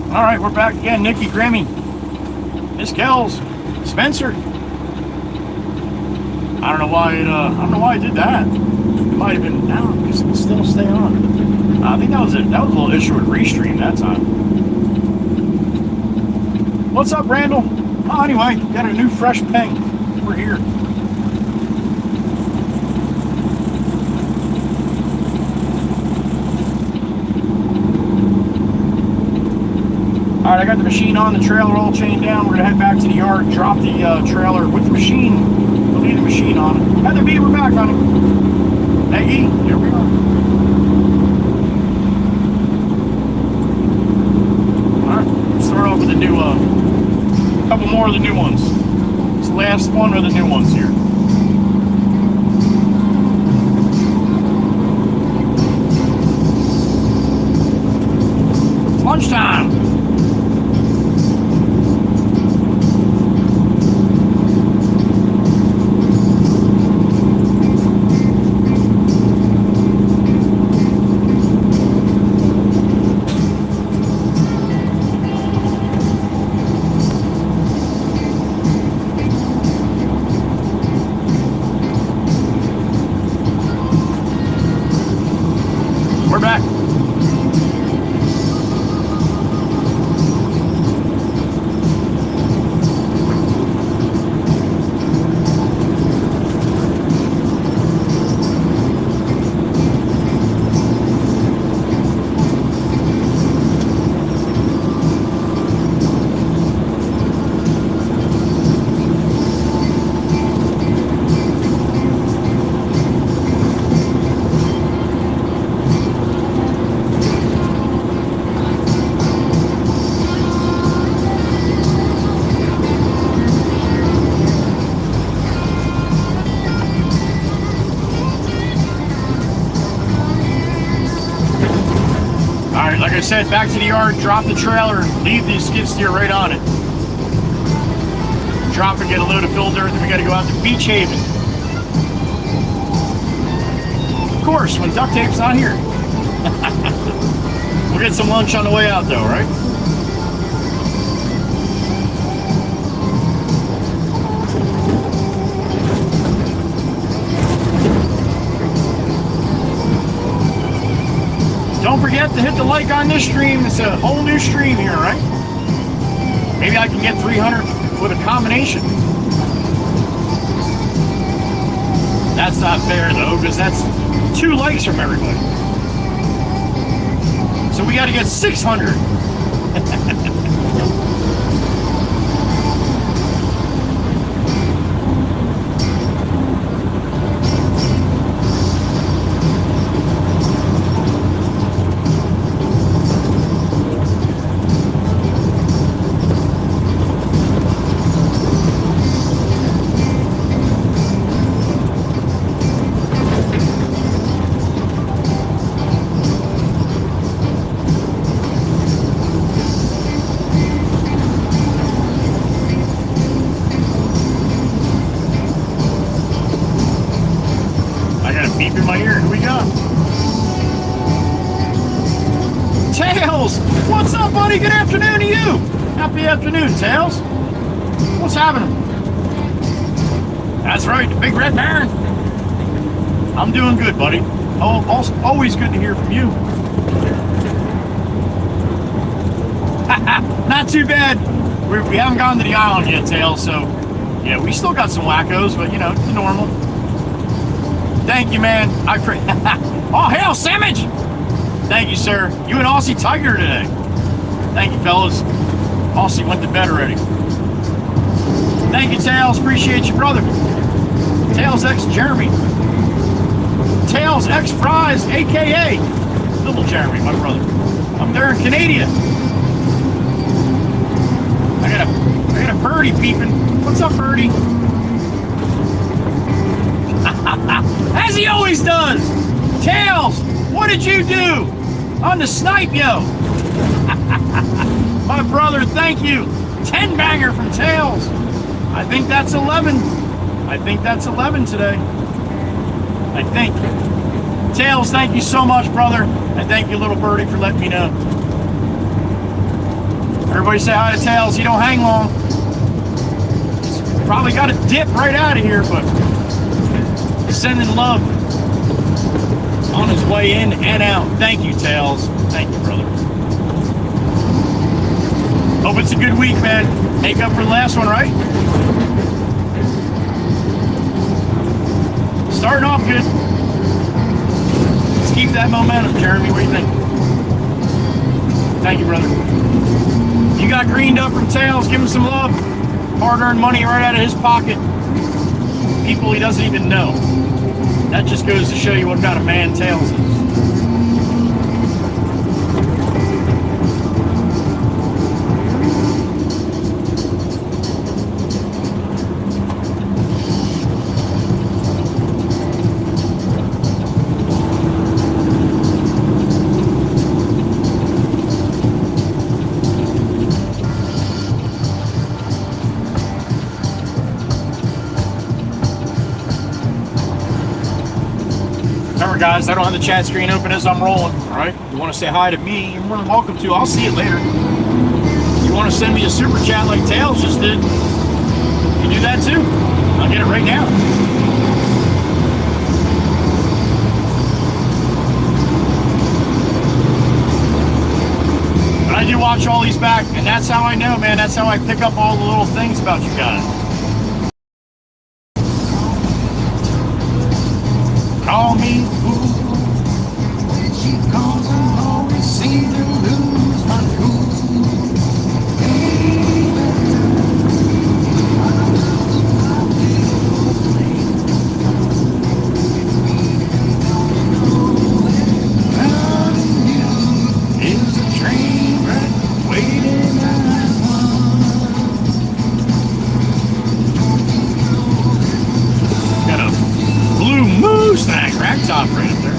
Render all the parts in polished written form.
All right, we're back again. Nikki, Grammy, Miss Kells, Spencer. I don't know why I did that. It might have been now because it still stay on. I think that was a little issue with Restream that time. What's up, Randall? Oh, anyway, got a new fresh ping. We're here. All right, I got the machine on, the trailer all chained down. We're gonna head back to the yard, drop the trailer with the machine. We'll leave the machine on. Heather B, we're back, honey. Peggy, here we are. All right, start off with the new, couple more of the new ones. It's the last one of the new ones here. It's lunchtime. We're back. Like I said, back to the yard, drop the trailer, leave the skid steer right on it. Drop and get a load of filled dirt, then we gotta go out to Beach Haven. Of course, when duct tape's not here. We'll get some lunch on the way out though, right? Don't forget to hit the like on this stream. It's a whole new stream here, right? Maybe I can get 300 with a combination. That's not fair though, because that's 2 likes from everybody. So we got to get 600. Beep in my ear. Who we got? Tails! What's up, buddy? Good afternoon to you. Happy afternoon, Tails. What's happening? That's right, the Big Red Baron. I'm doing good, buddy. Always good to hear from you. Not too bad. We haven't gone to the island yet, Tails, so yeah, we still got some wackos, but you know, it's normal. Thank you, man. Oh, hell, Sandwich! Thank you, sir. You and Aussie Tiger today. Thank you, fellas. Aussie went to bed already. Thank you, Tails. Appreciate you, brother. Tails X Jeremy. Tails X Fries, a.k.a. Little Jeremy, my brother. I'm there in Canada. I got a birdie peeping. What's up, birdie? As he always does. Tails, what did you do on the snipe, yo? My brother, thank you. 10 banger from Tails. I think that's 11. I think that's 11 today. I think. Tails, thank you so much, brother. And thank you, little birdie, for letting me know. Everybody say hi to Tails. He don't hang long. Probably got to dip right out of here, but sending love on his way in and out. Thank you, Tails. Thank you, brother. Hope it's a good week, man. Make up for the last one, right? Starting off good. Let's keep that momentum, Jeremy. What do you think? Thank you, brother. You got greened up from Tails. Give him some love. Hard-earned money right out of his pocket. People he doesn't even know. That just goes to show you what kind of man Tails is. Guys, I don't have the chat screen open as I'm rolling. All right, you want to say hi to me, you're more than welcome to. I'll see it later. You want to send me a super chat like Tails just did, you do that too. I'll get it right now. But I do watch all these back, and that's how I know, man. That's how I pick up all the little things about you guys. Call me fool, when she calls, I always seem to lose my cool. Is a train wreck waiting at got a blue Mustang rack top right up there.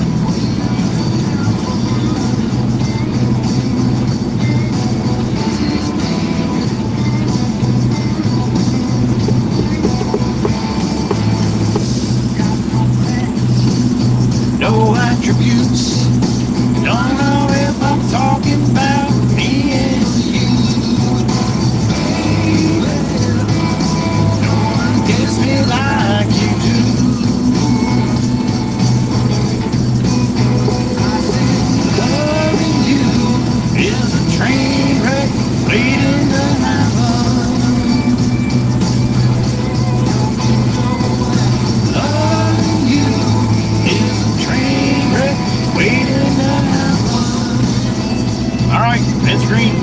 No attributes. Don't know if I'm talking about me and you. No one gets me like you do. Is a train wreck waiting to happen. Loving you is a train wreck waiting to happen. All right, it's green.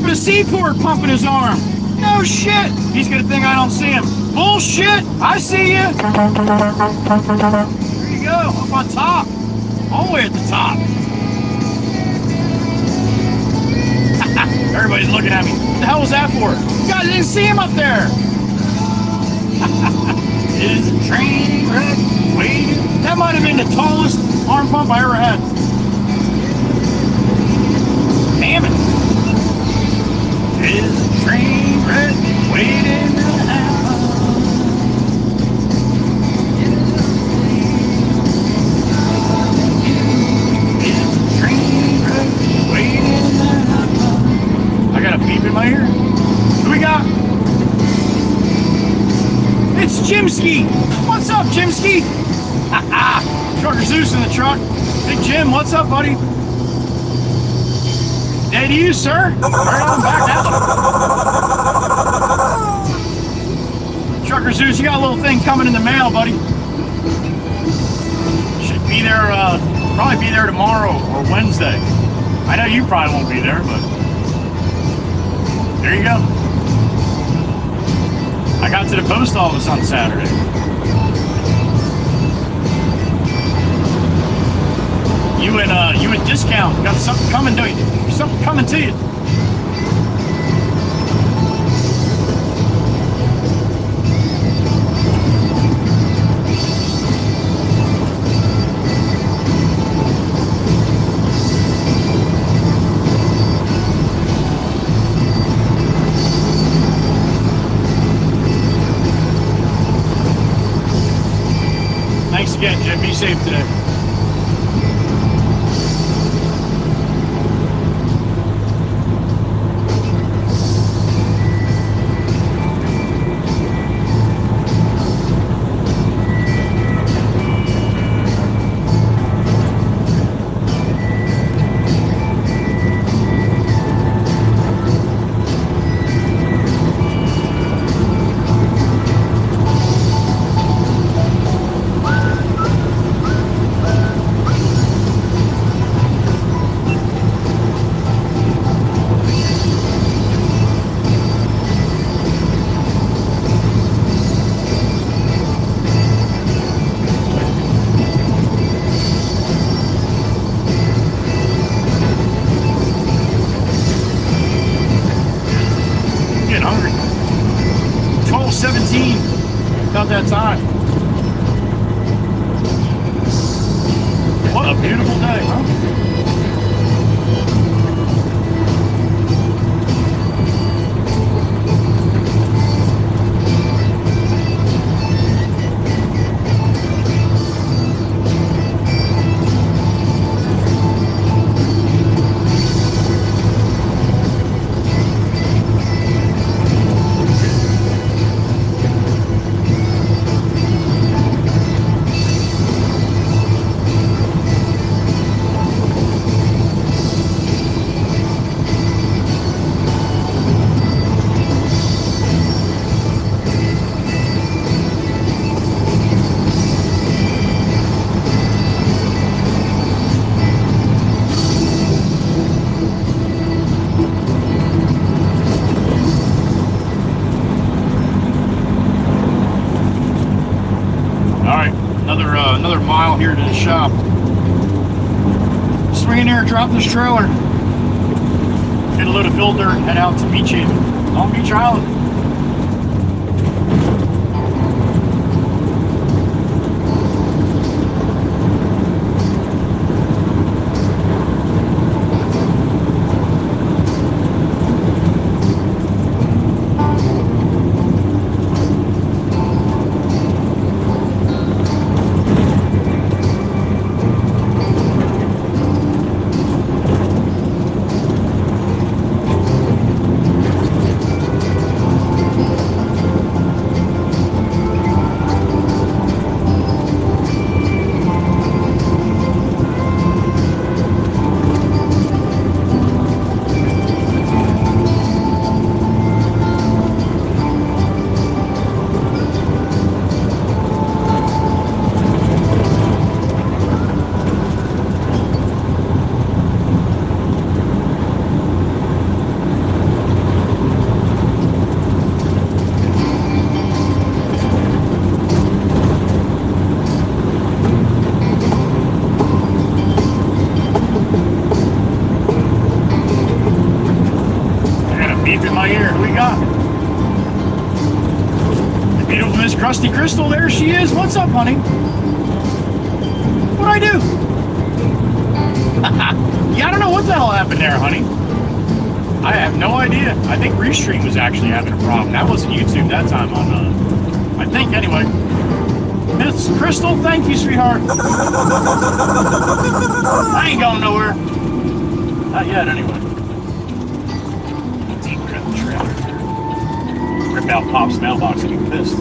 The seaport pumping his arm. No shit. He's gonna think I don't see him. Bullshit. I see you. There you go. Up on top. All the way at the top. Everybody's looking at me. What the hell was that for? You guys didn't see him up there. It is a train wreck waiting. That might have been the tallest arm pump I ever had. Damn it. Is a train wreck waiting to happen. Is a train wreck waiting to happen. I got a beep in my ear. Who we got? It's Jimski. What's up, Jimski? Trucker Zeus in the truck. Big Jim, what's up, buddy? Day to you, sir. Right on back at you. Trucker Zeus, you got a little thing coming in the mail, buddy. Should be there, probably be there tomorrow or Wednesday. I know you probably won't be there, but there you go. I got to the post office on Saturday. You and Discount got something coming to you. Something coming to you. Thanks again, Jim. Be safe today. Hungry. 12:17. About that time. What a beautiful day, huh? Another mile here to the shop. Swing in there, drop this trailer, get a load of fill dirt, and head out to Beach Haven, Long Beach Island. Krusty Crystal, there she is. What's up, honey? What'd I do? Yeah, I don't know what the hell happened there, honey. I have no idea. I think Restream was actually having a problem. That wasn't YouTube that time on, I think, anyway. Miss Crystal, thank you, sweetheart. I ain't going nowhere. Not yet, anyway. Deep cut the trailer. Rip out Pop's mailbox and be pissed.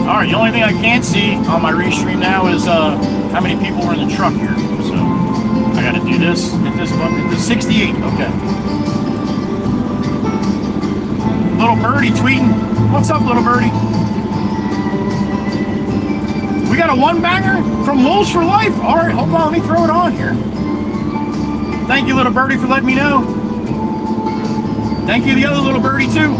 Alright, the only thing I can't see on my Restream now is how many people were in the truck here. So I gotta do this, hit this button, hit this 68, okay. Little birdie tweeting. What's up, little birdie? We got a one-banger from Wolves for Life. Alright, hold on, let me throw it on here. Thank you, little birdie, for letting me know. Thank you, the other little birdie, too.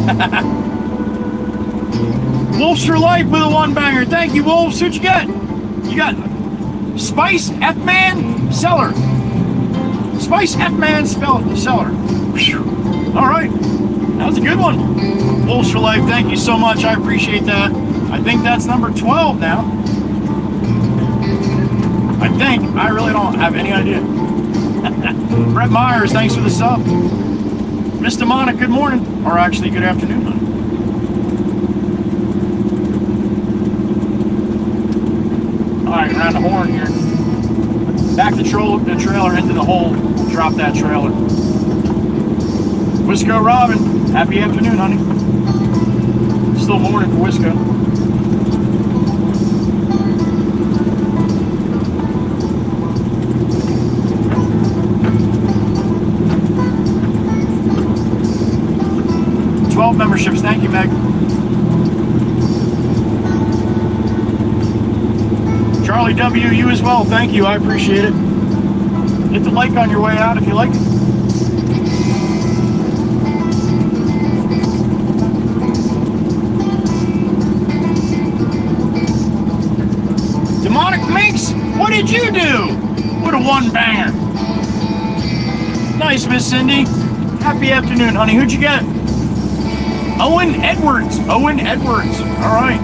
Wolves for Life with a one-banger. Thank you, Wolves. Who'd you get? You got Spice F-Man Seller. Spice F-Man Seller. All right. That was a good one. Wolves for Life, thank you so much. I appreciate that. I think that's number 12 now. I think. I really don't have any idea. Brett Myers, thanks for the sub. Miss Demonic, good morning. Or actually, good afternoon, honey. around the horn here. Back the trailer into the hole. We'll drop that trailer. Wisco Robin, happy afternoon, honey. Still morning for Wisco. Memberships, thank you, Meg. Charlie W, you as well, thank you, I appreciate it. Hit the like on your way out if you like it. Demonic Minx, what did you do? What a one banger. Nice, Miss Cindy. Happy afternoon, honey. Who'd you get? Owen Edwards. Owen Edwards. All right.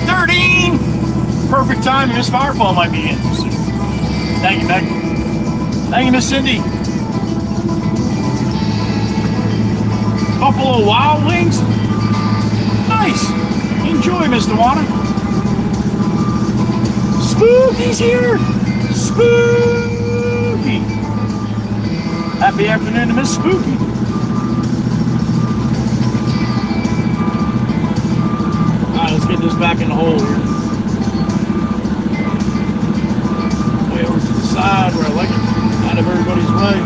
13. Perfect time. Miss Firefall might be in. Thank you, Meg. Thank you, Miss Cindy. Buffalo Wild Wings. Nice. Enjoy, Miss Dewana. Spooky's here. Spooky. Happy afternoon to Miss Spooky. Let's get this back in the hole here. Way over to the side where I like it. Out of everybody's way.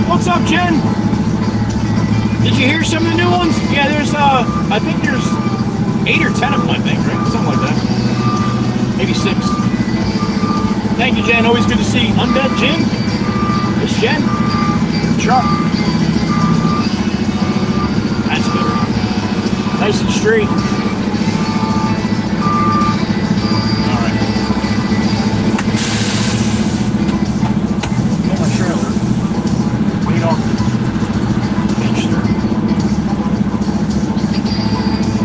What's up, Jen? Did you hear some of the new ones? Yeah, there's, I think there's 8 or 10 of them, I think, right? Something like that. Maybe 6. Thank you, Jen. Always good to see you. Undead Jen? It's Jen. Truck. That's good. Nice and straight. Alright. Get my trailer. Wait off the bench there.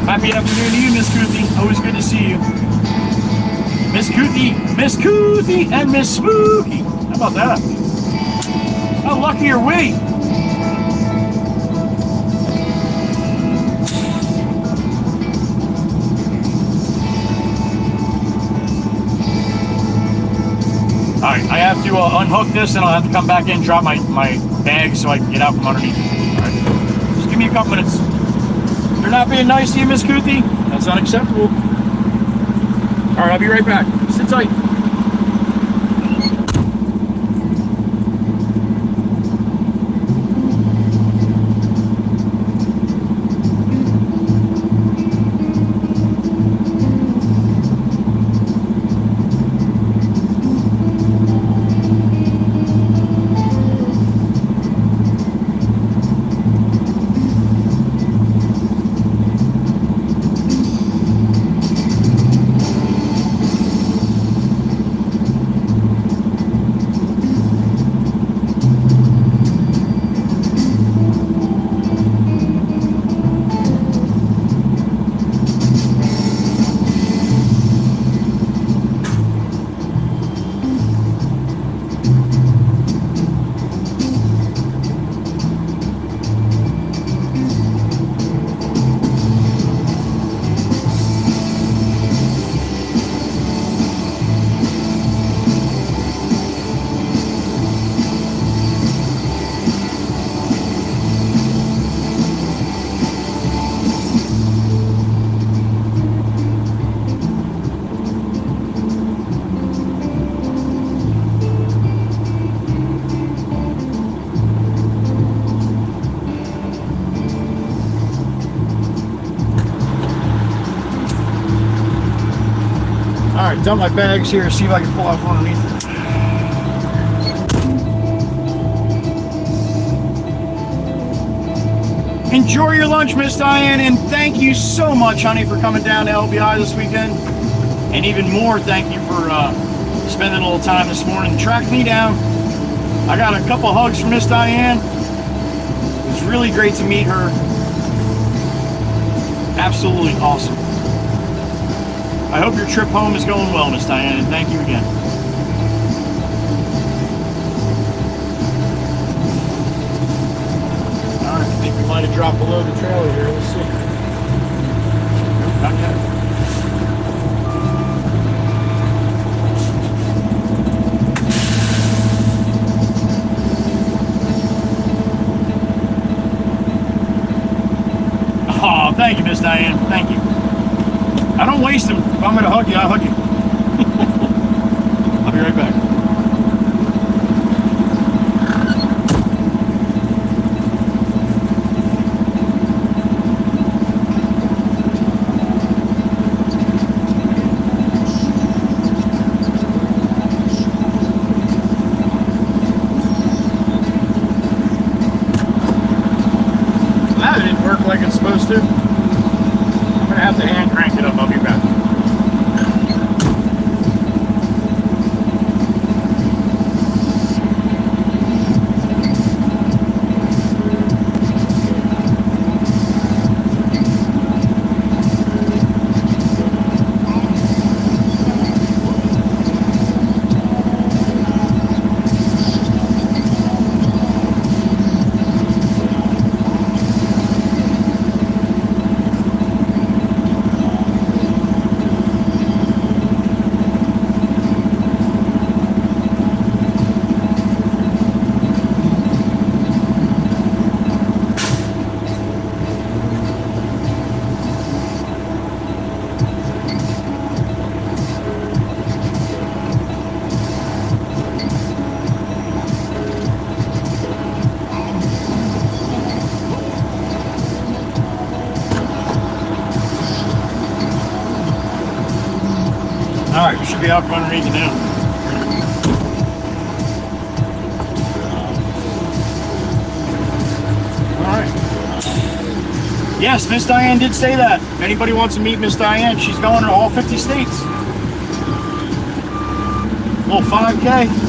Happy afternoon to you, Miss Kuthi. Always good to see you. Miss Kuthi, and Miss Spooky. How about that? How lucky are we? Alright, I have to unhook this and I'll have to come back in and drop my bag so I can get out from underneath. Alright, just give me a couple minutes. You're not being nice to you, Miss Kuthi? That's unacceptable. Alright, I'll be right back. Sit tight. Alright, dump my bags here, see if I can pull off underneath it. Enjoy your lunch, Miss Diane, and thank you so much, honey, for coming down to LBI this weekend. And even more, thank you for spending a little time this morning to track me down. I got a couple hugs from Miss Diane. It was really great to meet her. Absolutely awesome. I hope your trip home is going well, Miss Diane, and thank you again. All right, I think we might have dropped below the trailer here. Let's see. Nope, not yet. Oh, thank you, Miss Diane. Thank you. I don't waste them. If I'm going to hug you, I'll hug you. I'll be right back. That didn't work like it's supposed to. I'm going to have to hand crank it up. I'll be back. Alright, we should be out from underneath it now. Alright. Yes, Miss Diane did say that. If anybody wants to meet Miss Diane, she's going to all 50 states. Little 5K.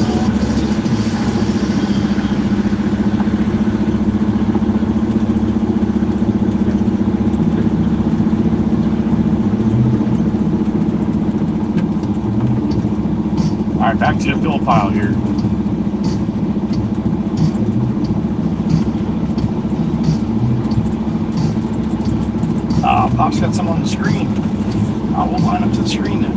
Alright, back to the fill pile here. Pop's got some on the screen. We'll line up to the screen then.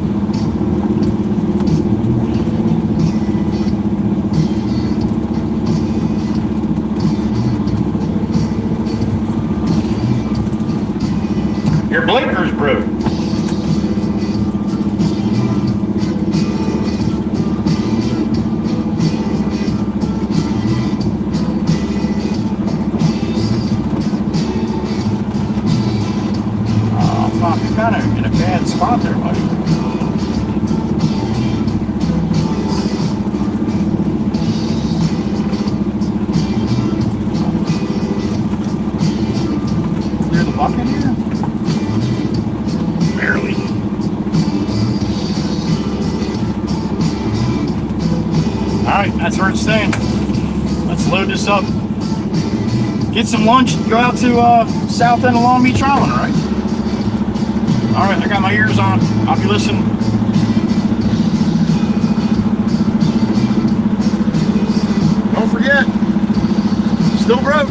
Your blinker's broke. You're kind of in a bad spot there, buddy. Clear the bucket here? Barely. Alright, that's where it's staying. Let's load this up. Get some lunch, go out to south end of Long Beach Island, alright? Alright, I got my ears on. I'll be listening. Don't forget, still broke.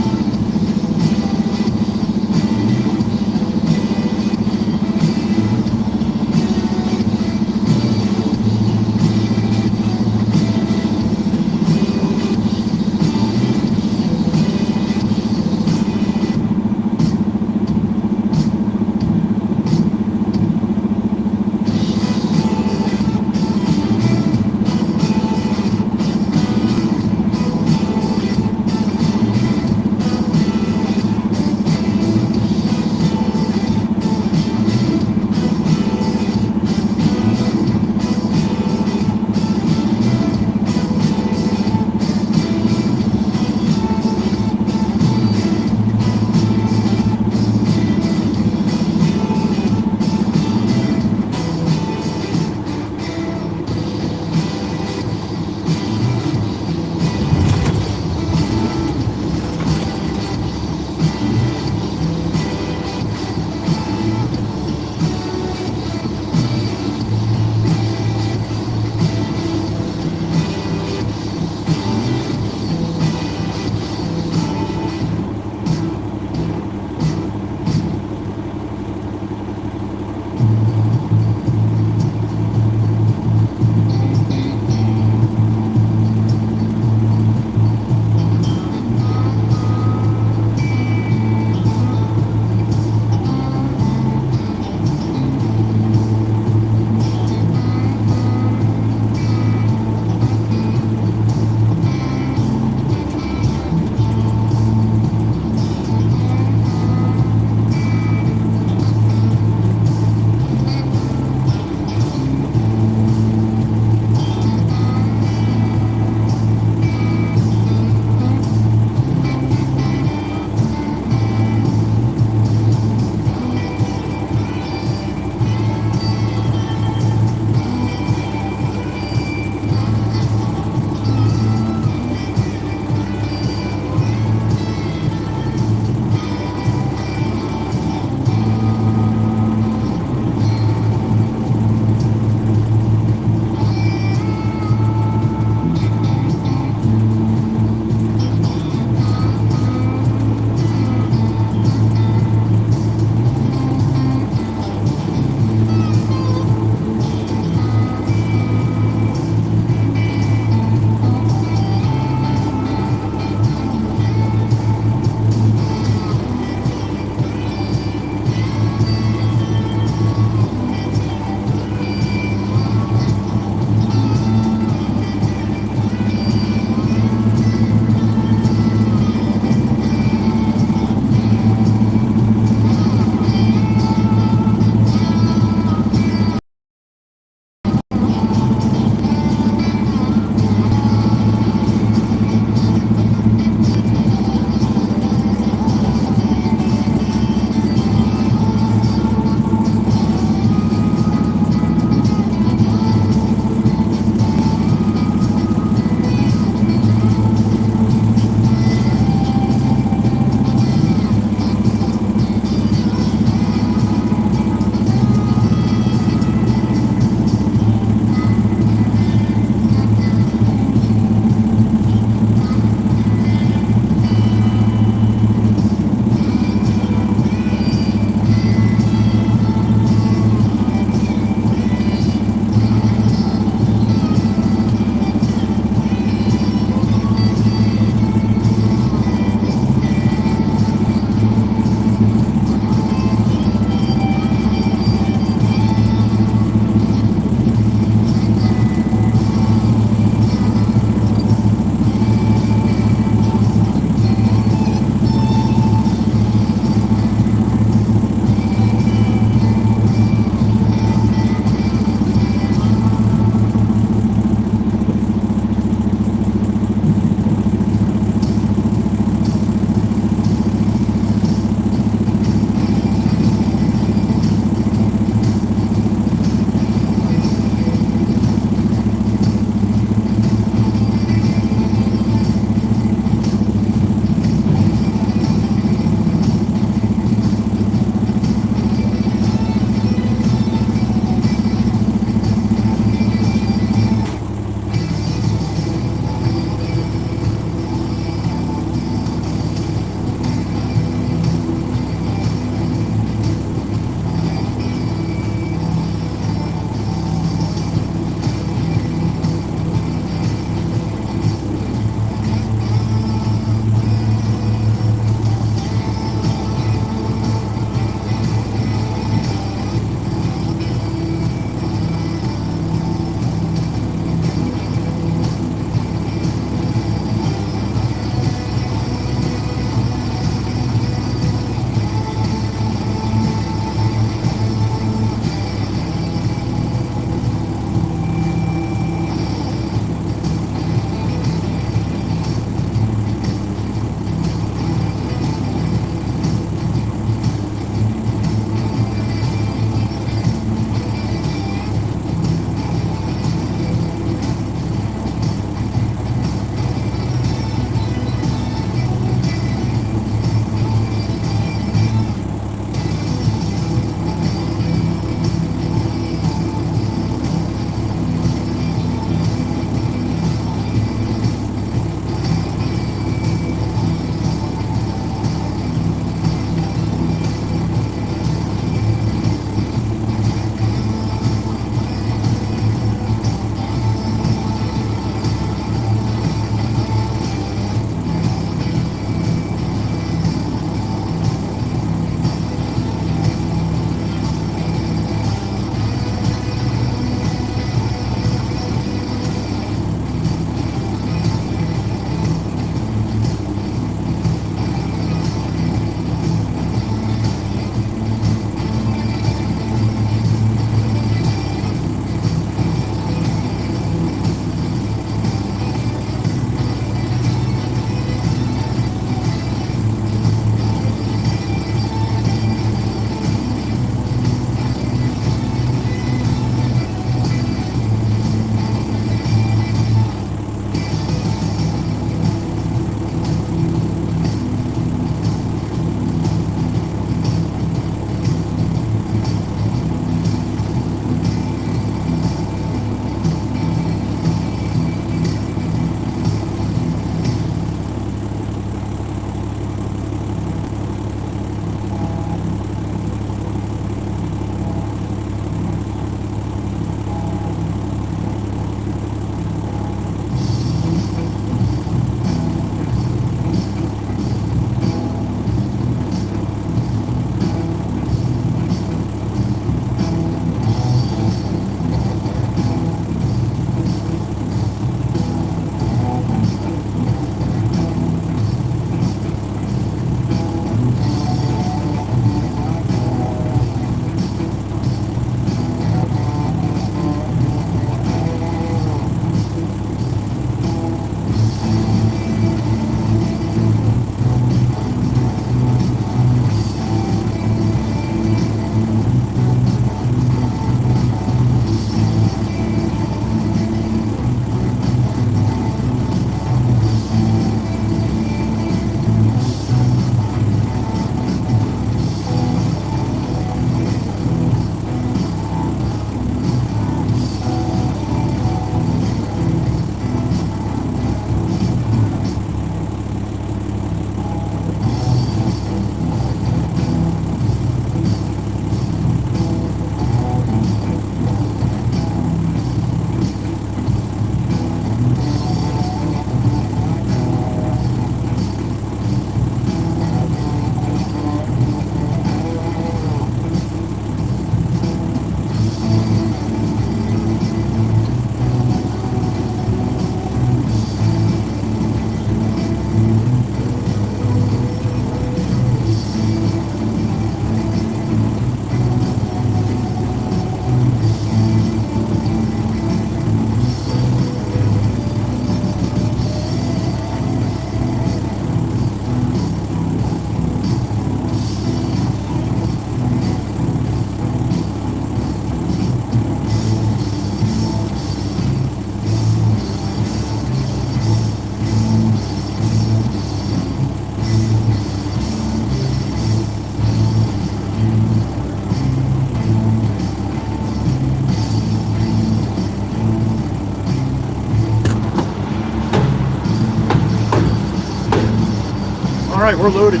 All right, we're loaded.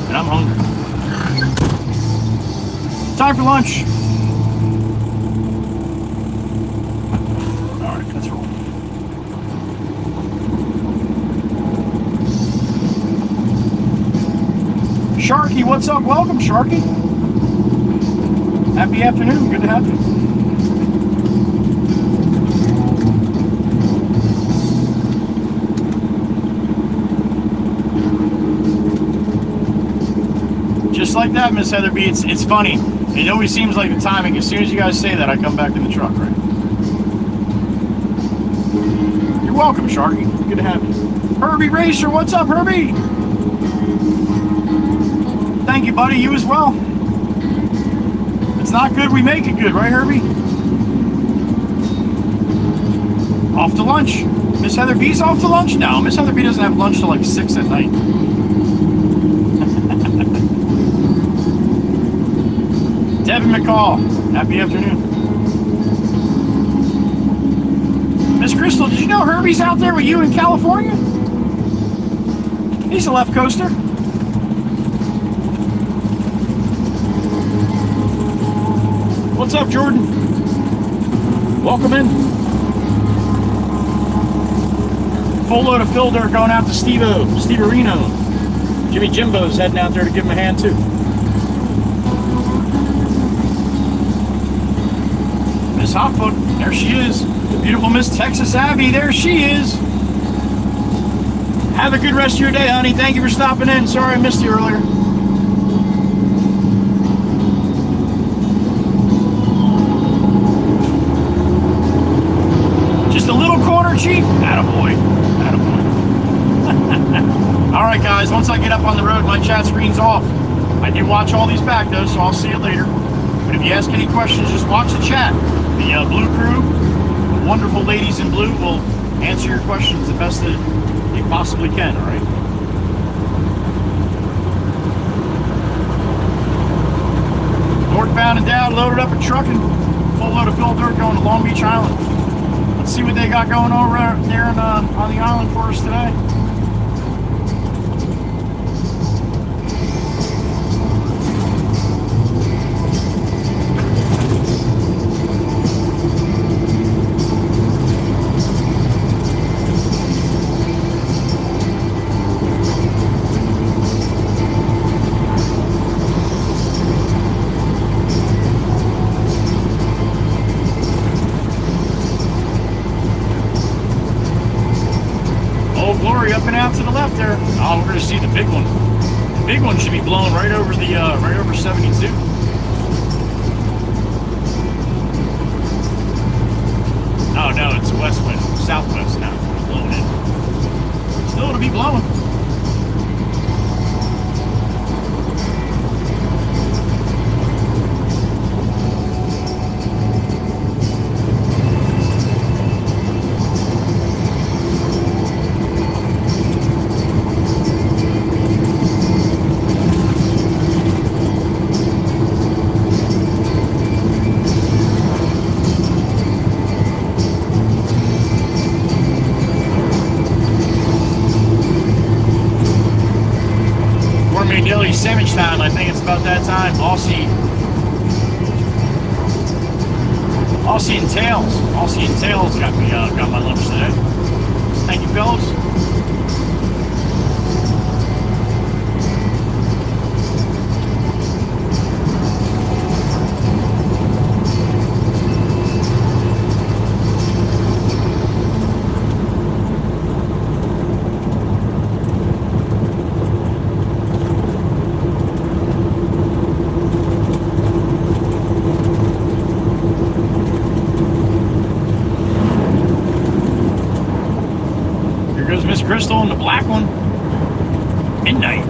And I'm hungry. Time for lunch. All right, let's roll. Sharky, what's up? Welcome, Sharky. Happy afternoon. Good to have you. Just like that, Miss Heather B. It's funny. It always seems like the timing. As soon as you guys say that, I come back in the truck, right? You're welcome, Sharky. Good to have you. Herbie Racer, what's up, Herbie? Thank you, buddy. You as well. If it's not good, we make it good, right, Herbie? Off to lunch. Miss Heather B's off to lunch now. Miss Heather B doesn't have lunch till like 6 at night. Devin McCall, happy afternoon. Miss Crystal, did you know Herbie's out there with you in California? He's a left coaster. What's up, Jordan? Welcome in. Full load of fill dirt going out to Steve-Arino. Jimmy Jimbo's heading out there to give him a hand too. Miss Hotfoot, there she is. The beautiful Miss Texas Abby, there she is. Have a good rest of your day, honey. Thank you for stopping in. Sorry I missed you earlier. Just a little corner, Chief. Attaboy. Attaboy. All right, guys. Once I get up on the road, my chat screen's off. I did watch all these back, though, so I'll see you later. But if you ask any questions, just watch the chat. The Blue Crew, the wonderful ladies in blue, will answer your questions the best that they possibly can, all right? Northbound and down, loaded up and trucking. Full load of fill dirt going to Long Beach Island. Let's see what they got going over there on the island for us today. Up and out to the left there. Oh, we're going to see the big one. The big one should be blowing right over the right over 72. Oh no, it's west wind, southwest now. It's blowing in. Still to be blowing. Sandwich time, I think it's about that time. Aussie and Tails. Aussie and Tails got me got my lunch today. Thank you, fellas. Crystal and the black one. Midnight.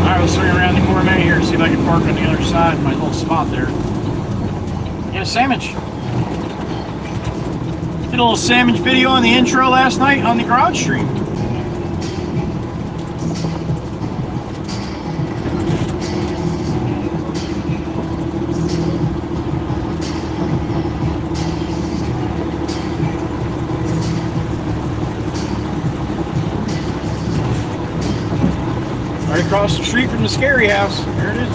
Alright, we'll swing around the Gourmet here, see if I can park on the other side, my little spot there. Get a sandwich. Did a little sandwich video on the intro last night on the garage stream. across the street from the scary house. There it is.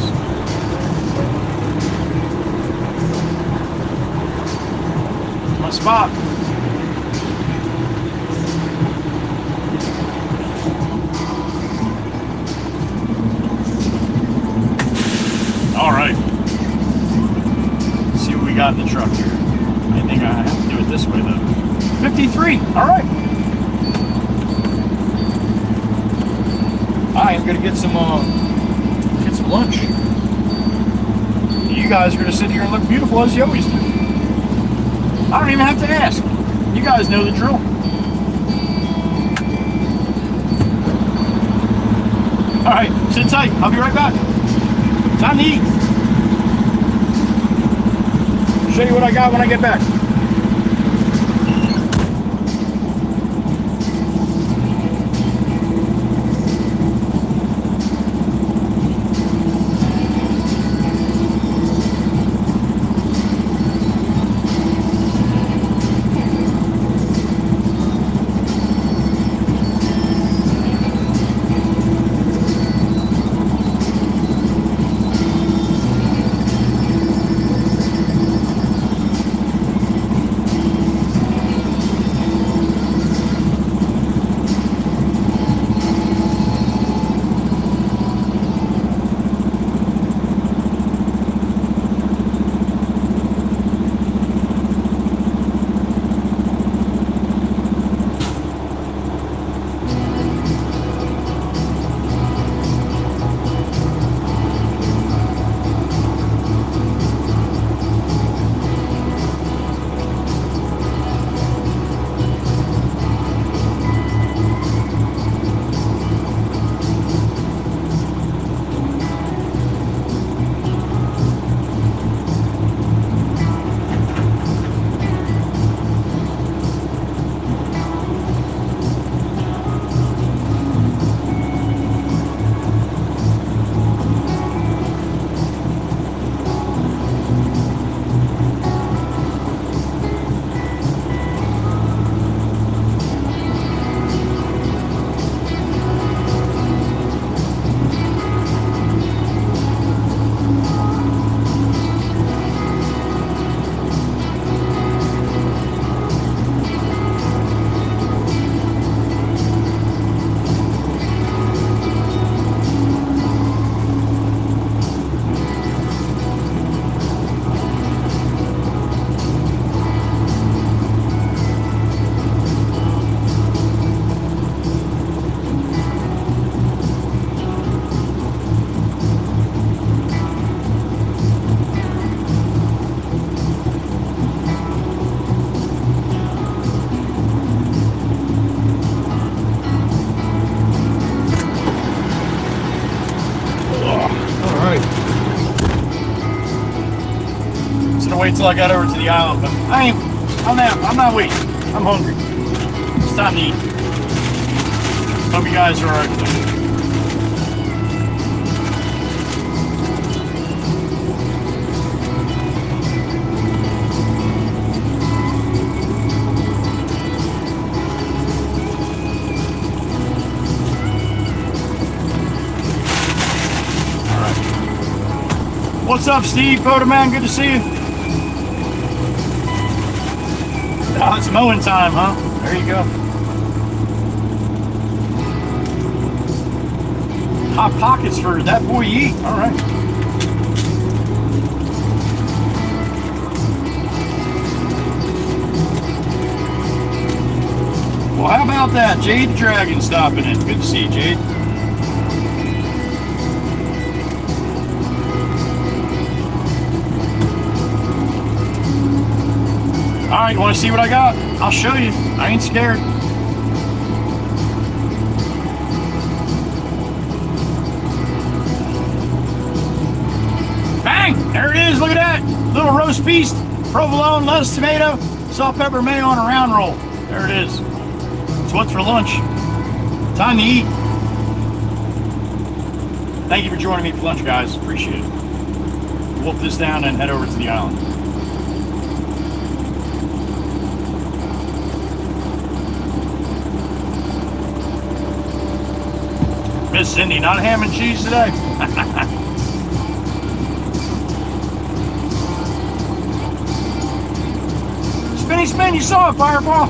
My spot. All right. Let's see what we got in the truck here. I think I have to do it this way though. 53. All right. I am gonna get some lunch. You guys are gonna sit here and look beautiful as you always do. I don't even have to ask. You guys know the drill. All right, sit tight. I'll be right back. Time to eat. Show you what I got when I get back. Wait till I got over to the island, but I'm not waiting. I'm hungry. It's time to eat. Hope you guys are alright with that. Alright. What's up, Steve? Photo man, good to see you. Oh, it's mowing time, huh? There you go. Hot pockets for that boy Yeet. All right. Well, how about that? Jade the Dragon stopping in. Good to see you, Jade. All right, you want to see what I got? I'll show you. I ain't scared. Bang! There it is. Look at that. Little roast beef, provolone, lettuce, tomato, salt, pepper, mayo on a round roll. There it is. So what's for lunch? Time to eat. Thank you for joining me for lunch, guys. Appreciate it. Wolf this down and head over to the island. Miss Cindy, not ham and cheese today. Spinny spin, you saw it, Fireball.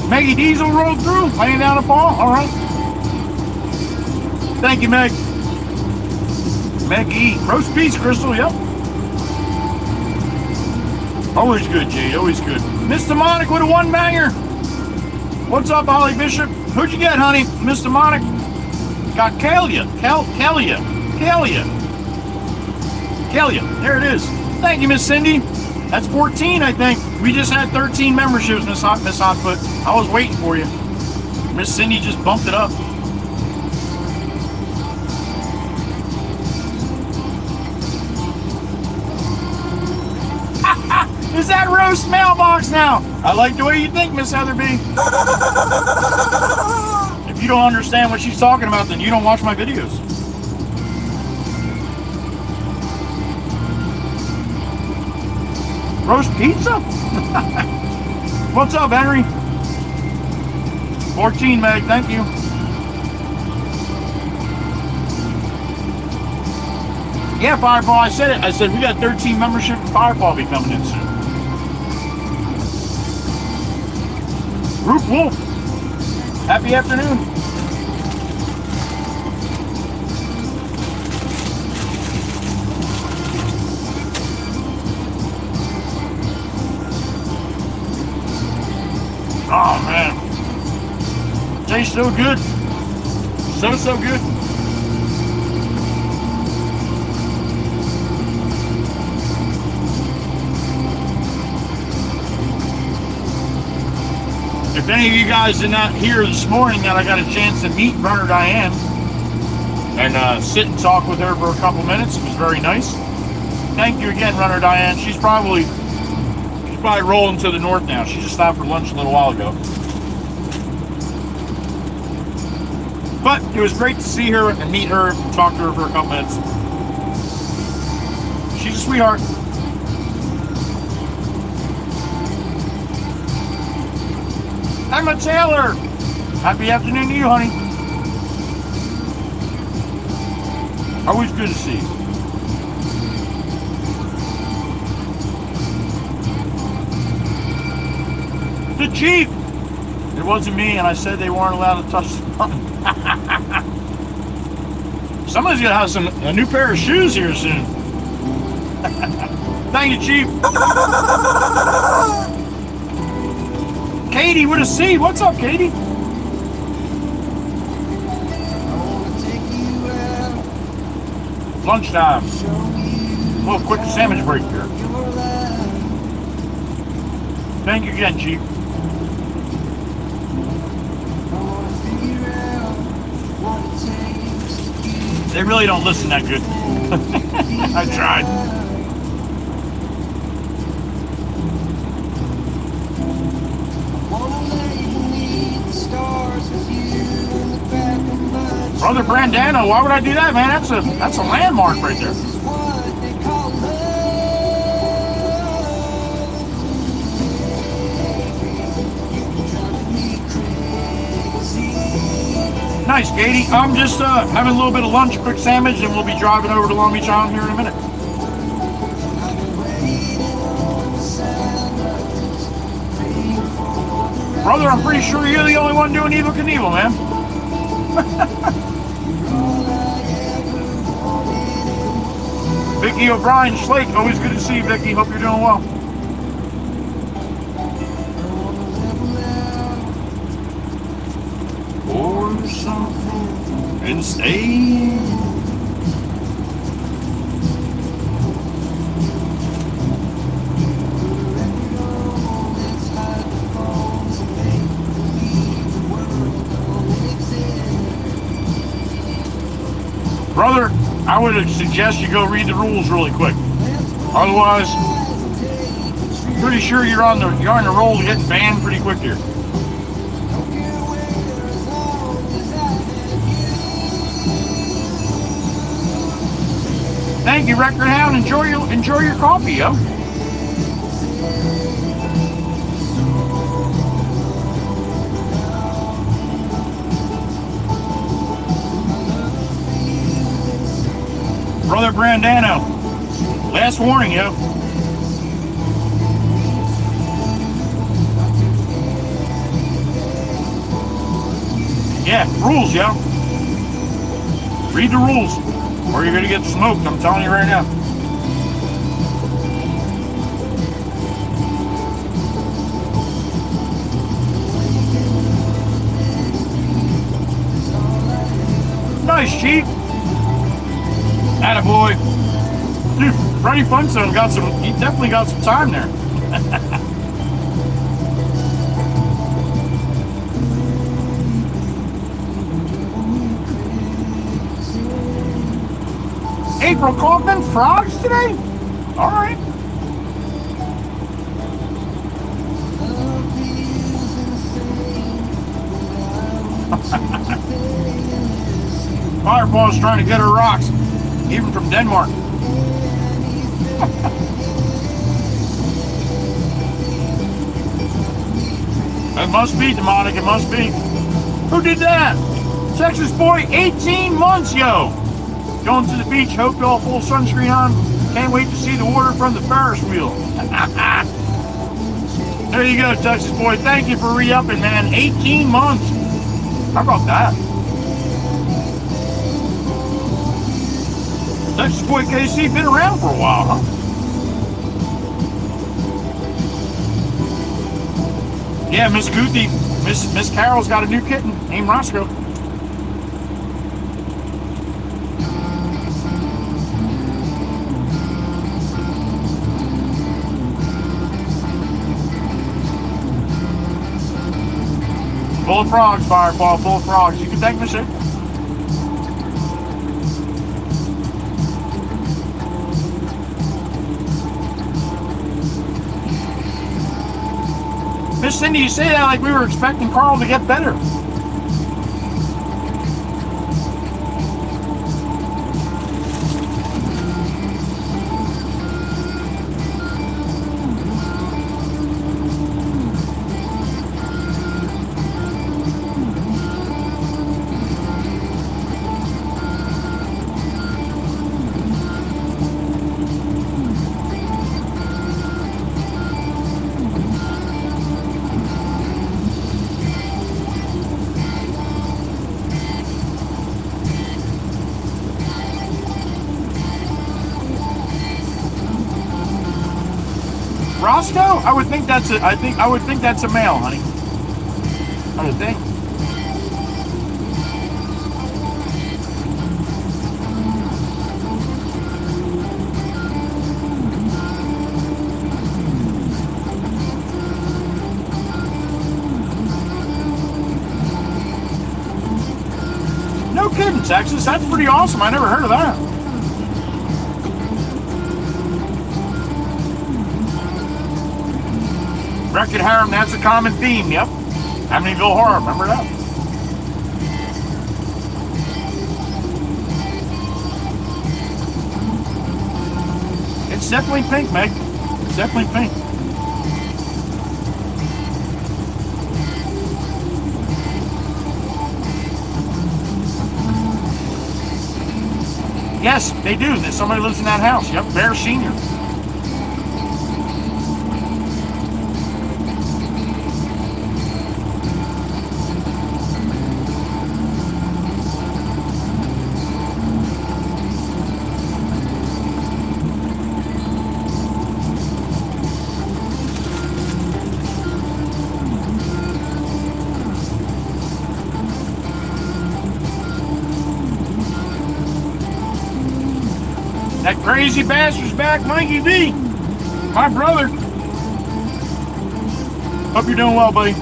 Maggie Diesel rolled through, laying down a ball. All right. Thank you, Meg. Maggie, roast beef, Crystal. Yep. Always good, G. Always good. Mr. Monic with a one-banger. What's up, Holly Bishop? Who'd you get, honey? Mr. Monic. Got Kalia. Kalia. There it is. Thank you, Miss Cindy. That's 14, I think. We just had 13 memberships, Miss Hotfoot. I was waiting for you. Miss Cindy just bumped it up. Is that roast mailbox now? I like the way you think, Miss Heatherby. If you don't understand what she's talking about, then you don't watch my videos. Roast pizza? What's up, Henry? 14, Meg, thank you. Yeah, Fireball, I said it. I said we got 13 membership and Fireball be coming in soon. Roof Wolf, happy afternoon. Oh man, tastes so good, so good. If any of you guys did not hear this morning that I got a chance to meet Runner Diane and sit and talk with her for a couple minutes, it was very nice. Thank you again, Runner Diane. She's probably rolling to the north now. She just stopped for lunch a little while ago. But it was great to see her and meet her and talk to her for a couple minutes. She's a sweetheart. Emma Taylor, happy afternoon to you, honey. Always good to see you. The Jeep. It wasn't me, and I said they weren't allowed to touch the button. Somebody's gonna have a new pair of shoes here soon. Thank you, Chief. Katie with a C. What's up, Katie? Lunchtime. A little quick sandwich break here. Thank you again, Chief. They really don't listen that good. I tried. Brother Brandano, why would I do that, man? That's a landmark right there. Nice, Katie. I'm just having a little bit of lunch, quick sandwich, and we'll be driving over to Long Beach Island here in a minute. Brother, I'm pretty sure you're the only one doing Evel Knievel, man. Vicky O'Brien Slate, always good to see you, Vicky. Hope you're doing well. Or something and stay. Brother, I would suggest you go read the rules really quick. Otherwise, pretty sure you're on the roll to get banned pretty quick here. Thank you, Record Hound. Enjoy your coffee, yo. Brother Brandano. Last warning, yo. Yeah, rules, yo. Read the rules, or you're gonna get smoked, I'm telling you right now. Nice, Chief. Attaboy. Dude, Freddie Funzone got some, he definitely got some time there. April Kaufman, frogs today? All right. Fireball's trying to get her rocks, even from Denmark. It must be demonic, it must be. Who did that? Texas boy, 18 months, yo. Going to the beach, hope y'all full sunscreen on. Can't wait to see the water from the Ferris wheel. There you go, Texas boy. Thank you for re-upping, man. 18 months. How about that? Texas boy KC been around for a while, huh? Yeah, Miss Guthie, Miss Carol's got a new kitten named Roscoe. Full of frogs, Fireball, full of frogs. You can thank me, sir. Miss Cindy, you say that like we were expecting Carl to get better. Roscoe? I would think that's a male, honey. I would think. No kidding, Texas. That's pretty awesome. I never heard of that. Wreck-It Harem, that's a common theme, yep. Amityville Horror, remember that? It's definitely pink, Meg. It's definitely pink. Yes, they do. Somebody lives in that house. Yep, Bear Senior. That crazy bastard's back, Mikey V. My brother. Hope you're doing well, buddy.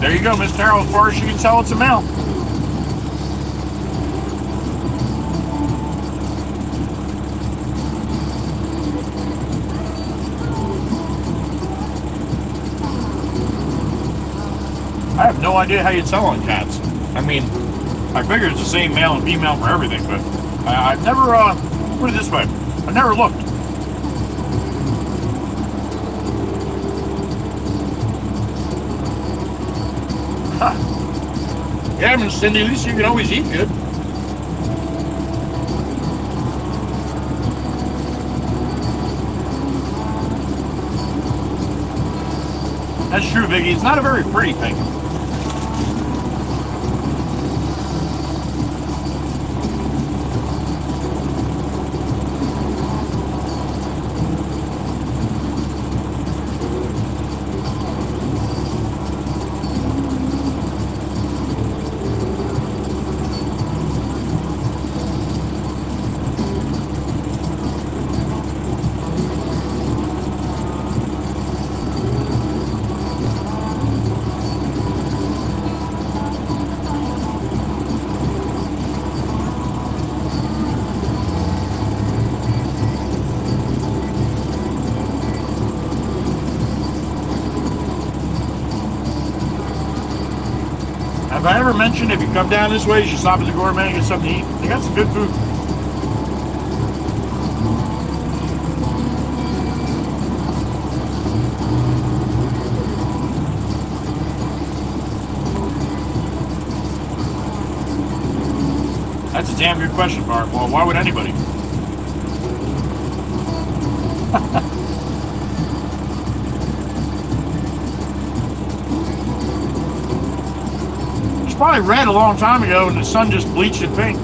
There you go, Miss Carol. As far as you can tell, it's a male. I have no idea how you tell on cats. I mean, I figure it's the same male and female for everything, but I've never, put it this way, I've never looked. Huh. Yeah, I mean, Cindy, at least you can always eat good. That's true, Vicky. It's not a very pretty thing. Have I ever mentioned if you come down this way, you should stop at the Gourmet and get something to eat? They got some good food. That's a damn good question, Bart. Well, why would anybody? Probably red a long time ago and the sun just bleached it pink.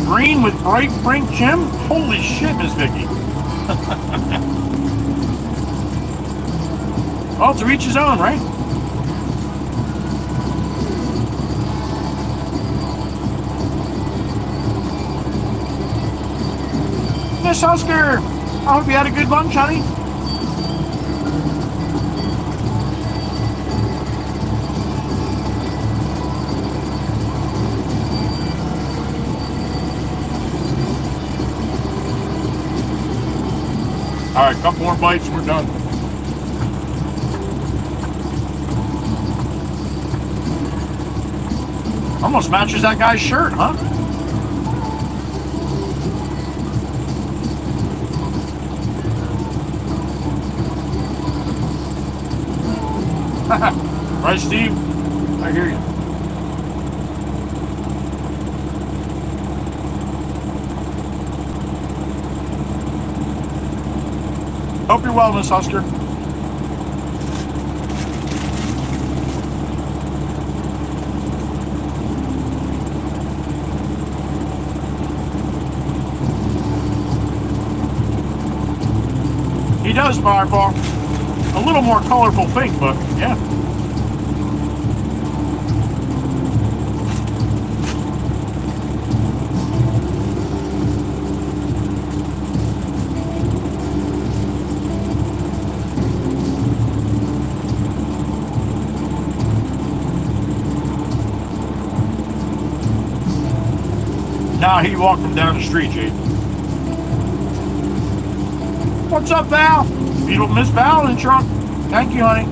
Green with bright pink trim? Holy shit, Miss Vicky. Well, to each his own, right? Miss Husker, I hope you had a good lunch, honey. All right, couple more bites and we're done. Almost matches that guy's shirt, huh? Right, Steve? I hear you. Hope you're well, Miss Husker. He does, Fireball. A little more colorful pink, but yeah. Nah, he walked him down the street, Jade. What's up, Val? Beautiful Miss Val in the trunk. Thank you, honey.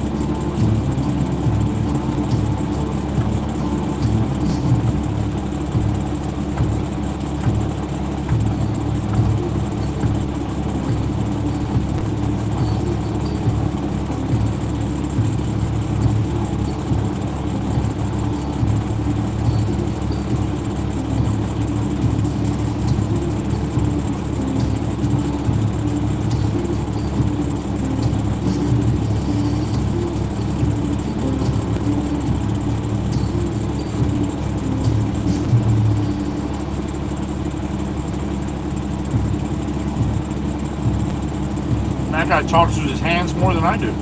That guy talks with his hands more than I do.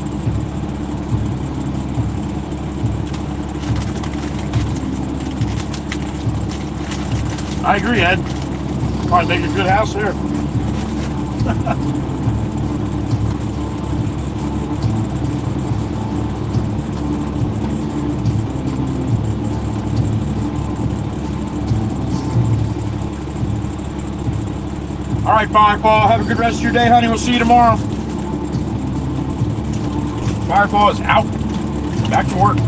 I agree, Ed. Probably make a good house here. All right, Fireball. Have a good rest of your day, honey. We'll see you tomorrow. Fireball is out. Back to work.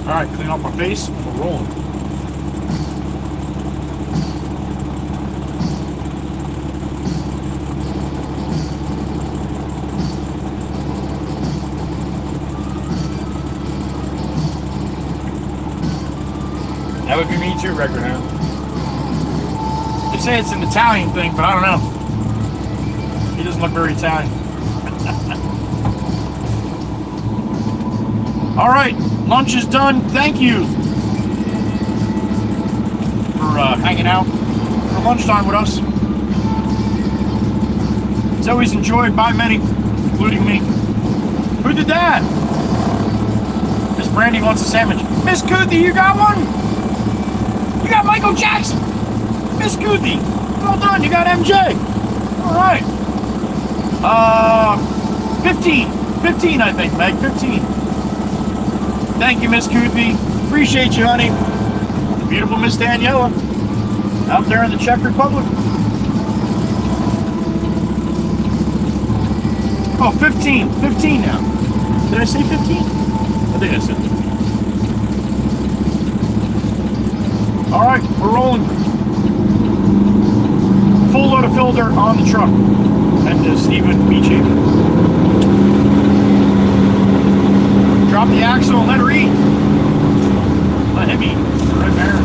All right, clean up my face. We're rolling. That would be me too, record hand. They say it's an Italian thing, but I don't know. He doesn't look very Italian. All right, lunch is done. Thank you for hanging out for lunchtime with us. It's always enjoyed by many, including me. Who did that? Miss Brandy wants a sandwich. Miss Kuthi, you got one? You got Michael Jackson. Miss Kuthi, well done. You got MJ. All right. 15, I think, Meg. 15. Thank you, Miss Kuthi. Appreciate you, honey. Beautiful Miss Daniela out there in the Czech Republic. Oh, 15. 15 now. Did I say 15? I think I said 15. All right, we're rolling. Full load of filter on the truck. And Stephen Beach Haven. Drop the axle and let her eat. Let him eat. Right there.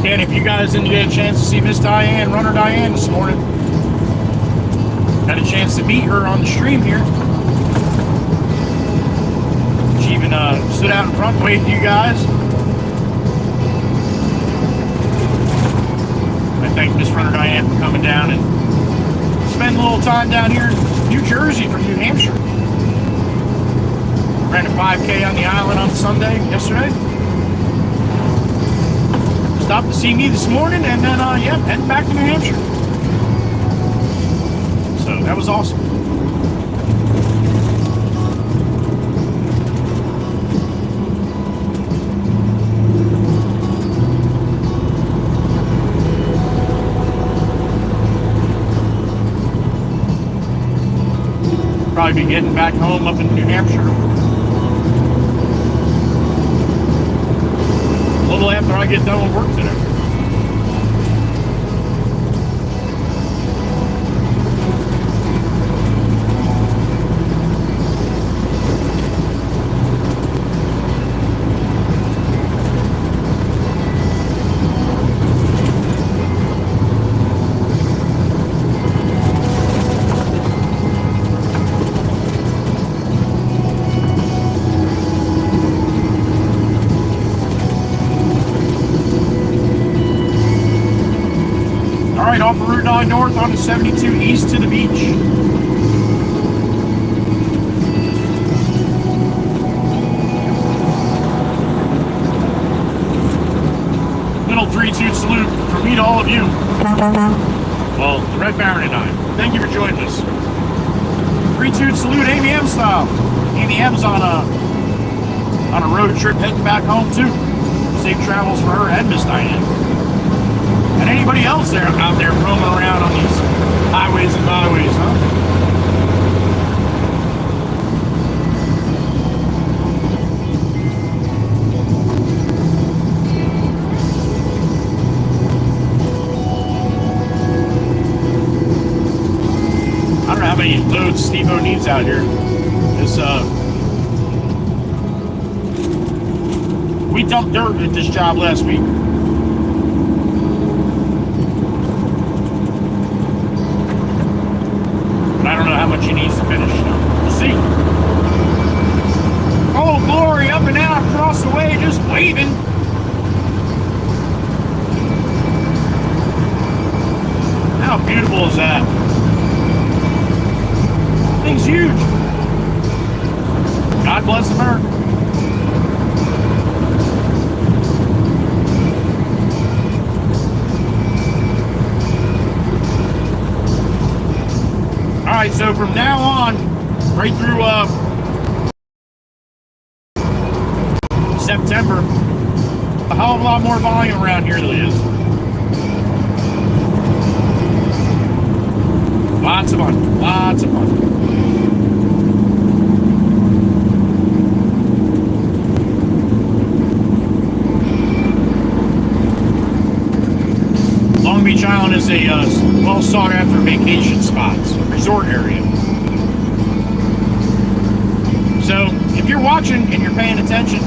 And if you guys didn't get a chance to see Miss Diane, Runner Diane, this morning, had a chance to meet her on the stream here. She even stood out in front and waved to you guys. I thank Miss Runner Diane for coming down and spending a little time down here in New Jersey from New Hampshire. Ran a 5K on the island on Sunday, yesterday. Stopped to see me this morning, and then, yeah, heading back to New Hampshire. So, that was awesome. Probably be getting back home up in New Hampshire a little after I get done with work today. Off of Route 9 North onto 72 East to the beach. Little 3-2 salute from me to all of you. Well, the Red Baron and I. Thank you for joining us. 3-2 salute Amy M style. Amy M's on a road trip heading back home too. Safe travels for her and Miss Diane. And anybody else there out there roaming around on these highways and byways, huh? I don't know how many loads Steve-O needs out here. This, we dumped dirt at this job last week. I don't know how much he needs to finish. We'll see. Oh, glory, up and out, across the way, just waving. How beautiful is that? Thing's huge. God bless America. Alright, so from now on, right through September, a hell of a lot more volume around here than it is. Lots of fun. Lots of fun. Long Beach Island is a well sought after vacation spot, resort area. So if you're watching and you're paying attention,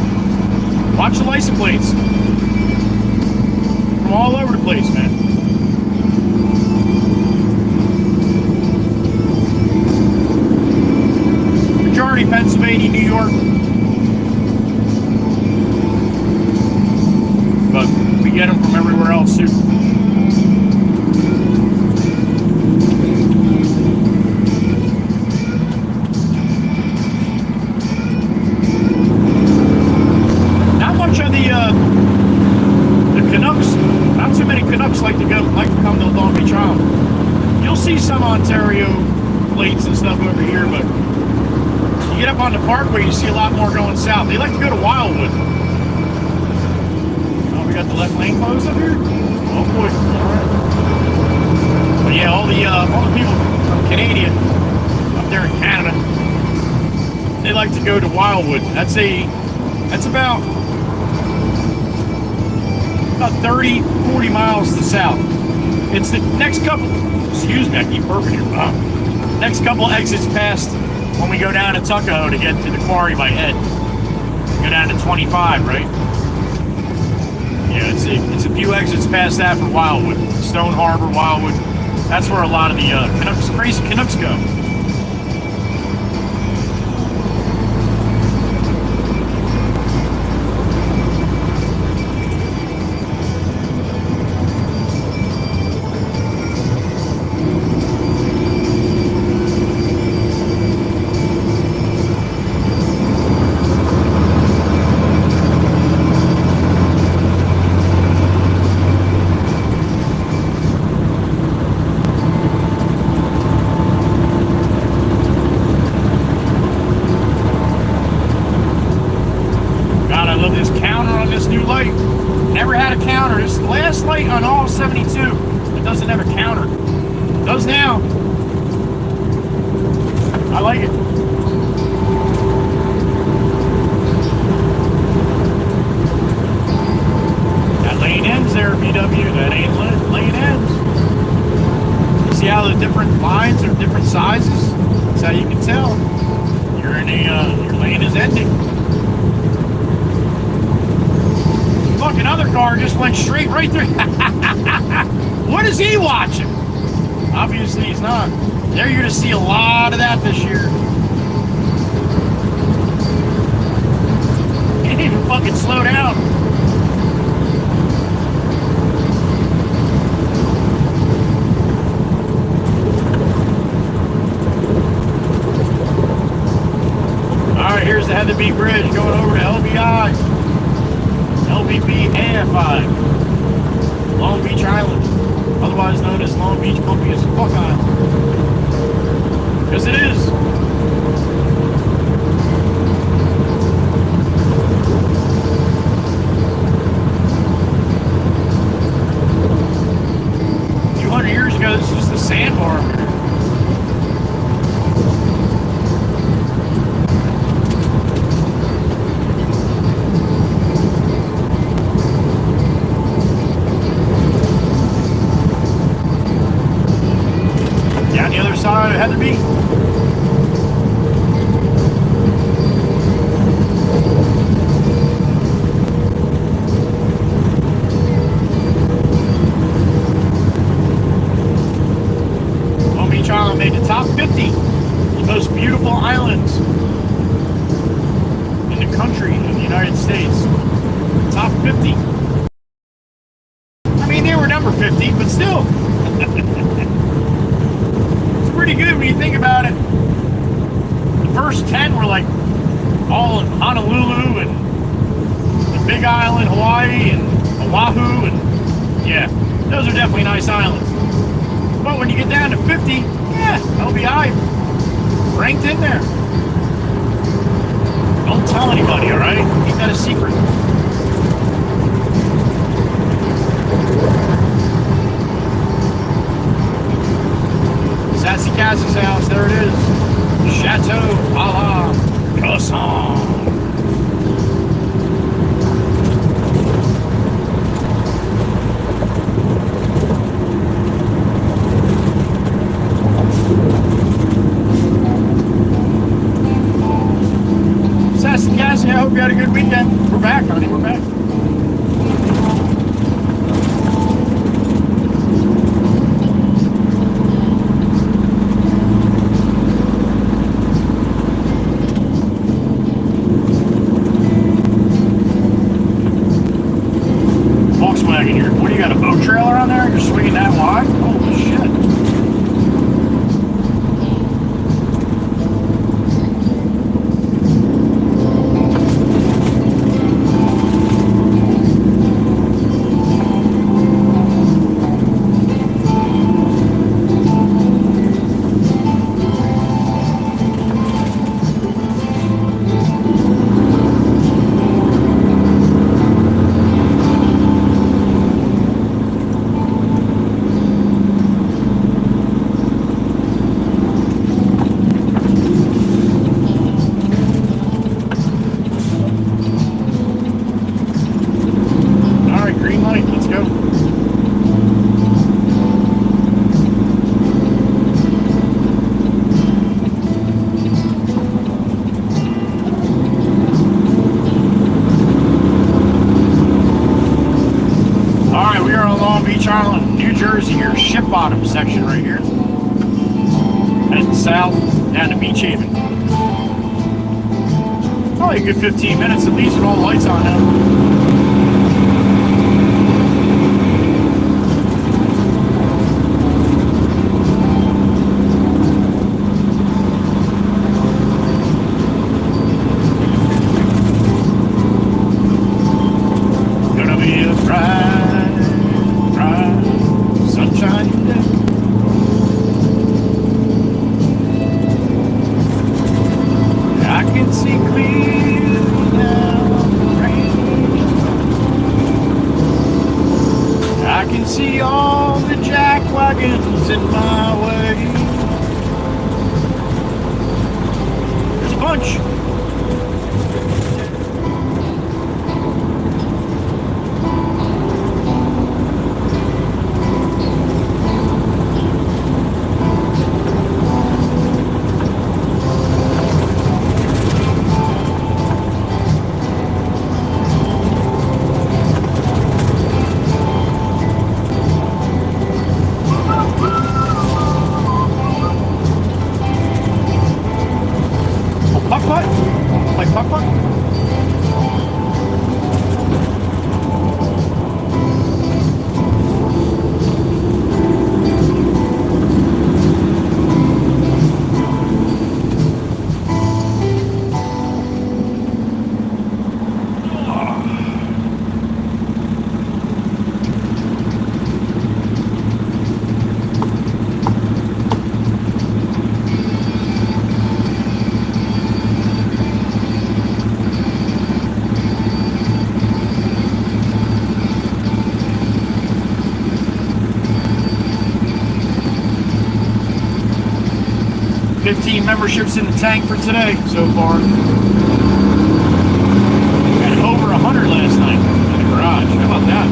watch the license plates from all over the place, man. Majority Pennsylvania, New York, but we get them from everywhere else too. Like to come to Long Beach Island. You'll see some Ontario plates and stuff over here, but you get up on the Parkway, you see a lot more going south. They like to go to Wildwood. Oh, we got the left lane closed up here. Oh boy! All right. But yeah, all the people from Canada up there in Canada, they like to go to Wildwood. That's about 30, 40 miles to the south. It's the next couple, excuse me, I keep burping here. Next couple exits past when we go down to Tuckahoe to get to the quarry by Ed. Go down to 25, right? Yeah, it's a few exits past that for Wildwood. Stone Harbor, Wildwood. That's where a lot of the crazy Canucks go. On all 72, it doesn't have a counter. It does now. I like it. That lane ends there, BW. That ain't lane ends. See how the different lines are different sizes? That's how you can tell. You're in your lane is ending. Fucking other car just went straight right through. What is he watching? Obviously he's not. There you're gonna see a lot of that this year. He didn't even fucking slow down. Alright, here's the Heatherby Bridge going over to LBI. LBB AFI. Long Beach Island. Otherwise known as Long Beach Bumpy as Fuck Island. Because it is. A few hundred years ago, this was just a sandbar. Side of Heatherby. Long Beach Island made the top 50 the most beautiful islands in the country of the United States. Top 50. I mean, they were number 50, but still. Pretty good when you think about it. The first 10 were like all in Honolulu and the Big Island, Hawaii and Oahu, and yeah, those are definitely nice islands. But when you get down to 50, yeah, LBI ranked in there. Don't tell anybody, all right? Keep that a secret. Sassy Cassie's house, there it is. Chateau a la Casson. Sassy Cassie, I hope you had a good weekend. We're back, honey, we're back. What do you got, a boat trailer on there? You're swinging that wide? Holy shit. Bottom section right here. Heading south down to Beach Haven. Probably a good 15 minutes at least with all the lights on now. See all the jack wagons in my way. bunch. Putt-putt? 15 memberships in the tank for today so far. Had over 100 last night in the garage. How about that?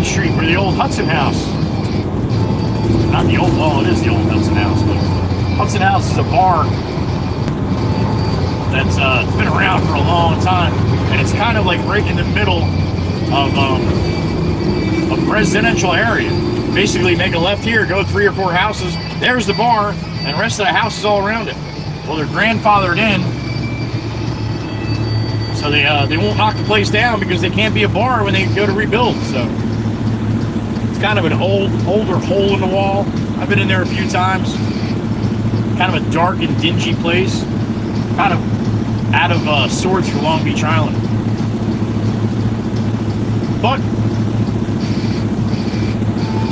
Street where the old Hudson House, not the old, well it is the old Hudson House, but Hudson House is a bar that's been around for a long time, and it's kind of like right in the middle of a residential area. Basically make a left here, go 3 or 4 houses, there's the bar, and the rest of the houses all around it. Well, they're grandfathered in, so they won't knock the place down because they can't be a bar when they go to rebuild. So it's kind of an older hole in the wall. I've been in there a few times. Kind of a dark and dingy place. Kind of out of sorts for Long Beach Island. But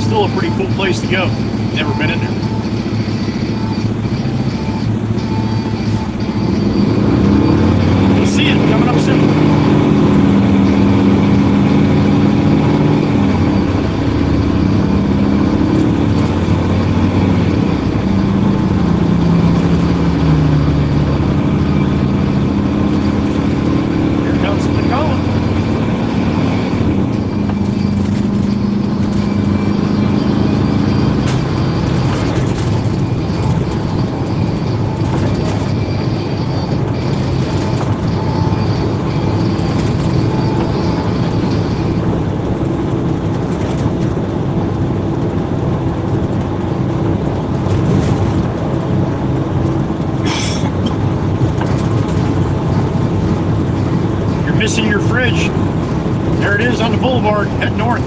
still a pretty cool place to go. Never been in there. We'll see it coming up soon. Missing your fridge. There it is on the boulevard. Head north.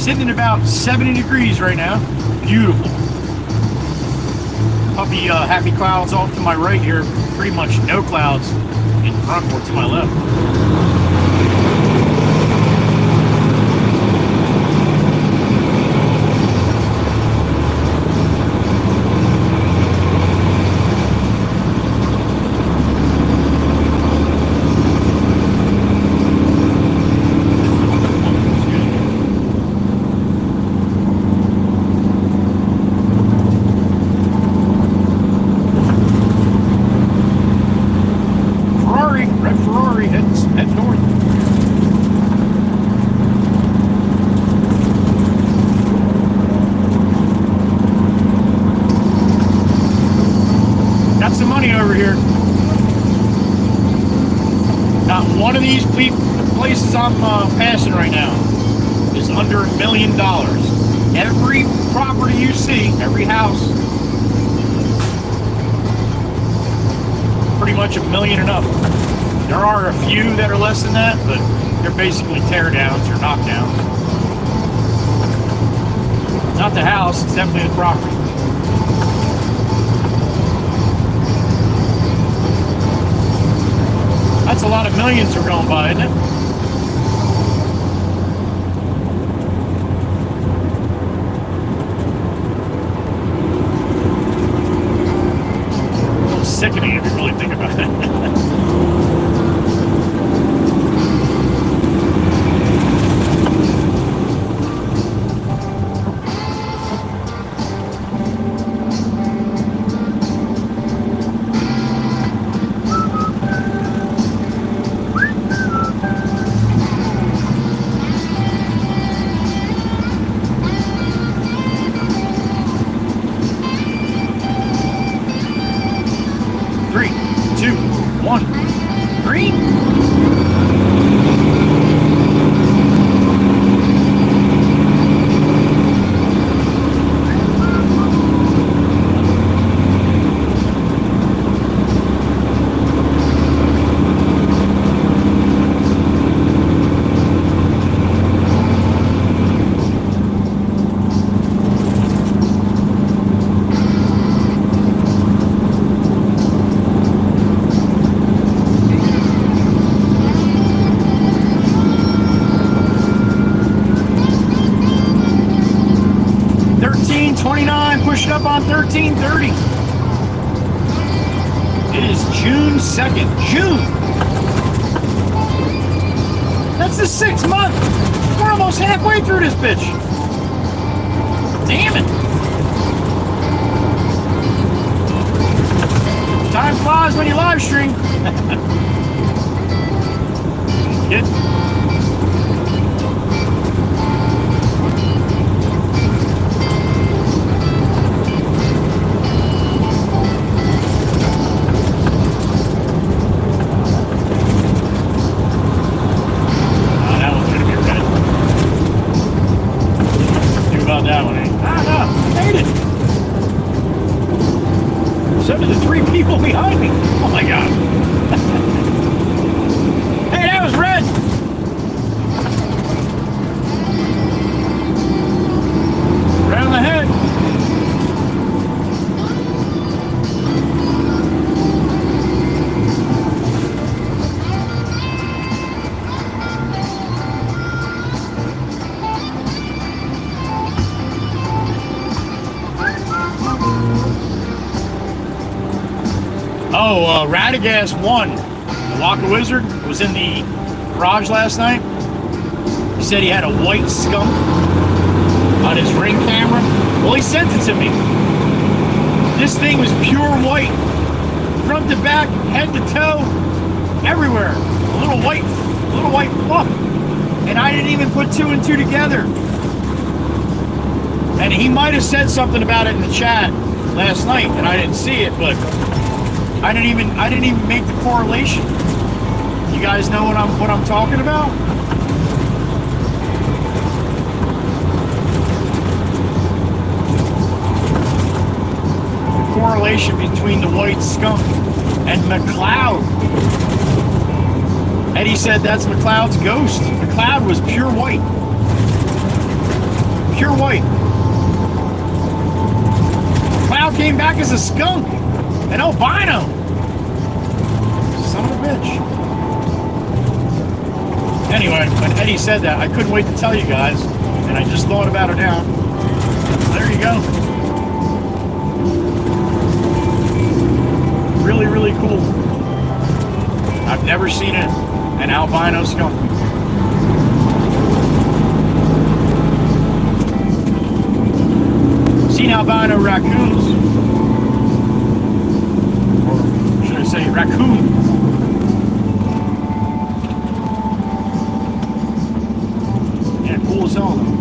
Sitting at about 70 degrees right now. Beautiful. Puppy happy clouds off to my right here. Pretty much no clouds in front or to my left. Over here. Not one of these places I'm passing right now is under $1 million. Every property you see, every house, pretty much $1 million and up. There are a few that are less than that, but they're basically teardowns or knockdowns. Not the house, it's definitely the property. That's a lot of millions we're going by, isn't it? A little sickening if you really think about it. 3, 2, 1, green. Pushing up on 1330. It is June 2nd. June. That's the 6th month. We're almost halfway through this bitch. Damn it. Time flies when you live stream. Kid. That one, no, made it. So did the 3 people behind me. Oh my god. Hey, that was red. Right on the head. Oh, Radagast 1, the Waka Wizard, was in the garage last night. He said he had a white skunk on his Ring camera. Well, he sent it to me. This thing was pure white, front to back, head to toe, everywhere. A little white fluff. And I didn't even put 2 and 2 together. And he might have said something about it in the chat last night, and I didn't see it, but I didn't even make the correlation. You guys know what I'm talking about? The correlation between the white skunk and McLeod. Eddie said that's McLeod's ghost. McLeod was pure white. pure white. Cloud came back as a skunk. An albino. Son of a bitch. Anyway, when Eddie said that, I couldn't wait to tell you guys, and I just thought about it now. There you go. Really, really cool. I've never seen an albino skunk. Seen albino raccoons. Or should I say raccoon? Yeah, cool as hell though.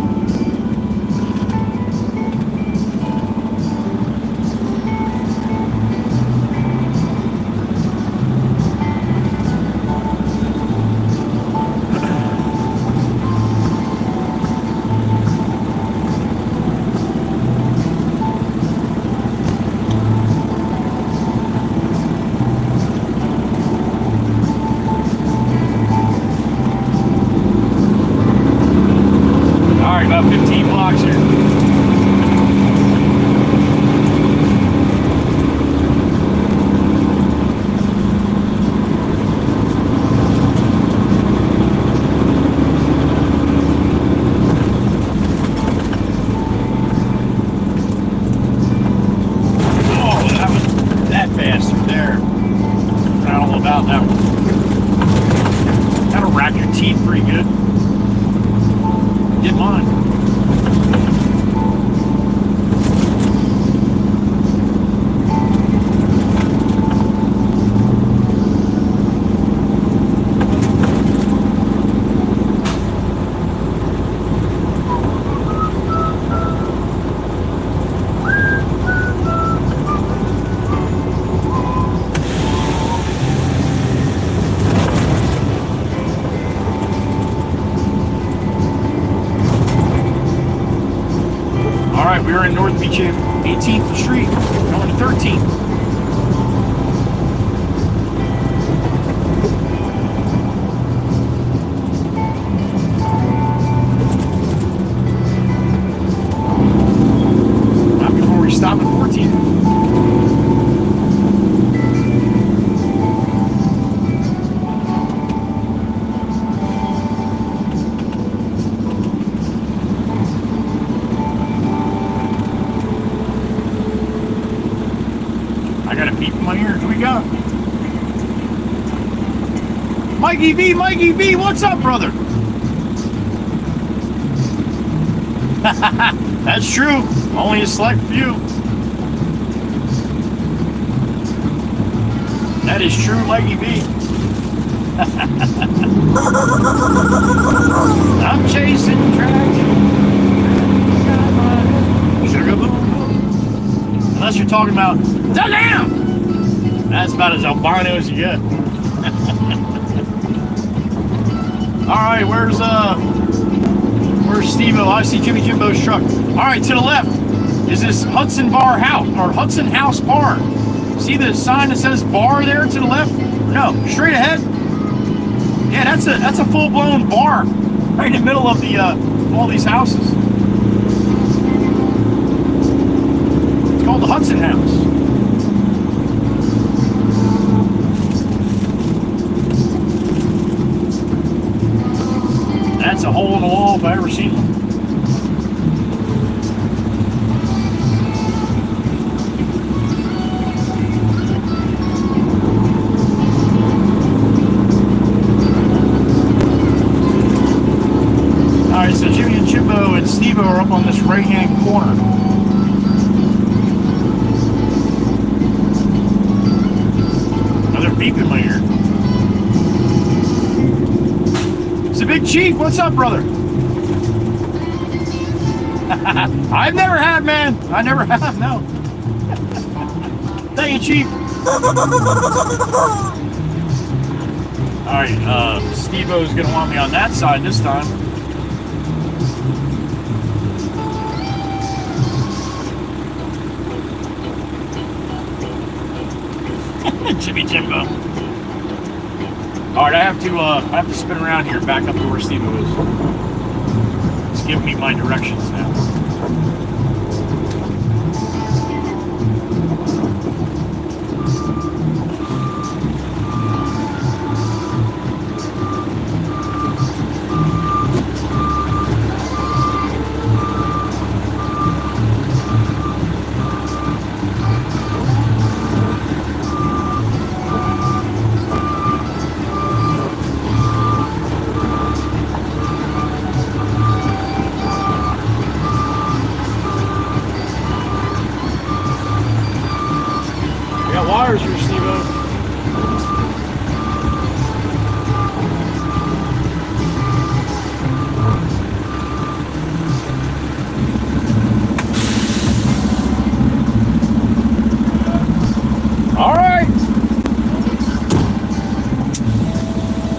About 15 blocks here. Oh, that was that bastard there. I don't know about that one. That'll rack your teeth pretty good. Did mine. We were in North Beach 18th Street, going to 13th. Not before we stop at 14th. Mikey V, what's up, brother? That's true. Only a select few. That is true, Mikey V. I'm chasing traction. Sugar boom. Unless you're talking about damn. That's about as albino as you get. Alright, where's Steve-O? I see Jimmy Jimbo's truck. Alright, to the left is this Hudson Bar House, or Hudson House Bar. See the sign that says bar there to the left? No, straight ahead. Yeah, that's a full-blown bar right in the middle of the all these houses. It's called the Hudson House. That's a hole in the wall if I ever seen one. Alright, so Jimmy and Jimbo and Steve-O are up on this right-hand corner. Another beep in my ear. The Big Chief, what's up, brother? I've never had, man. I never have, no. Thank you, Chief. Alright, Steve-O's gonna want me on that side this time. Jimmy Jimbo. Alright, I have to spin around here, back up to where Steve-O is. It's giving me my directions now.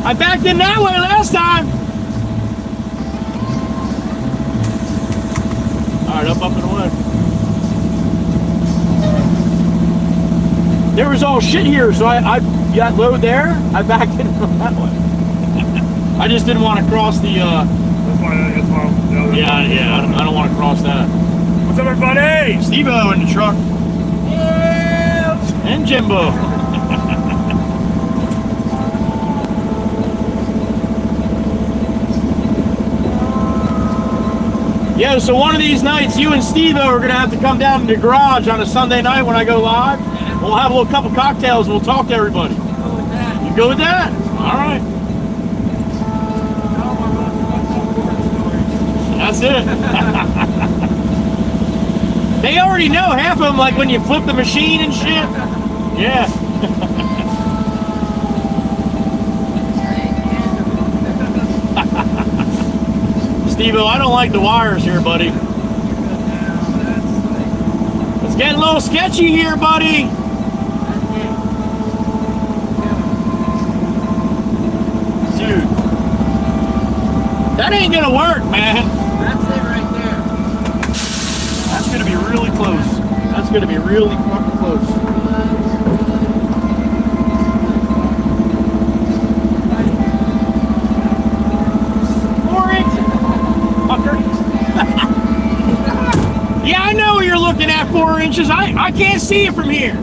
I backed in that way last time. All right, up and away. There was all shit here, so I got low there. I backed in that way. I just didn't want to cross the. That's why. Yeah. I don't want to cross that. What's up, everybody? Steve-O in the truck. Yeah. And Jimbo. Yeah, so one of these nights, you and Steve-O are going to have to come down to the garage on a Sunday night when I go live. We'll have a little couple cocktails and we'll talk to everybody. You go with that? All right. That's it. They already know half of them, like when you flip the machine and shit. Yeah. Steve-O, I don't like the wires here, buddy. It's getting a little sketchy here, buddy. Dude. That ain't gonna work, man. That's it right there. That's gonna be really close. That's gonna be really fucking close. Yeah, I know you're looking at 4 inches. I can't see it from here.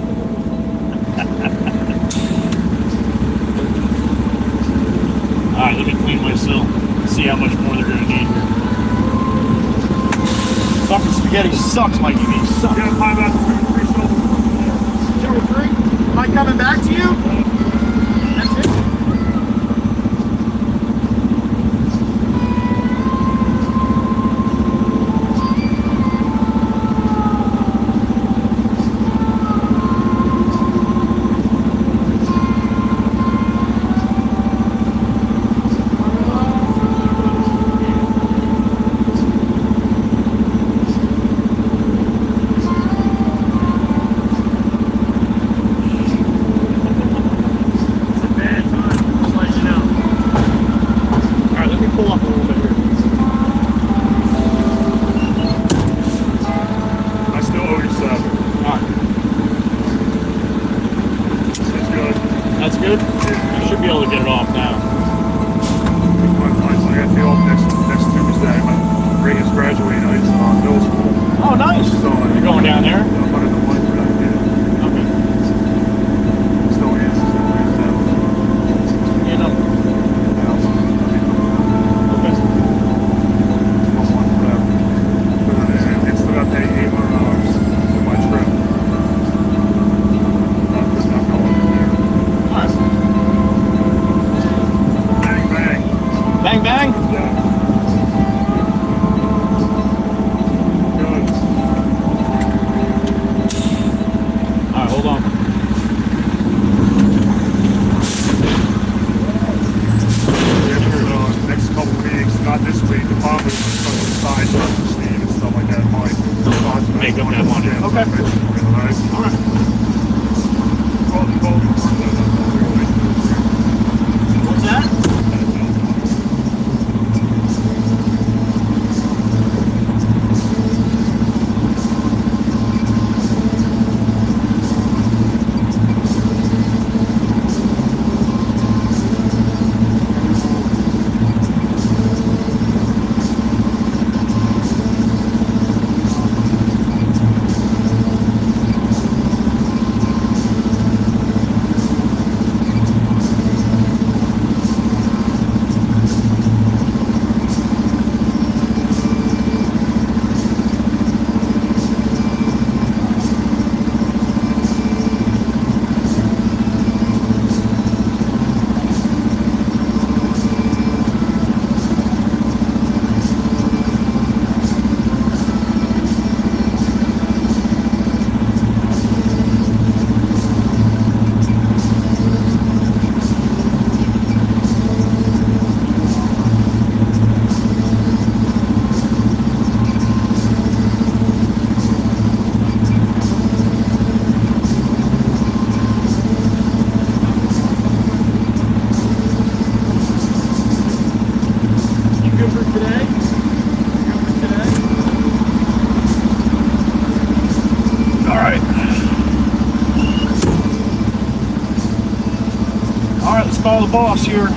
All right, let me clean myself. See how much more they're gonna need here. Fucking spaghetti sucks, Mikey. These suck. Yeah, pie back to 2 or 3. Am I coming back to you? That's it. call the boss here.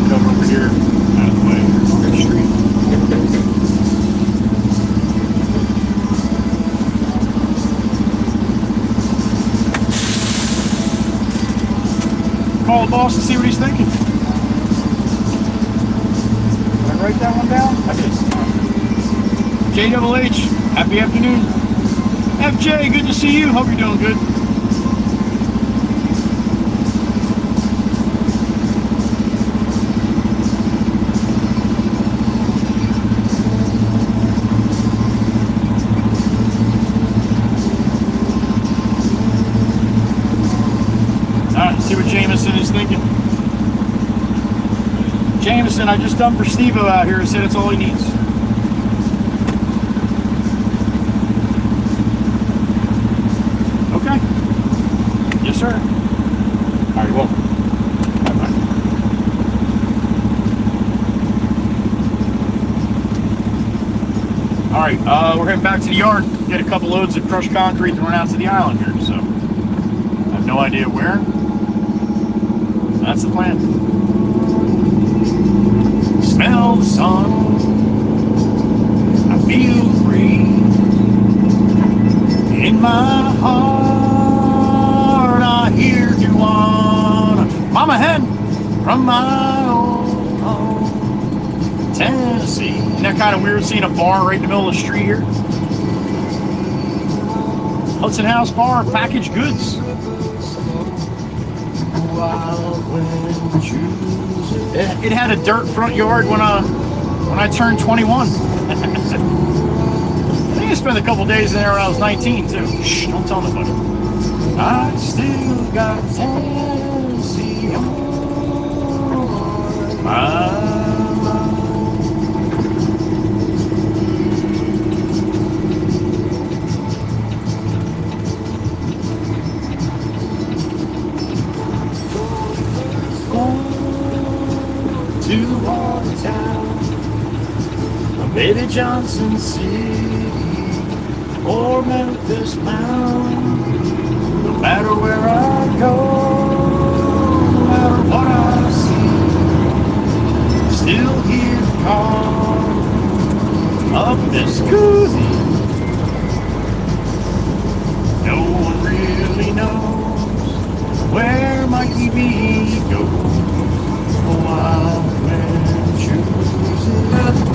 Come over here, out of the way, on the street. Call the boss and see what he's thinking. Write that one down? I did. JWH, happy afternoon. FJ, good to see you. Hope you're doing good. Alright, let's see what Jameson is thinking. Jameson, I just dumped for Steve-O out here and said it's all he needs. Okay. Yes, sir. All right, well. Bye-bye. All right, we're heading back to the yard. Get a couple loads of crushed concrete thrown out to the island here, so I have no idea where. That's the plan. Smell the sun, I feel the breeze in my heart. I hear Juana, Mama Hen, from my old home, Tennessee. Isn't that kind of weird seeing a bar right in the middle of the street here? Hudson House Bar, packaged goods. It had a dirt front yard when I turned 21. I think I spent a couple days in there when I was 19 too. Shh, don't tell nobody. I still got Tennessee on my to Watertown, maybe Johnson City or Memphis Mound. No matter where I go, no matter what I see, still hear the call of this koozie. No one really knows where Mikey B goes. Wild wind choosing at the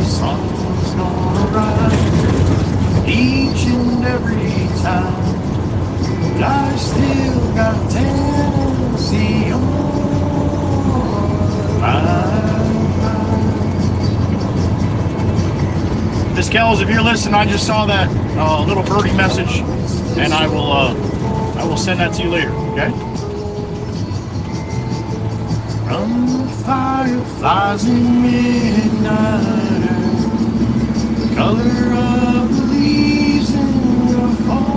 the sun's gonna rise each and every time. But I still got Tennessee on my mind. Miss Kells, if you're listening, I just saw that little birdie message, and I will send that to you later. Okay. From the fireflies in midnight, the color of the leaves in the fall.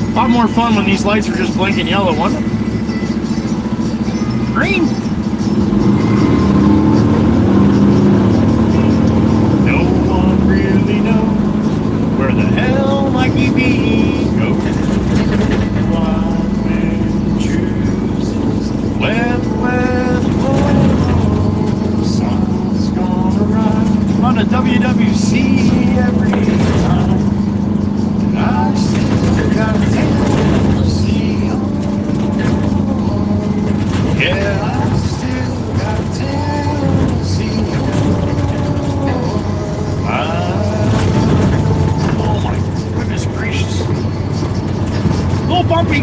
A lot more fun when these lights are just blinking yellow, wasn't it? Green. No one really knows where the hell Mikey B goes. Wild wind chooses where the sun's gonna rise on a WWC every time. And I still got Tennessee on. Yeah, I still got Tennessee oh my goodness gracious. A little bumpy.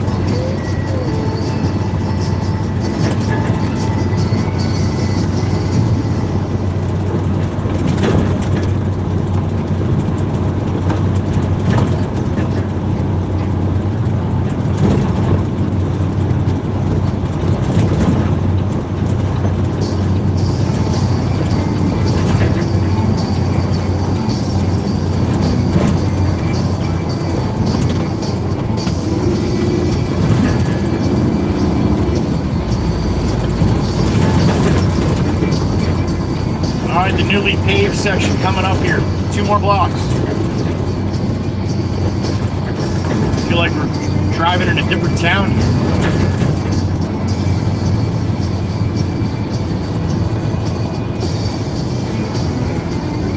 newly paved section coming up here. 2 more blocks. I feel like we're driving in a different town here.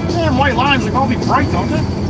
Damn, white lines look awfully bright, don't they?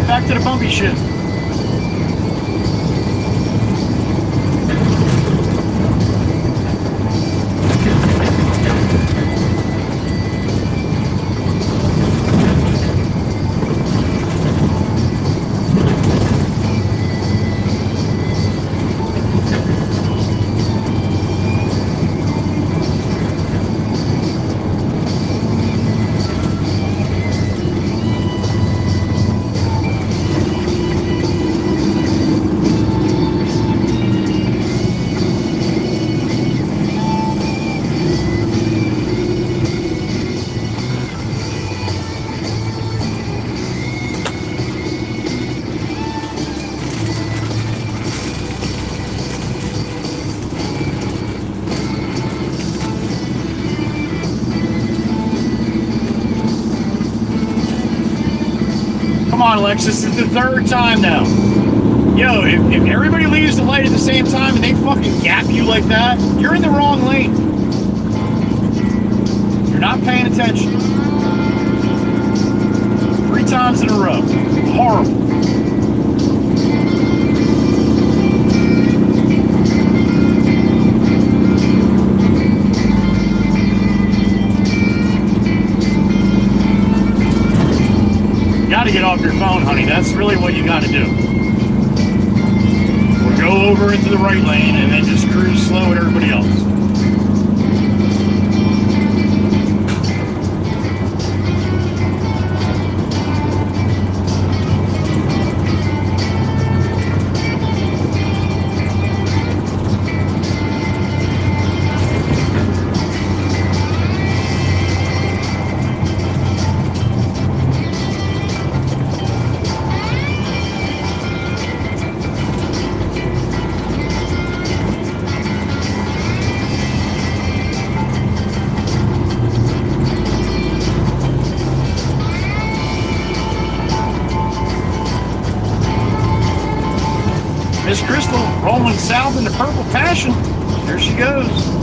Back to the bumpy shit. Come on, Lex, this is the 3rd time now. Yo, if everybody leaves the light at the same time and they fucking gap you like that, you're in the wrong lane. You're not paying attention. 3 times in a row. Horrible. To get off your phone, honey. That's really what you got to do. Or go over into the right lane and then just cruise slow at everybody else. Miss Crystal rolling south into Purple Passion. There she goes.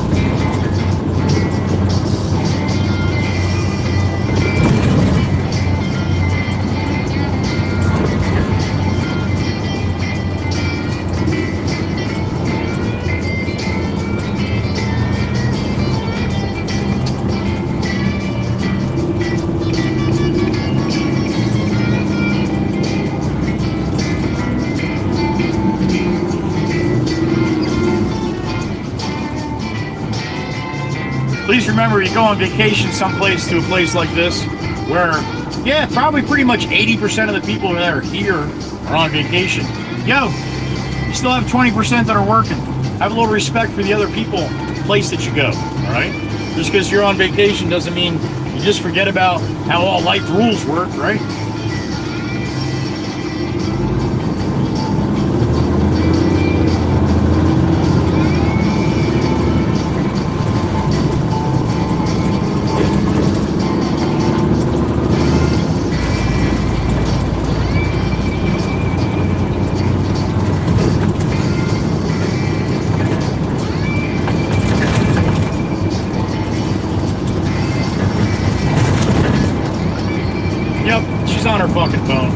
Please remember, you go on vacation someplace to a place like this where, yeah, probably pretty much 80% of the people that are here are on vacation. Yo, you still have 20% that are working. Have a little respect for the other people, place that you go, all right? Just because you're on vacation doesn't mean you just forget about how all life rules work, right? fucking phone.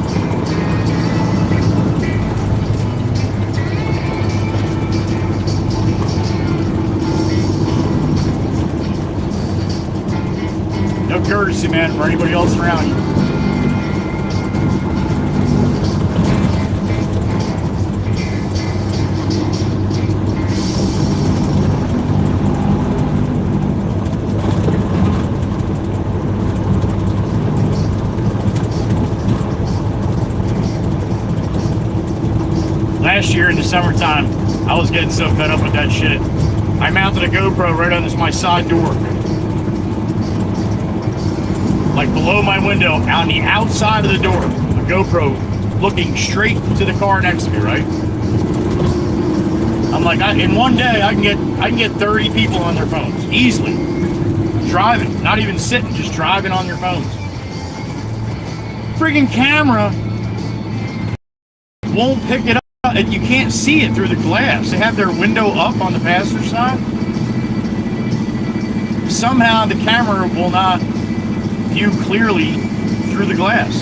No courtesy, man, for anybody else around you. Last year in the summertime, I was getting so fed up with that shit. I mounted a GoPro right on my side door. Like below my window, on the outside of the door. A GoPro looking straight to the car next to me, right? I'm like, in one day, I can get 30 people on their phones. Easily. Driving. Not even sitting, just driving on your phones. Friggin' camera won't pick it up. And you can't see it through the glass. They have their window up on the passenger side. Somehow the camera will not view clearly through the glass.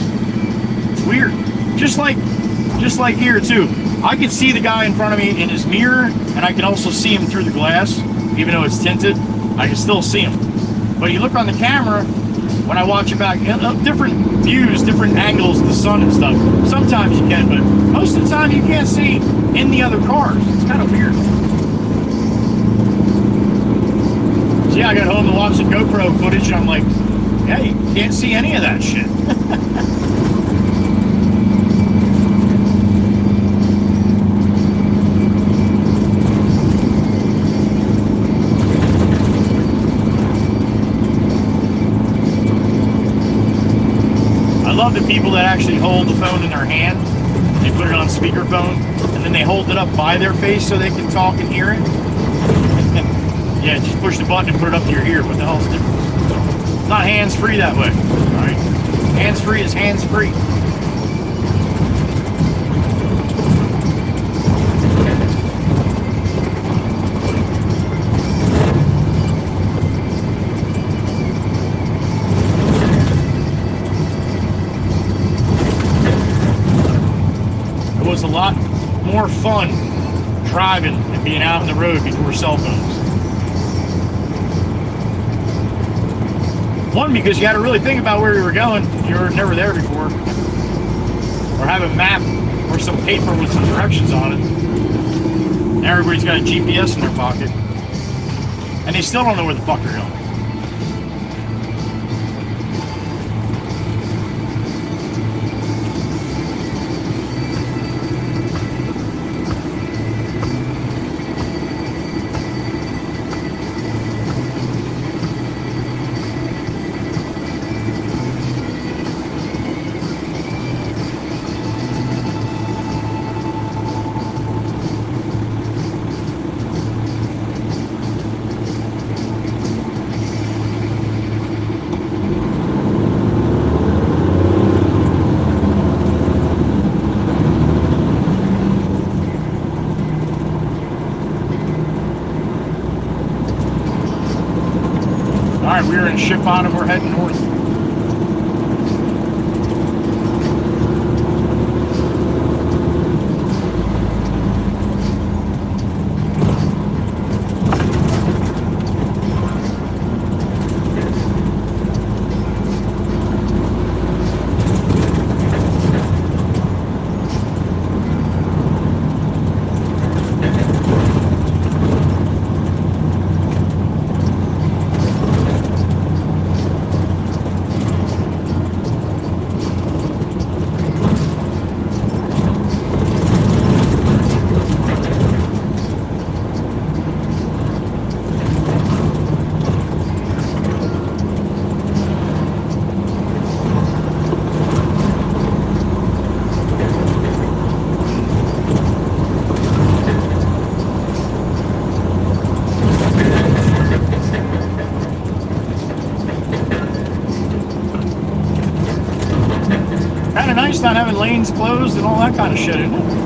It's weird. Just like here too. I can see the guy in front of me in his mirror, and I can also see him through the glass, even though it's tinted. I can still see him. But you look on the camera, when I watch it back, different views, different angles of the sun and stuff. Sometimes you can, but most of the time you can't see in the other cars. It's kind of weird. So yeah, I got home to watch the GoPro footage, and I'm like, yeah, you can't see any of that shit. I love the people that actually hold the phone in their hand. They put it on speakerphone, and then they hold it up by their face so they can talk and hear it. Yeah, just push the button and put it up to your ear. What the hell's the difference? It's not hands-free that way, all right? Hands-free is hands-free. It was a lot more fun driving and being out on the road before cell phones. One, because you had to really think about where you were going if you were never there before. Or have a map or some paper with some directions on it. Now everybody's got a GPS in their pocket. And they still don't know where the fuck they're going. Alright, we're in Ship On and we're heading north. Kind of nice not having lanes closed and all that kind of shit, isn't it?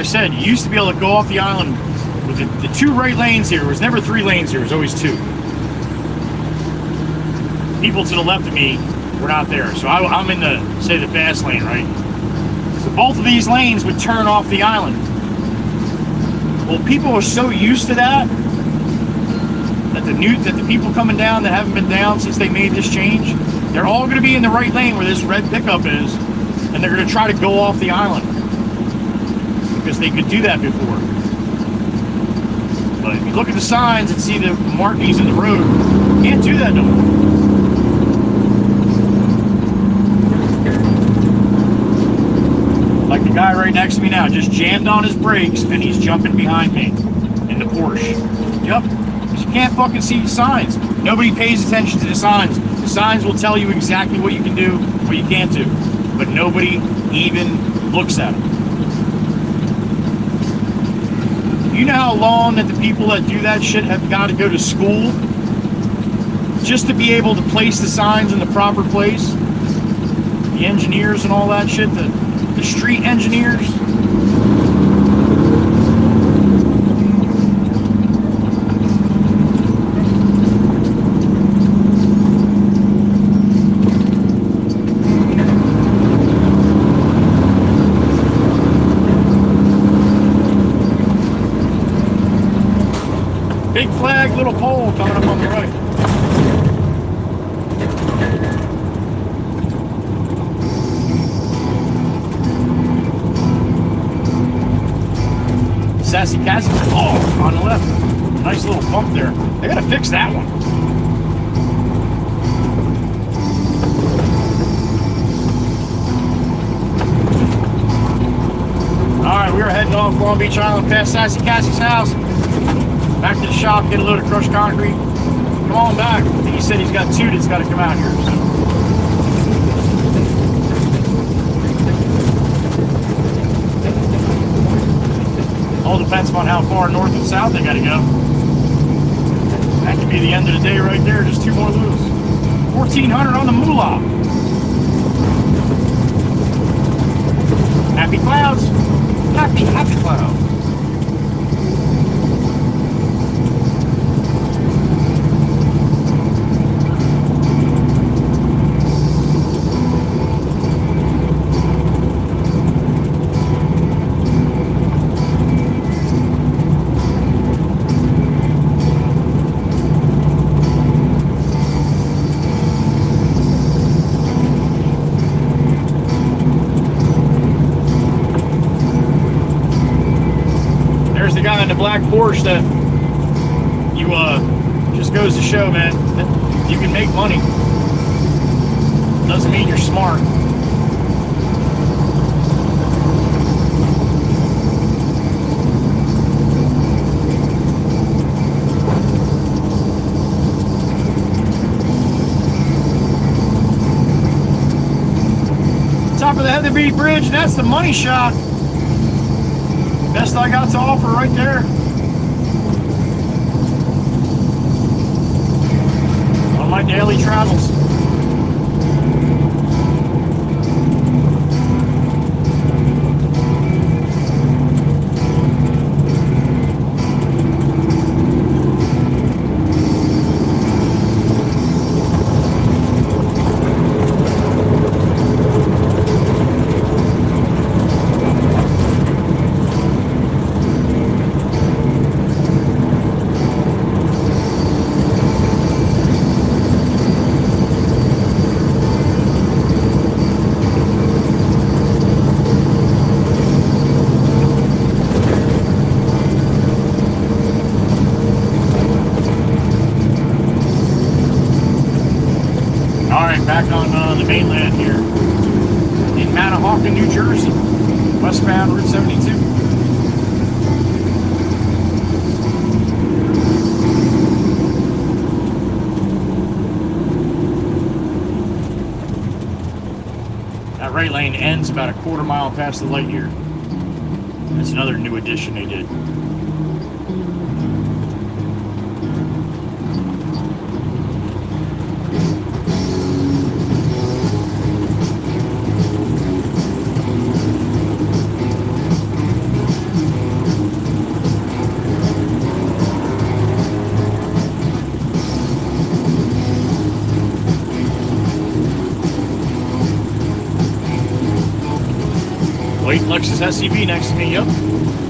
I said, you used to be able to go off the island with the 2 right lanes here. There was never 3 lanes here. It was always 2. People to the left of me were not there. So I'm in the, say, the fast lane, right? So both of these lanes would turn off the island. Well, people are so used to that that the people coming down that haven't been down since they made this change, they're all going to be in the right lane where this red pickup is, and they're going to try to go off the island because they could do that before. But if you look at the signs and see the markings in the road, you can't do that no more. Like the guy right next to me now just jammed on his brakes and he's jumping behind me in the Porsche. Yep. You can't fucking see the signs. Nobody pays attention to the signs. The signs will tell you exactly what you can do, what you can't do. But nobody even looks at them. You know how long that the people that do that shit have got to go to school just to be able to place the signs in the proper place? The engineers and all that shit, the street engineers. Big flag, little pole coming up on the right. Sassy Cassie. Oh, on the left. Nice little bump there. They gotta fix that one. Alright, we are heading off Long Beach Island past Sassy Cassie's house. Back to the shop, get a load of crushed concrete. Come on back. I think he said he's got 2 that's got to come out here. So. All depends on how far north and south they got to go. That could be the end of the day right there. Just 2 more loads. 1,400 on the moolah. Happy clouds. Happy clouds. The black Porsche that you just goes to show, man, that you can make money. Doesn't mean you're smart. Top of the Heatherby Bridge, that's the money shot. Best I got to offer right there. On my daily travels. Back on the mainland here in Unhooking, New Jersey, westbound Route 72. That right lane ends about a quarter mile past the light here. That's another new addition they did. white Lexus SUV next to me, yep.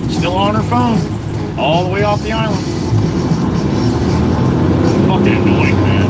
Still on her phone. All the way off the island. Fucking annoying, man.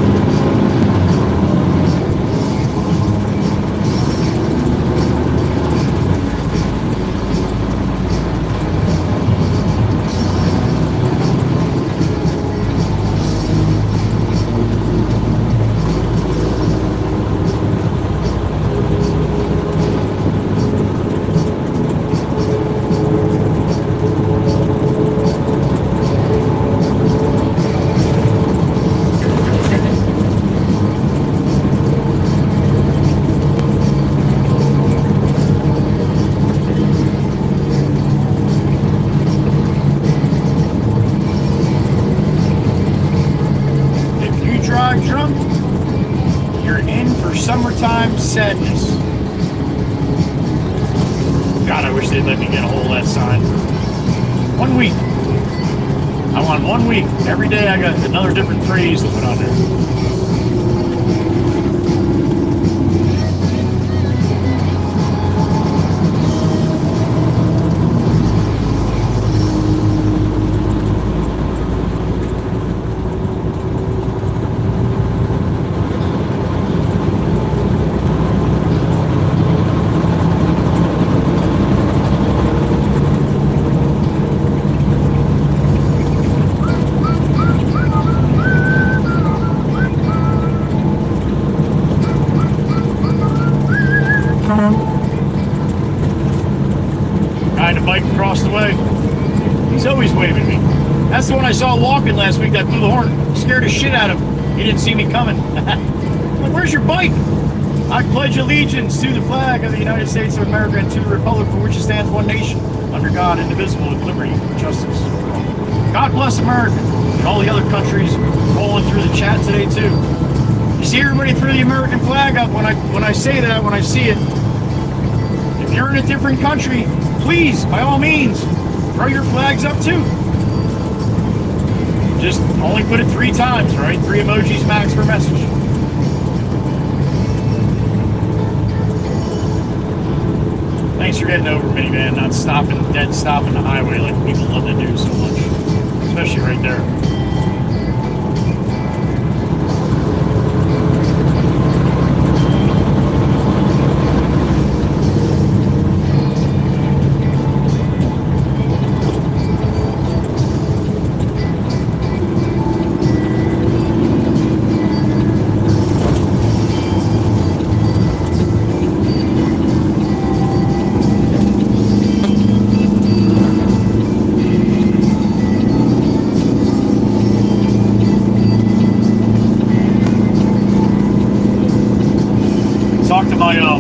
Summertime sadness. God, I wish they'd let me get a hold of that sign. 1 week. I want 1 week. Every day I got another different phrase to put on there. He's always waving at me. That's the one I saw walking last week that blew the horn. Scared the shit out of him. He didn't see me coming. I'm like, where's your bike? I pledge allegiance to the flag of the United States of America and to the republic for which it stands, one nation, under God, indivisible, with liberty and justice. God bless America and all the other countries rolling through the chat today too. You see everybody threw the American flag up when I say that, when I see it. If you're in a different country, please, by all means, throw your flags up too. Just only put it 3 times, right? 3 emojis max per message. Thanks for getting over, minivan, not stopping, dead stopping the highway like people love to do so much. Especially right there.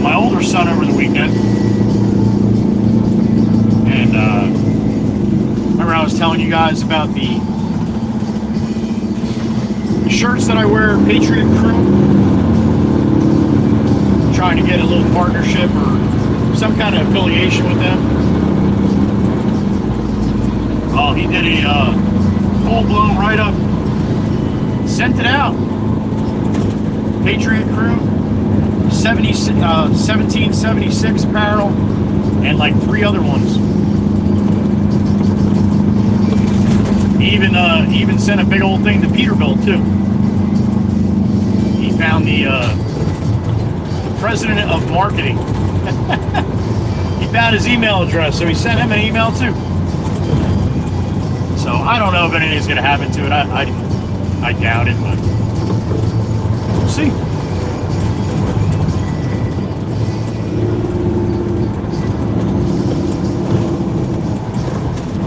My older son over the weekend, and remember I was telling you guys about the shirts that I wear, Patriot Crew, trying to get a little partnership or some kind of affiliation with them. Oh, he did a full-blown write-up, sent it out. Patriot Crew. 1776 apparel, and like 3 other ones. He even sent a big old thing to Peterbilt too. He found the president of marketing. He found his email address, so he sent him an email too. So I don't know if anything's gonna happen to it. I doubt it, but we'll see.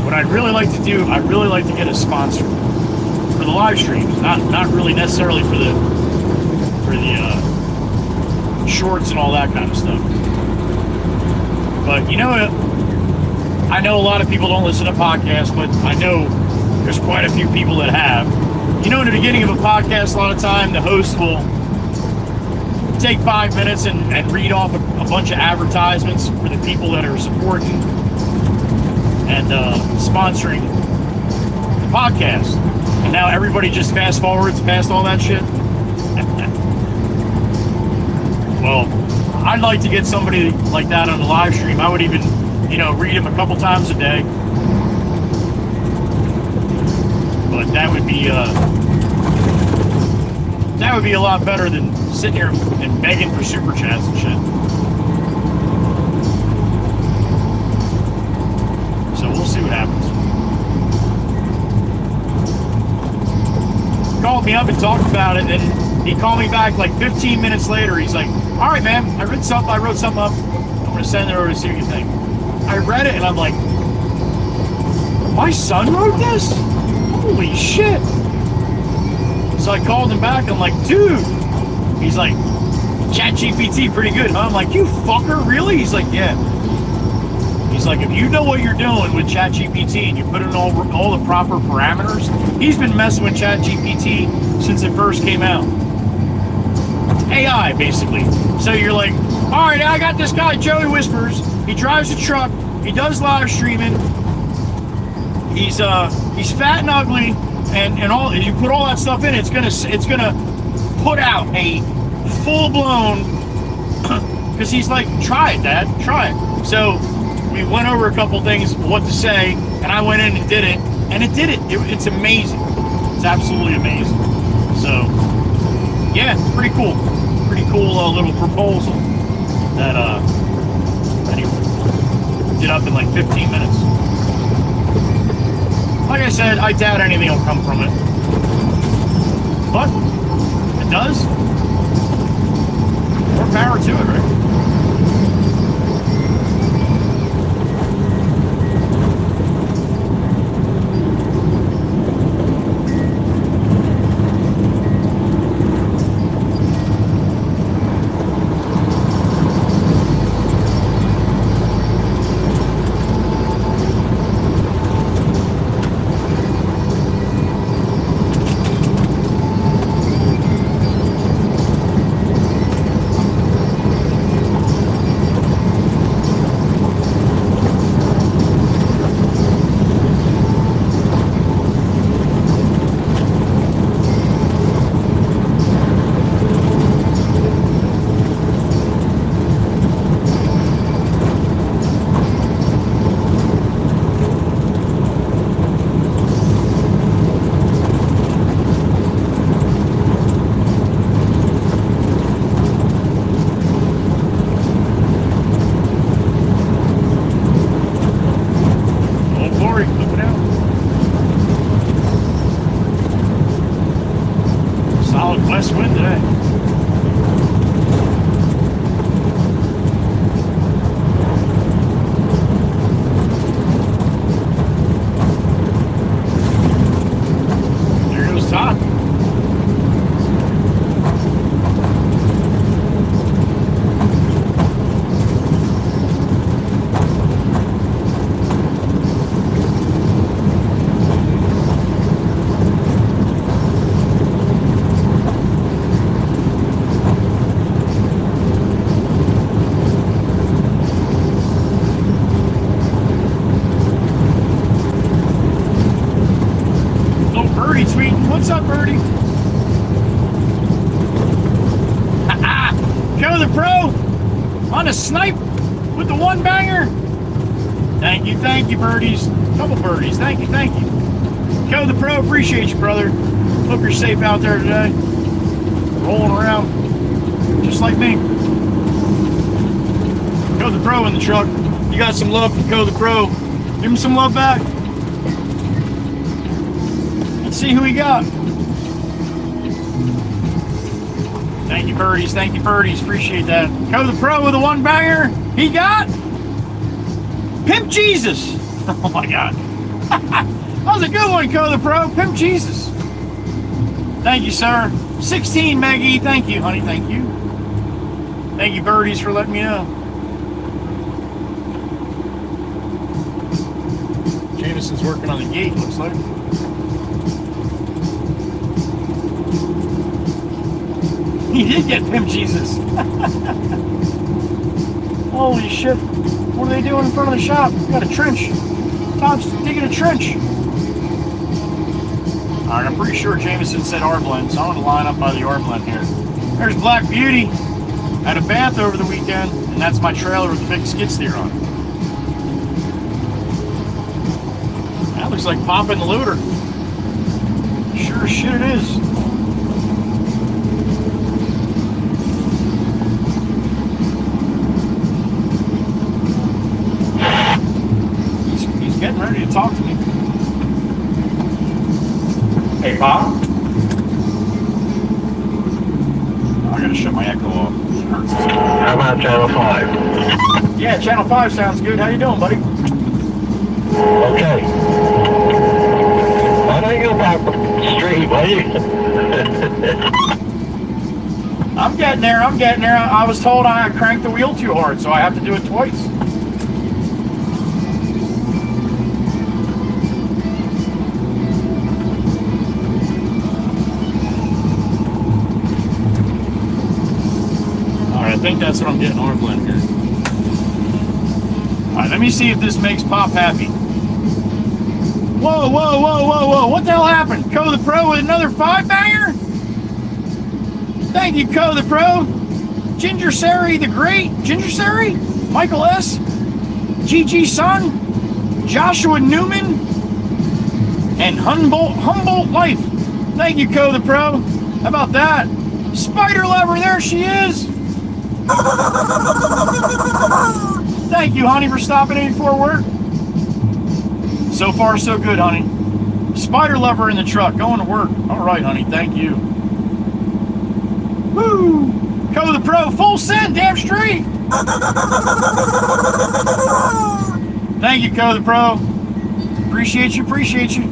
What I'd really like to do, I'd really like to get a sponsor for the live streams, not really necessarily for the shorts and all that kind of stuff. But you know, I know a lot of people don't listen to podcasts, but I know there's quite a few people that have. You know, in the beginning of a podcast, a lot of time the host will take 5 minutes and read off a bunch of advertisements for the people that are supporting and sponsoring the podcast. And now everybody just fast forwards past all that shit. Well, I'd like to get somebody like that on the live stream. I would even you know, read them a couple times a day. But that would be a lot better than sitting here and begging for super chats and shit. So we'll see what happens. Called me up and talked about it, and he called me back like 15 minutes later. He's like, all right, man, I wrote something up. I'm going to send it over to see what you think. I read it, and I'm like, my son wrote this? Holy shit. So I called him back. I'm like, dude. He's like, ChatGPT pretty good, huh? I'm like, you fucker, really? He's like, yeah. He's like, if you know what you're doing with ChatGPT and you put in all the proper parameters, he's been messing with ChatGPT since it first came out. AI, basically. So you're like, all right, I got this guy, Joey Whispers. He drives a truck. He does live streaming. He's fat and ugly, and all. You put all that stuff in, it's gonna put out a full blown. Because he's like, try it, Dad, try it. So we went over a couple things, what to say, and I went in and did it, and it did it. It's amazing. It's absolutely amazing. So yeah, pretty cool little proposal that anyway, did up in like 15 minutes. Like I said, I doubt anything will come from it. But it does. More power to it, right? What's up, Birdie? Joe the Pro on a snipe with the one banger. Thank you, birdies. Couple birdies. Thank you. Joe the Pro, appreciate you, brother. Hope you're safe out there today. Rolling around just like me. Joe the Pro in the truck. You got some love from Joe the Pro. Give him some love back. Let's see who he got. Thank you, birdies. Appreciate that. Joe the Pro with a one banger. He got Pimp Jesus. Oh my God. That was a good one, Joe the Pro. Pimp Jesus. Thank you, sir. 16, Maggie. Thank you, honey. Thank you. Thank you, birdies, for letting me know. Jameson's working on the gate, looks like. He did get Pimp Jesus. Holy shit. What are they doing in front of the shop? We got a trench. Tom's digging a trench. Alright, I'm pretty sure Jameson said R-Blend, so I'm going to line up by the R-Blend here. There's Black Beauty. Had a bath over the weekend, and that's my trailer with the big skid steer on. looks like popping the loader. Sure as shit it is. He's getting ready to talk to me. Hey, Bob. I gotta shut my echo off. It hurts. How about Channel 5? Yeah, Channel 5 sounds good. How you doing, buddy? Okay. Why don't you go back straight, buddy? I'm getting there. I was told I cranked the wheel too hard, so I have to do it twice. Alright, I think that's what I'm getting on blend here. Alright, let me see if this makes Pop happy. Whoa, whoa, whoa, whoa, whoa. What the hell happened? Co the Pro with another 5-banger? Thank you, Co the Pro. Ginger Sari the Great. Ginger Sari? Michael S. GG Sun. Joshua Newman. And Humboldt Life. Thank you, Co the Pro. How about that? Spider Lever, there she is. Thank you, honey, for stopping in before work. So far, so good, honey. Spider Lever in the truck, going to work. All right, honey, thank you. Woo! Co the Pro, full send, damn straight. Thank you, Co the Pro. Appreciate you, appreciate you.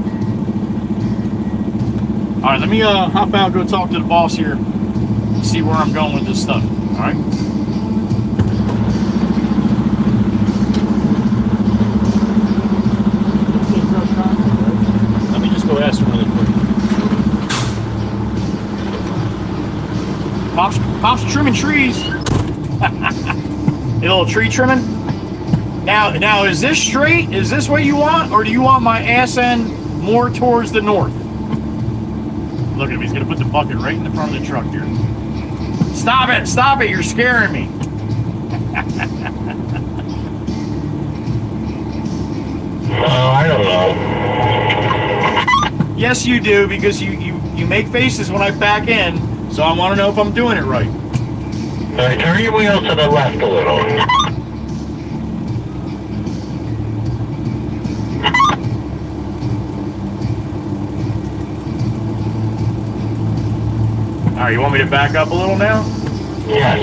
All right, let me hop out, go talk to the boss here, see where I'm going with this stuff. All right. Let me just go ask him really quick. Pop's trimming trees. A little tree trimming. Now, is this straight? Is this what you want, or do you want my ass end more towards the north? Look at him. He's gonna put the bucket right in the front of the truck here. Stop it! Stop it! You're scaring me. Oh, I don't know. Yes, you do, because you make faces when I back in, so I want to know if I'm doing it right. All right, turn your wheel to the left a little. All right, you want me to back up a little now? Yes.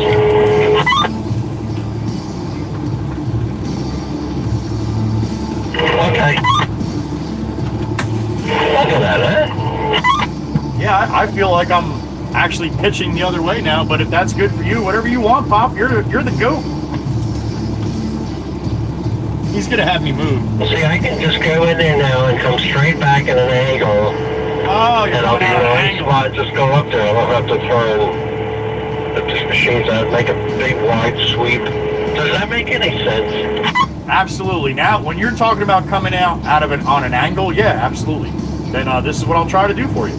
Okay. Look at that, huh? Yeah, I feel like I'm actually pitching the other way now, but if that's good for you, whatever you want, Pop, you're the goat. He's gonna have me move. See, I can just go in there now and come straight back at an angle. Oh, you're and I'll be in going the at an right angle. spot, just go up there. I won't have to try and put these machines out, make a big wide sweep. Does that make any sense? Absolutely. Now, when you're talking about coming out of it on an angle, yeah, absolutely. Then this is what I'll try to do for you.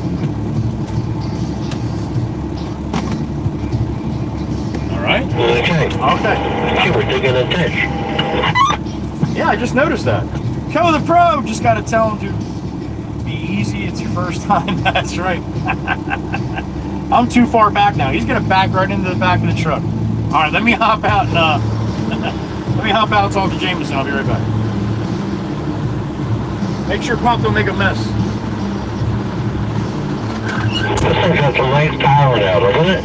All right. Okay. Okay. Okay, we're digging a ditch. Yeah, I just noticed that. Co the Pro, just got to tell him to be easy. It's your first time. That's right. I'm too far back now. He's gonna back right into the back of the truck. All right, let me hop out and let me hop out and talk to Jameson. I'll be right back. Make sure Pop don't make a mess. This thing's got some nice power now, doesn't it?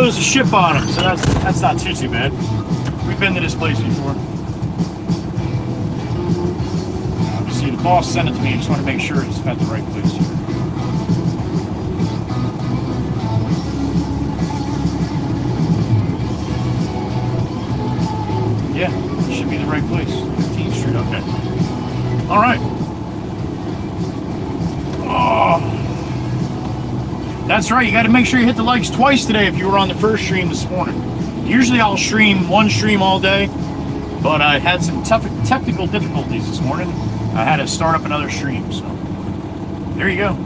typos, a ship bottom, so that's not too bad. We've been to this place before. See, the boss sent it to me. I just want to make sure it's at the right place here. Yeah, it should be the right place. 15th Street, okay. All right. Oh, that's right. You got to make sure you hit the likes twice today if you were on the first stream this morning. Usually I'll stream one stream all day, but I had some technical difficulties this morning. I had to start up another stream, so there you go.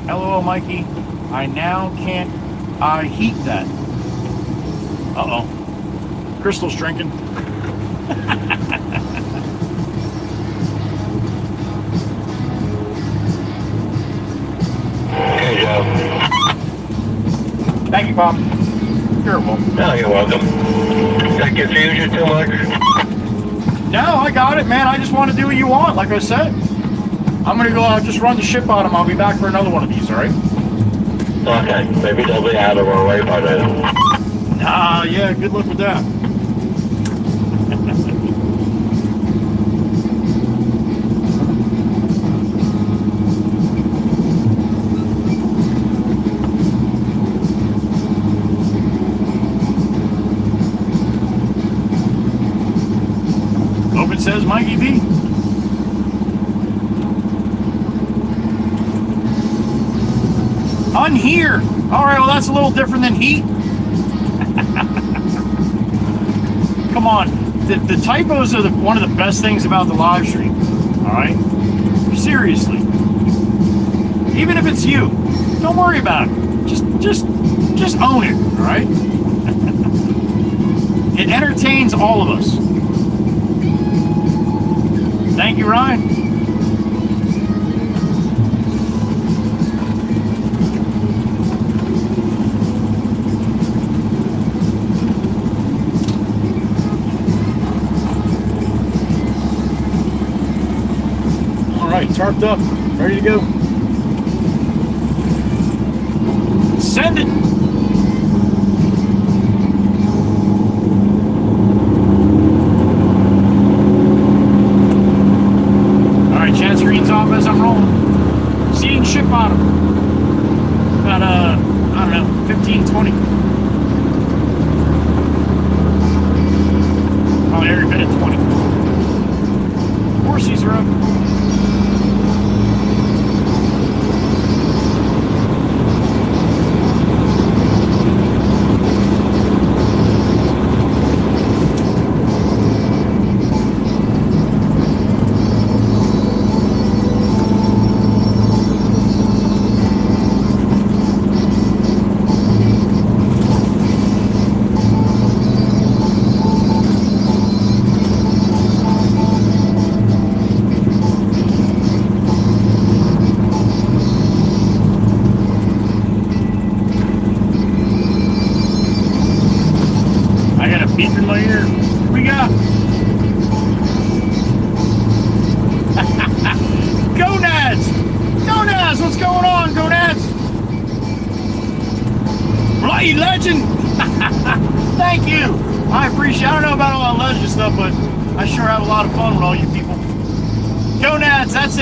LOL, Mikey. I now can't heat that. Uh-oh. Crystal's drinking. Hey, Joe. Thank you, Pop. You're welcome. No, you're welcome. Did I confuse you too much? No, I got it, man. I just want to do what you want, like I said. I'm going to go just run the ship on them. I'll be back for another one of these, all right? Okay, maybe they'll be out of our way by then. Nah, yeah, good luck with that. Hope it says Mikey V. Unhear. All right, well, that's a little different than heat. Come on. The typos are one of the best things about the live stream. All right? Seriously. Even if it's you, don't worry about it. Just own it, all right? It entertains all of us. Thank you, Ryan. Tarped up, ready to go. Send it. All right, chat screen's off as I'm rolling. Seeing ship bottom. About I don't know, 15, 20. Probably every bit at 20. Horsies are up.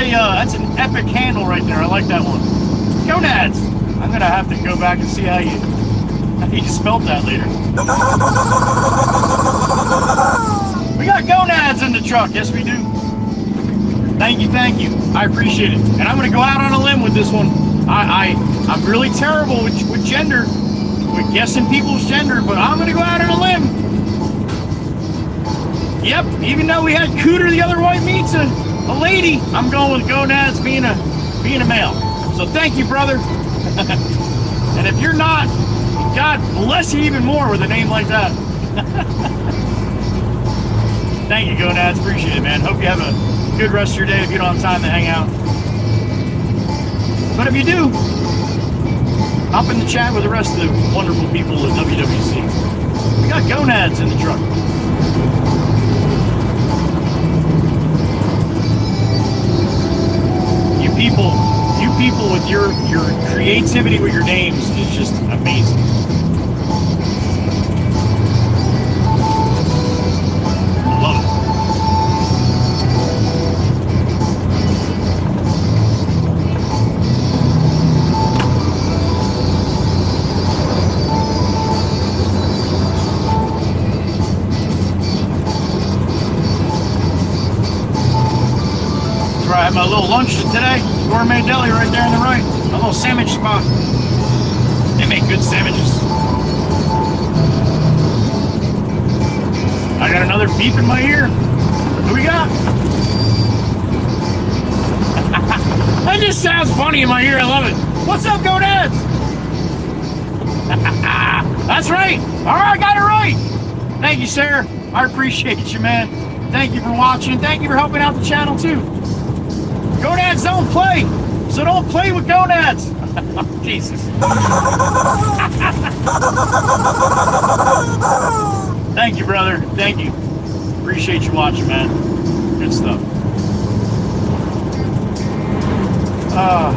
That's an epic handle right there. I like that one. Gonads. I'm gonna have to go back and see how you spelled that later. We got gonads in the truck. Yes, we do. Thank you, thank you. I appreciate it. And I'm gonna go out on a limb with this one. I'm really terrible with gender, with guessing people's gender, but I'm gonna go out on a limb. Yep. Even though we had Cooter, the other white meat's a lady, I'm going with gonads being a male. So thank you, brother. And if you're not, God bless you even more with a name like that. Thank you, gonads. Appreciate it, man. Hope you have a good rest of your day if you don't have time to hang out. But if you do, hop in the chat with the rest of the wonderful people at WWC. We got gonads in the truck. You people with your creativity with your names is just amazing. I love it. That's where I had my little lunch today. Gourmet deli right there on the right. A little sandwich spot. They make good sandwiches. I got another beep in my ear. Who we got? That just sounds funny in my ear. I love it. What's up, Gonads? That's right. All right, I got it right. Thank you, sir. I appreciate you, man. Thank you for watching. Thank you for helping out the channel, too. Gonads don't play. So don't play with gonads. Jesus. Thank you, brother. Thank you. Appreciate you watching, man. Good stuff. Oh,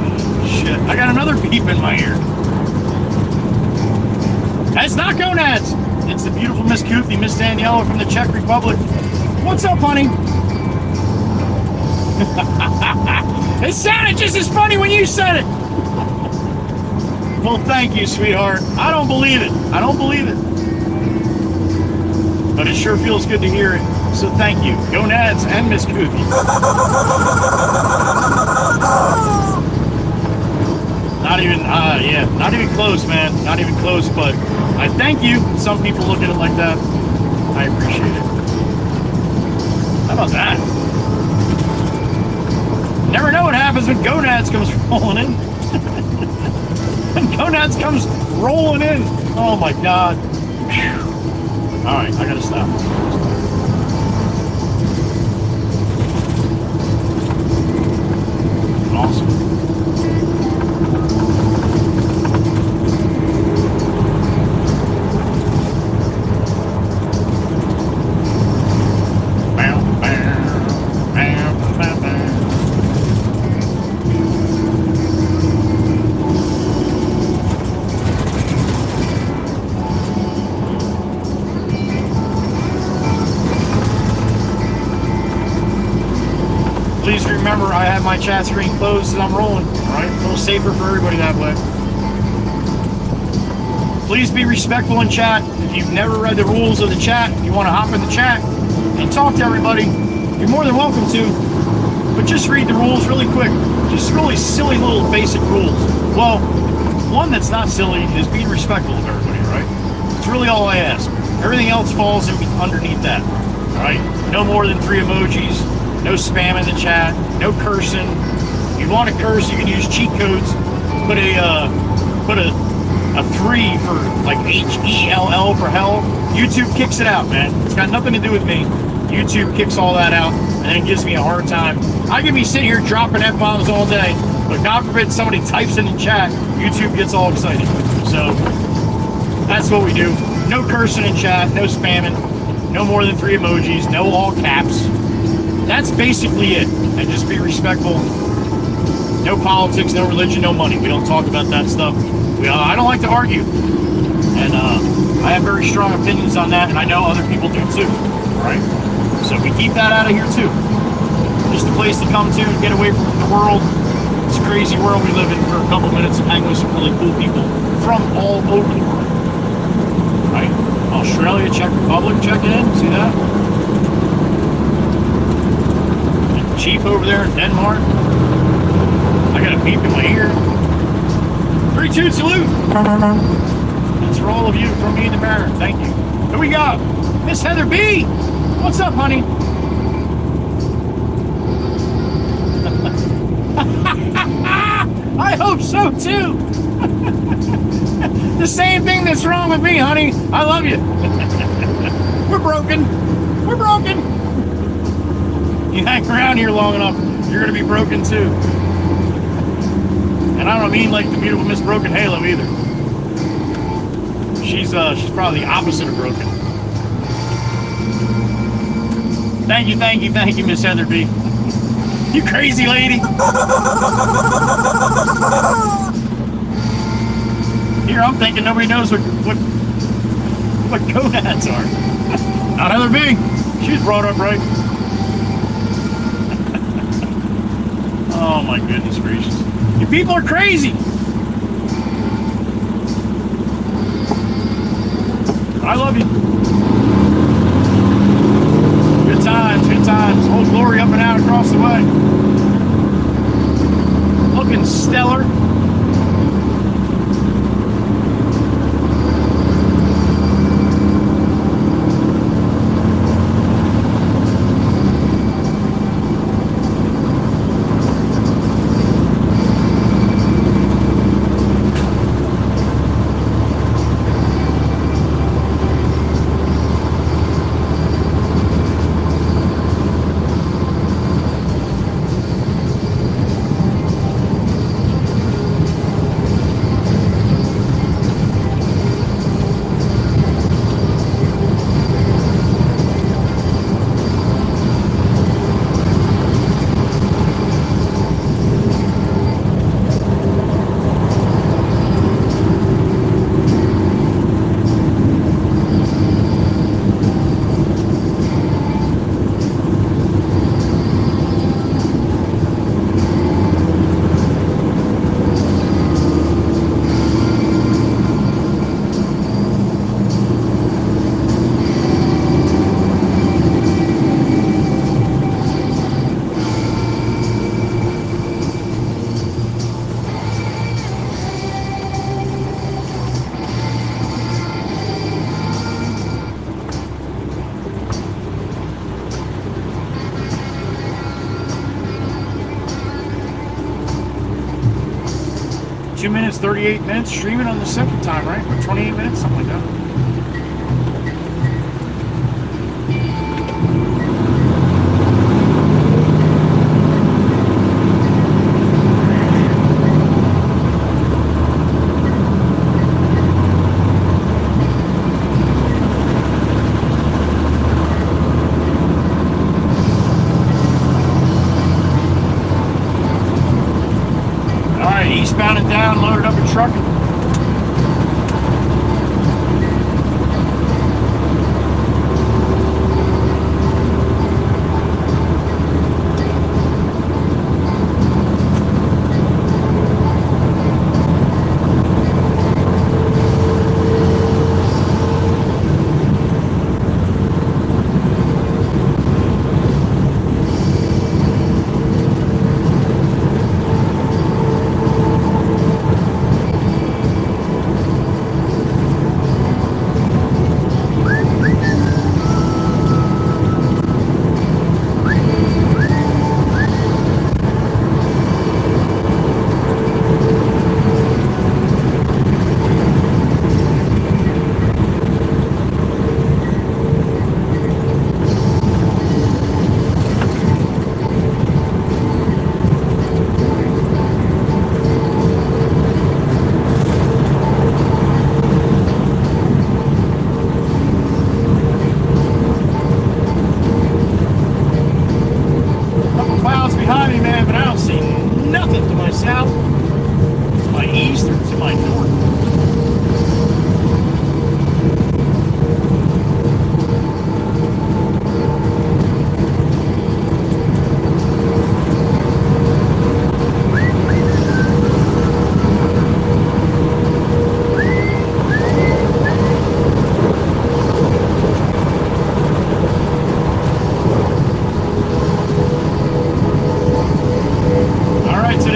shit. I got another beep in my ear. That's not gonads. It's the beautiful Miss Kuthi, Miss Daniela from the Czech Republic. What's up, honey? It sounded just as funny when you said it. Well, thank you, sweetheart. I don't believe it. I don't believe it. But it sure feels good to hear it. So thank you. Gonads and Miss Kuthi. Not even, not even close, man. Not even close, but I thank you. Some people look at it like that. I appreciate it. How about that? Never know what happens when Gonads comes rolling in. When Gonads comes rolling in. Oh my God. Whew. All right, I gotta stop. Awesome. Please remember, I have my chat screen closed as I'm rolling. All right, a little safer for everybody that way. Please be respectful in chat. If you've never read the rules of the chat, you want to hop in the chat and talk to everybody, you're more than welcome to. But just read the rules really quick. Just really silly little basic rules. Well, one that's not silly is being respectful of everybody, right? It's really all I ask. Everything else falls underneath that. All right, no more than 3 emojis. No spam in the chat, no cursing. If you want to curse, you can use cheat codes. Put a 3 for like HELL for hell. YouTube kicks it out, man. It's got nothing to do with me. YouTube kicks all that out, and then it gives me a hard time. I could be sitting here dropping F-bombs all day, but God forbid somebody types it in chat, YouTube gets all excited. So that's what we do. No cursing in chat, no spamming, no more than 3 emojis, no all caps. That's basically it. And just be respectful. No politics, no religion, no money. We don't talk about that stuff. I don't like to argue. And I have very strong opinions on that, and I know other people do too. All right? So we keep that out of here too. Just a place to come to, get away from the world. It's a crazy world we live in for a couple minutes and hang with some really cool people from all over the world. All right? Australia, Czech Republic, checking in. See that? Cheap over there in Denmark. I got a beep in my ear. 3-2 salute. That's for all of you from me and the Baron. Thank you. Here we go. Miss Heather B. What's up, honey? I hope so too. The same thing that's wrong with me, honey. I love you. We're broken. We're broken. You hang around here long enough, you're going to be broken too. And I don't mean like the beautiful Miss Broken Halo either. She's probably the opposite of broken. Thank you, Miss Heather B. You crazy lady. Here, I'm thinking nobody knows what gonads are. Not Heather B. She's brought up right. Oh my goodness gracious. You people are crazy. I love you. Good times, good times. Old Glory up and out across the way. Looking stellar. Minutes, 38 minutes, streaming on the second time, right? Or 28 minutes, something like that. Eastbound and down, loaded up in trucking.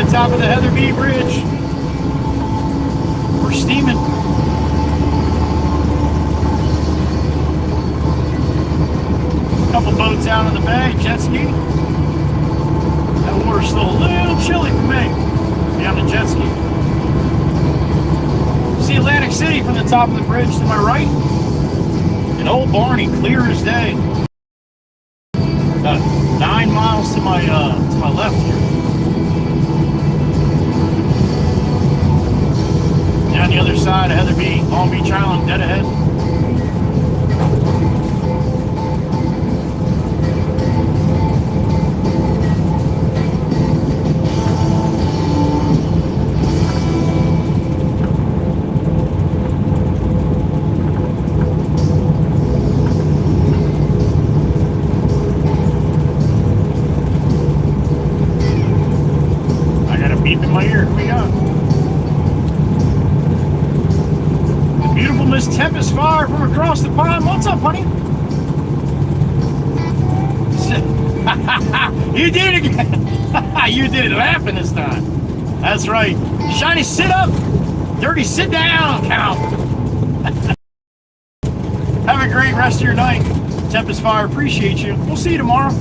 Top of the Heather B Bridge. We're steaming. A couple boats out on the bay, jet ski. That water's still a little chilly for me. Be on the jet ski. See Atlantic City from the top of the bridge to my right. And Old Barney, clear as day. 9 miles to my left here. Down the other side of Heather B, Long Beach Island, dead ahead. Tempest Fire from across the pond. What's up, honey? You did it again. You did it laughing this time. That's right. Shiny, sit up. Dirty, sit down. Count. Have a great rest of your night. Tempest Fire, appreciate you. We'll see you tomorrow.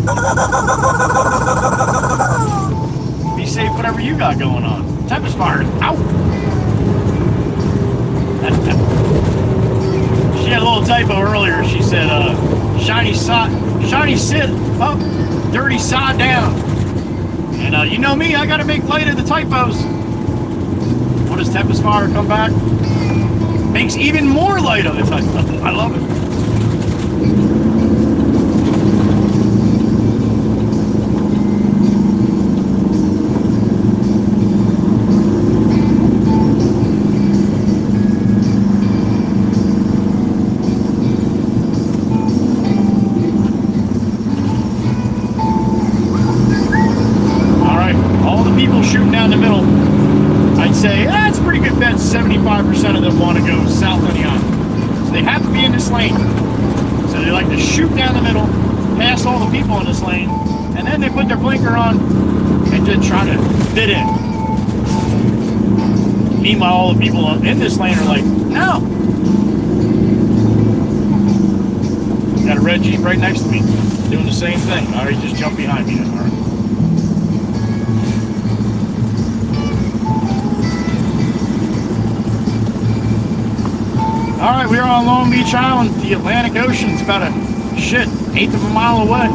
Be safe, whatever you got going on. Tempest Fire, out. She had a little typo earlier. She said, shiny sit up, dirty side down. And you know me, I gotta make light of the typos. What does Tempest Fire come back? Makes even more light of the typos. I love it. Shooting down the middle, I'd say that's a pretty good bet. 75% of them want to go south on the island, so they have to be in this lane. So they like to shoot down the middle, pass all the people in this lane, and then they put their blinker on and just try to fit in. Meanwhile, all the people in this lane are like, no. Got a red Jeep right next to me, doing the same thing. All right, just jump behind me. All right. All right, we are on Long Beach Island. The Atlantic Ocean's about a eighth of a mile away.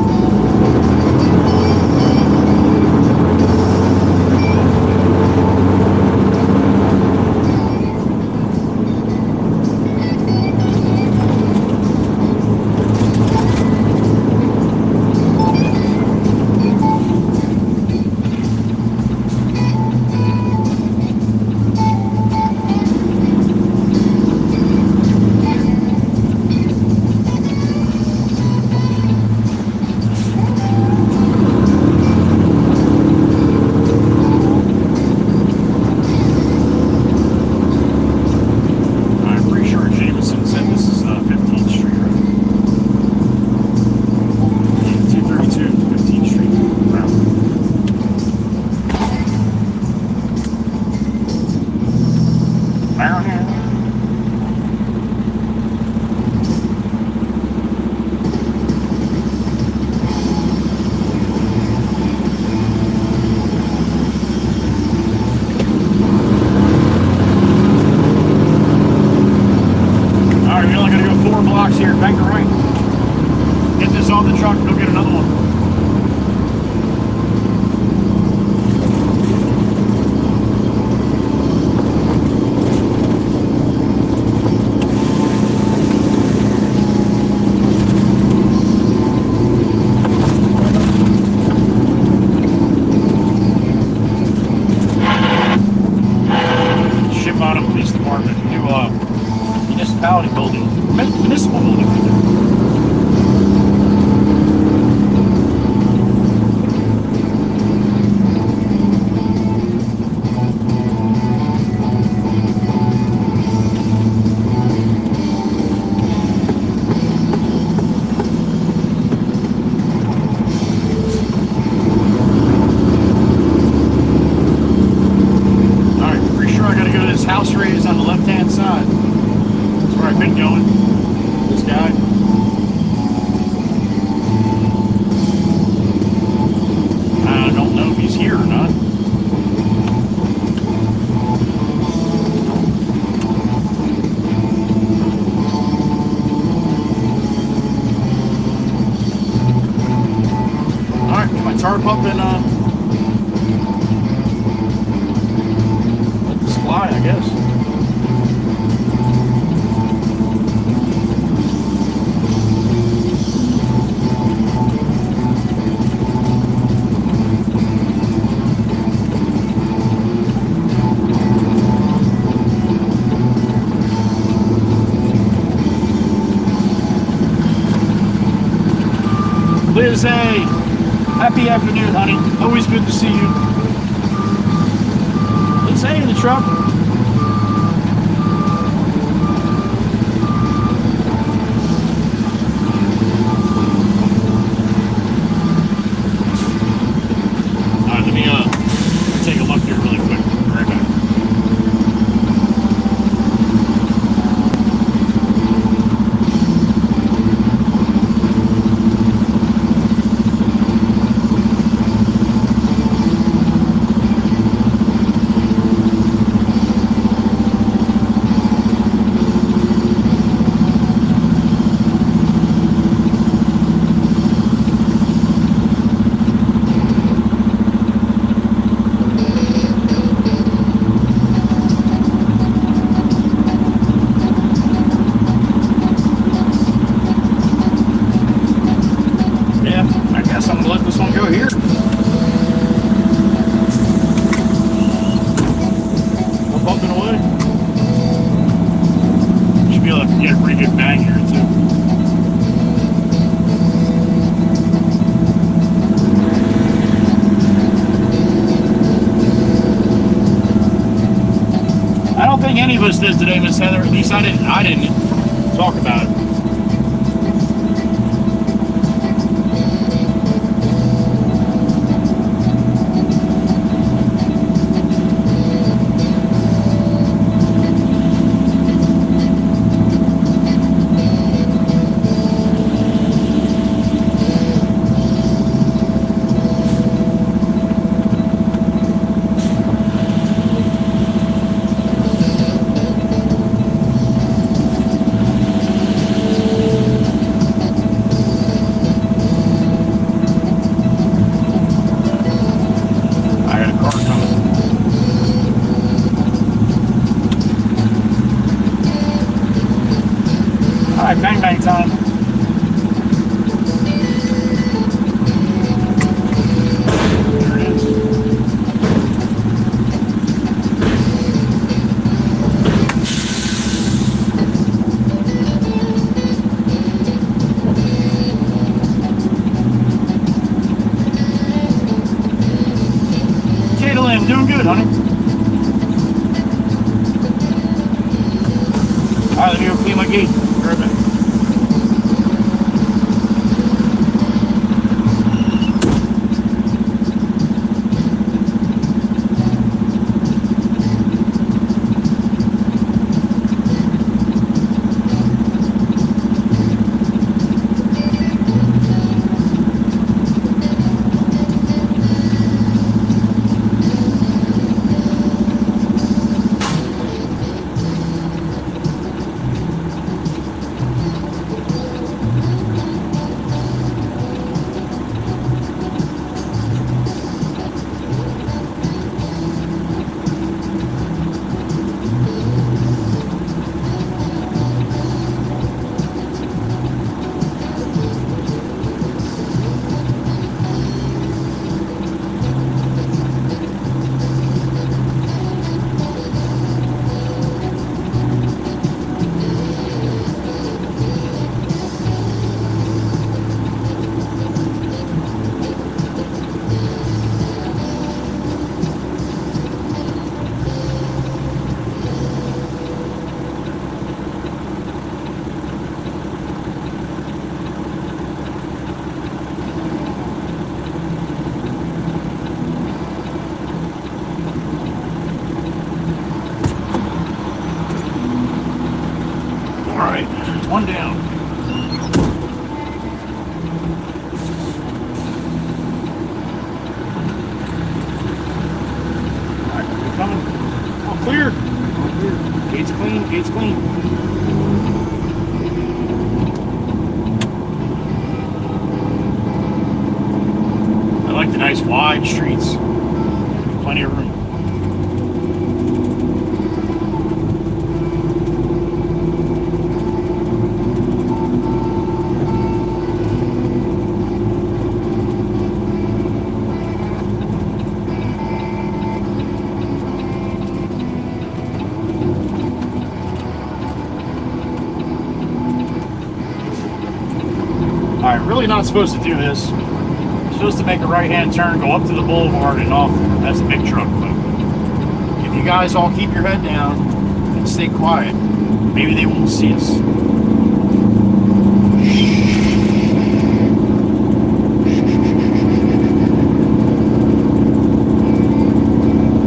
Municipal building right there. Tarp up and let this fly, I guess. Liz, hey. Happy afternoon, honey. Always good to see you. Let's say in the truck. breakfast is today, Miss Heather. At least I didn't talk about it. Bang bang time. There it is. Caitlin, doing good, honey. Alright, let me go clean my gate. Be right back. One down. Alright, we're coming. All clear. All clear. Gate's clean. Gate's clean. I like the nice wide streets. Plenty of room. Alright, really not supposed to do this. You're supposed to make a right-hand turn, go up to the boulevard and off. That's a big truck, but if you guys all keep your head down and stay quiet, maybe they won't see us.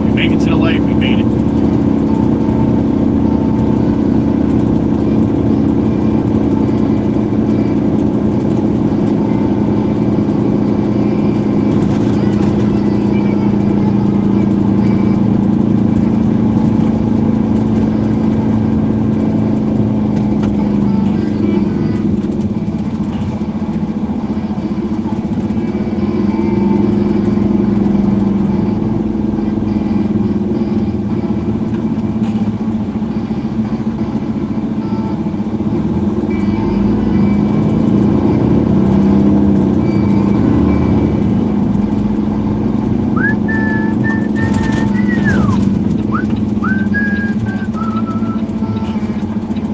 We make it to the light, we made it.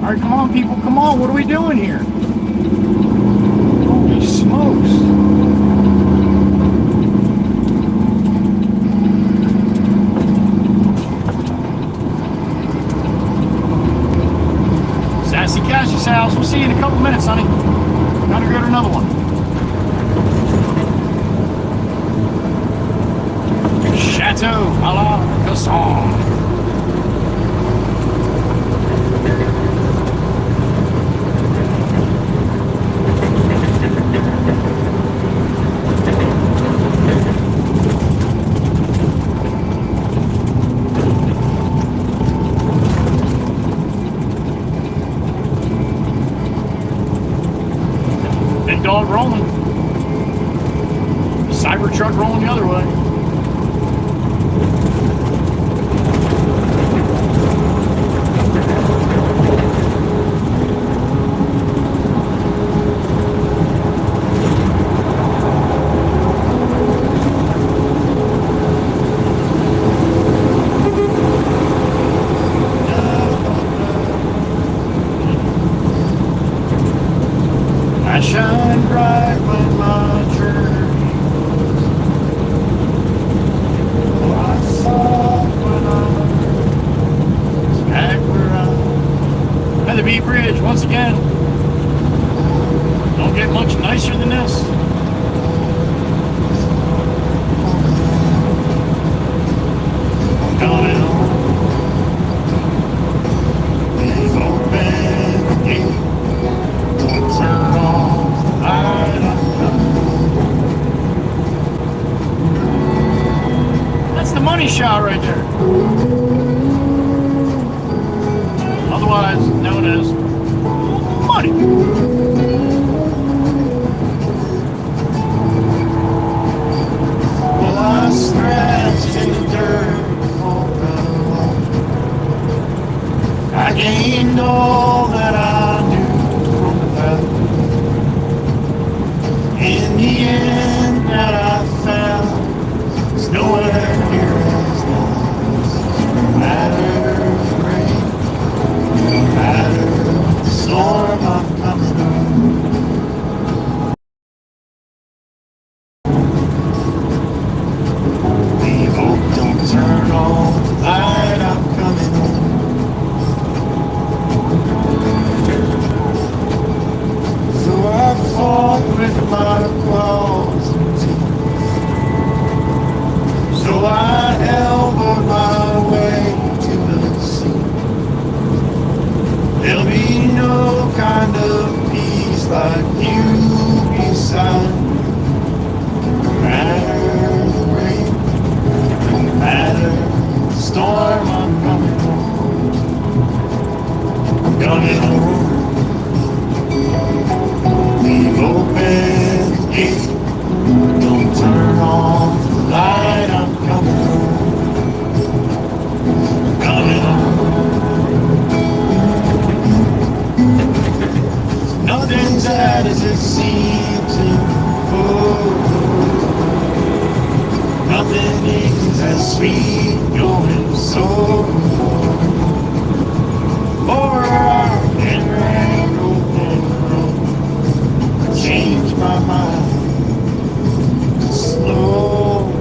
Alright, come on people, come on, what are we doing here? Holy smokes. pals. We'll see you in a couple minutes, honey. Gotta go to another one. Chateau a la Casson. Big dog rolling. Cybertruck rolling the other way. I shine bright when my journey goes. I saw when I was back where I had the B Bridge once again. Don't get much nicer than this. Coming home. They've opened the gate. Don't turn off the light. That's the money shot right there. Otherwise known as money. Well, I scratched in the dirt before I gained all that I knew. In the end that I found it's nowhere near as nice. No matter the rain, no matter the storm, I'm coming home. Leave hope, don't turn on the light, I'm coming home. I fought with my claws and teeth, so I elbowed my way to the sea. There'll be no kind of peace like you beside me. No matter the rain, no matter the storm, I'm coming home. I'm coming home. Leave open the gate. Don't turn off the light. I'm coming home. I'm coming home. Nothing's as it seemed to before. Nothing is as sweet going so over our and road. Change my mind. Slow.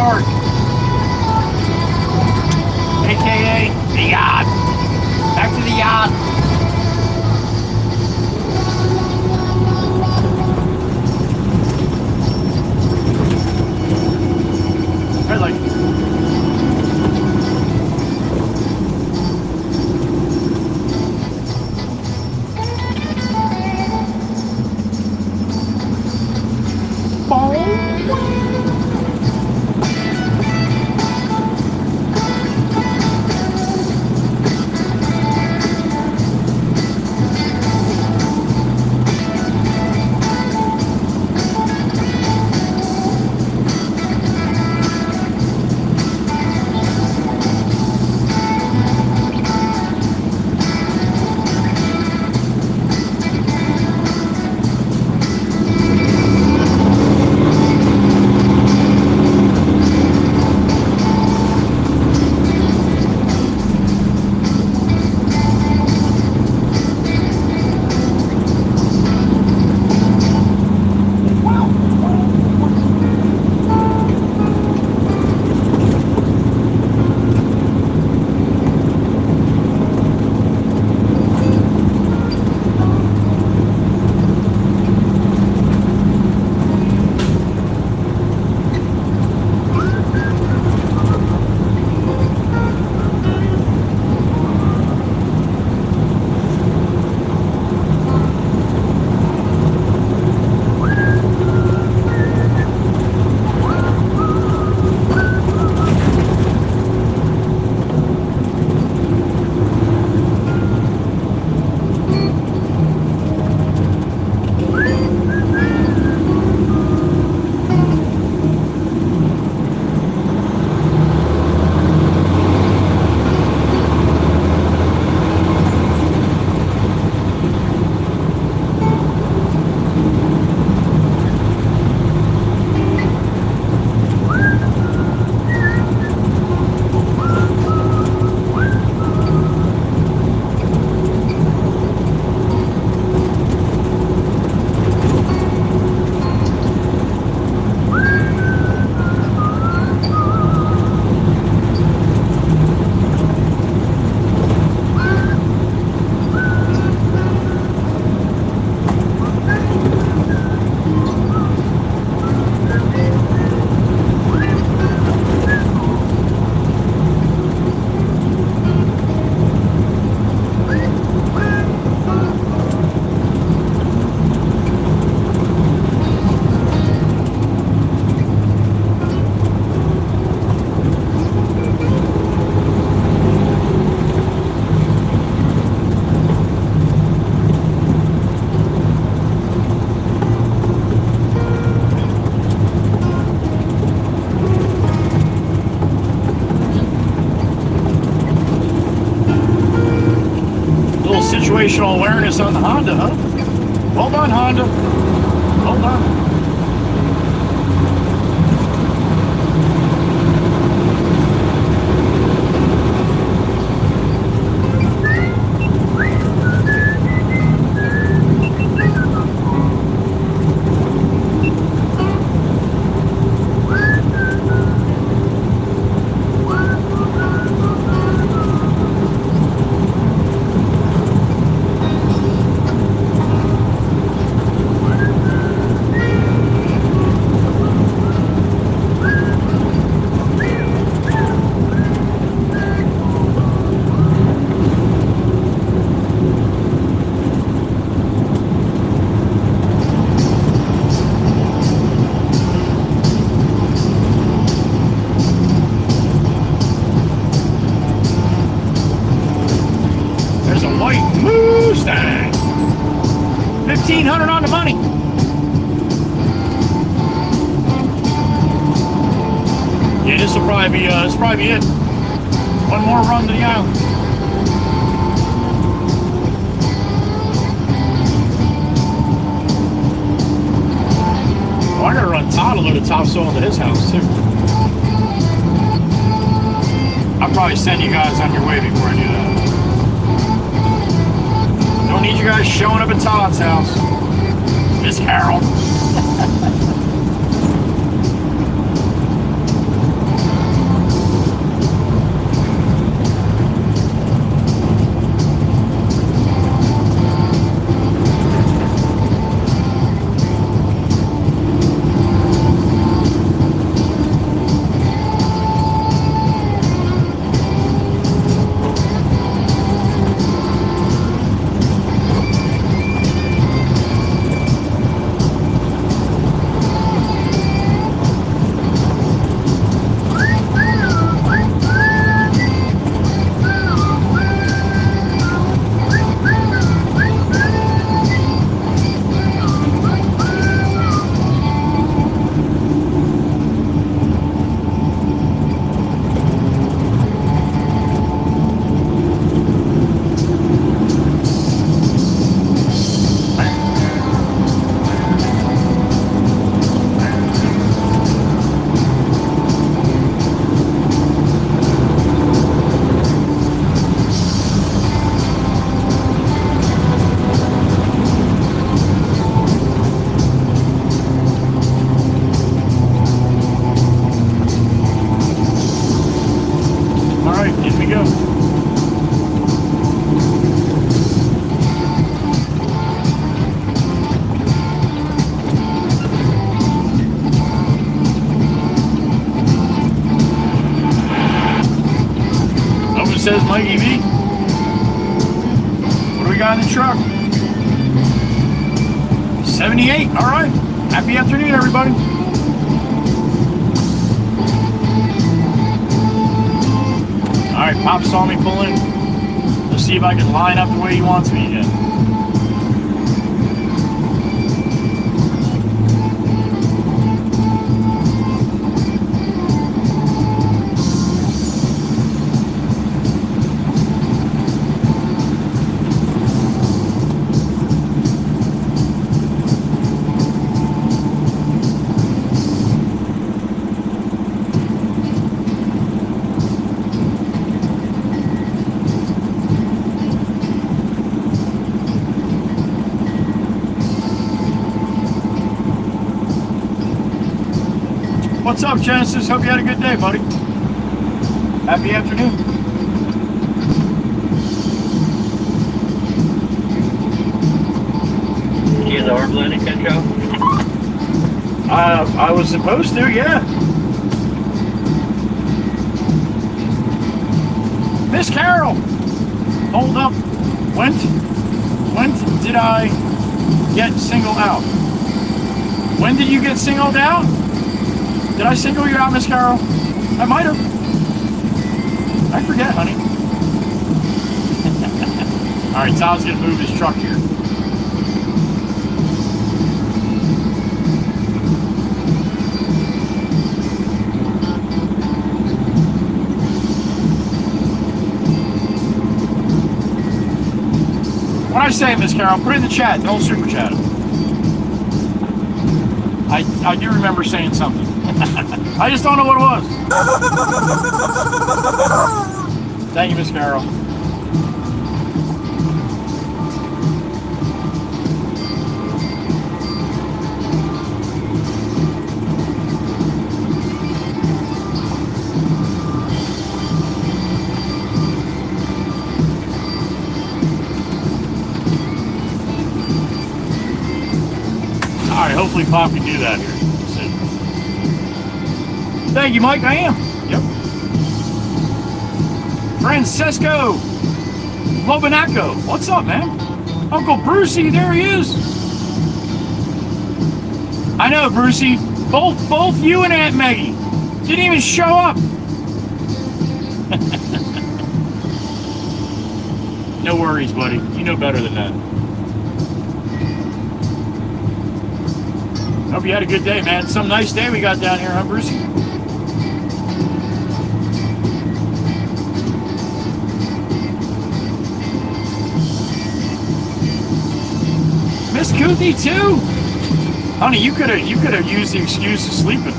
backyard. AKA the yacht. Back to the yacht. Red light. Situational awareness on the Honda, huh? Well done, Honda. Well done. Mustang. 1,500 on the money. Yeah, this will probably be it. One more run to the island. Oh, I gotta run Todd a load of topsoil to his house too. I'll probably send you guys on your way before I do that. Don't need you guys showing up at Todd's house. Miss Carol. Mike EV. What do we got in the truck? 78. All right. Happy afternoon, everybody. All right, Pop saw me pull in. Let's see if I can line up the way he wants me to. What's up, Genesis? Hope you had a good day, buddy. Happy afternoon. Did you get the orb landing, Joe? I was supposed to, yeah. Miss Carol! Hold up. When did I get singled out? When did you get singled out? Did I single you out, Miss Carol? I might have. I forget, honey. All right, Todd's gonna move his truck here. What I say, Miss Carol, put it in the chat. Don't super chat it. I do remember saying something. I just don't know what it was. Thank you, Miss Carol. All right, hopefully Pop can do that here. Thank you, Mike. I am. Yep. Francesco Lobanaco. What's up, man? Uncle Brucey, there he is. I know, Brucey. Both you and Aunt Maggie didn't even show up. No worries, buddy. You know better than that. Hope you had a good day, man. Some nice day we got down here, huh, Brucey? Miss Kuthi too, honey. You could have used the excuse of sleeping.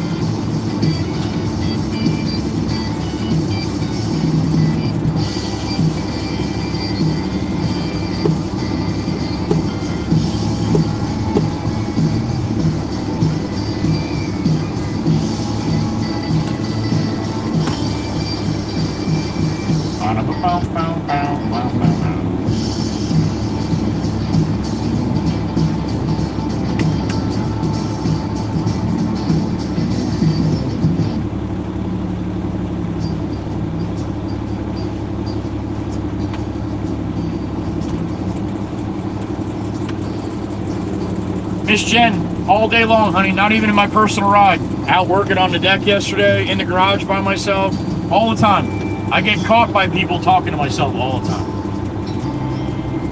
Miss Jen, all day long, honey, not even in my personal ride. Out working on the deck yesterday, in the garage by myself, all the time. I get caught by people talking to myself all the time.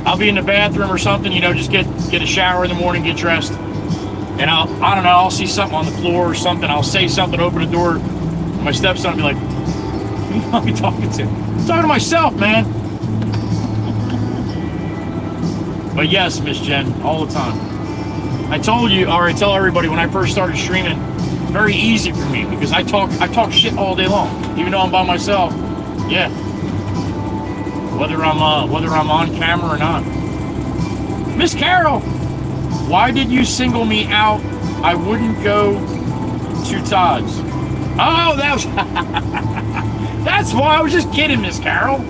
I'll be in the bathroom or something, you know, just get a shower in the morning, get dressed. And I don't know, I'll see something on the floor or something. I'll say something, open the door. My stepson will be like, who am I talking to? I'm talking to myself, man. But yes, Miss Jen, all the time. I told you, or I tell everybody when I first started streaming, it's very easy for me because I talk shit all day long, even though I'm by myself. Yeah. Whether I'm on camera or not. Miss Carol, why did you single me out? I wouldn't go to Todd's. Oh, that's why. I was just kidding, Miss Carol.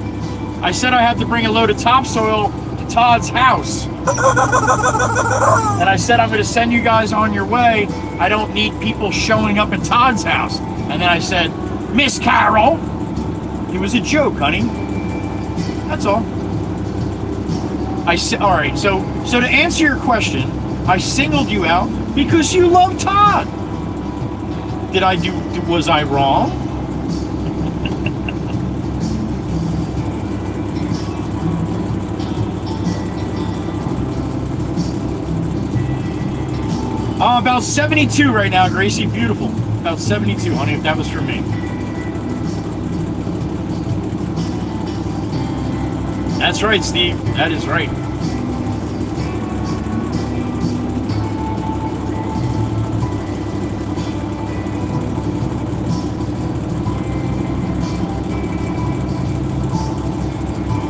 I said I had to bring a load of topsoil to Todd's house. And I said, I'm going to send you guys on your way. I don't need people showing up at Todd's house. And then I said, Miss Carol. It was a joke, honey. That's all. All right. So to answer your question, I singled you out because you love Todd. Was I wrong? About 72 right now, Gracie. Beautiful. About 72, honey, if that was for me. That's right, Steve. That is right.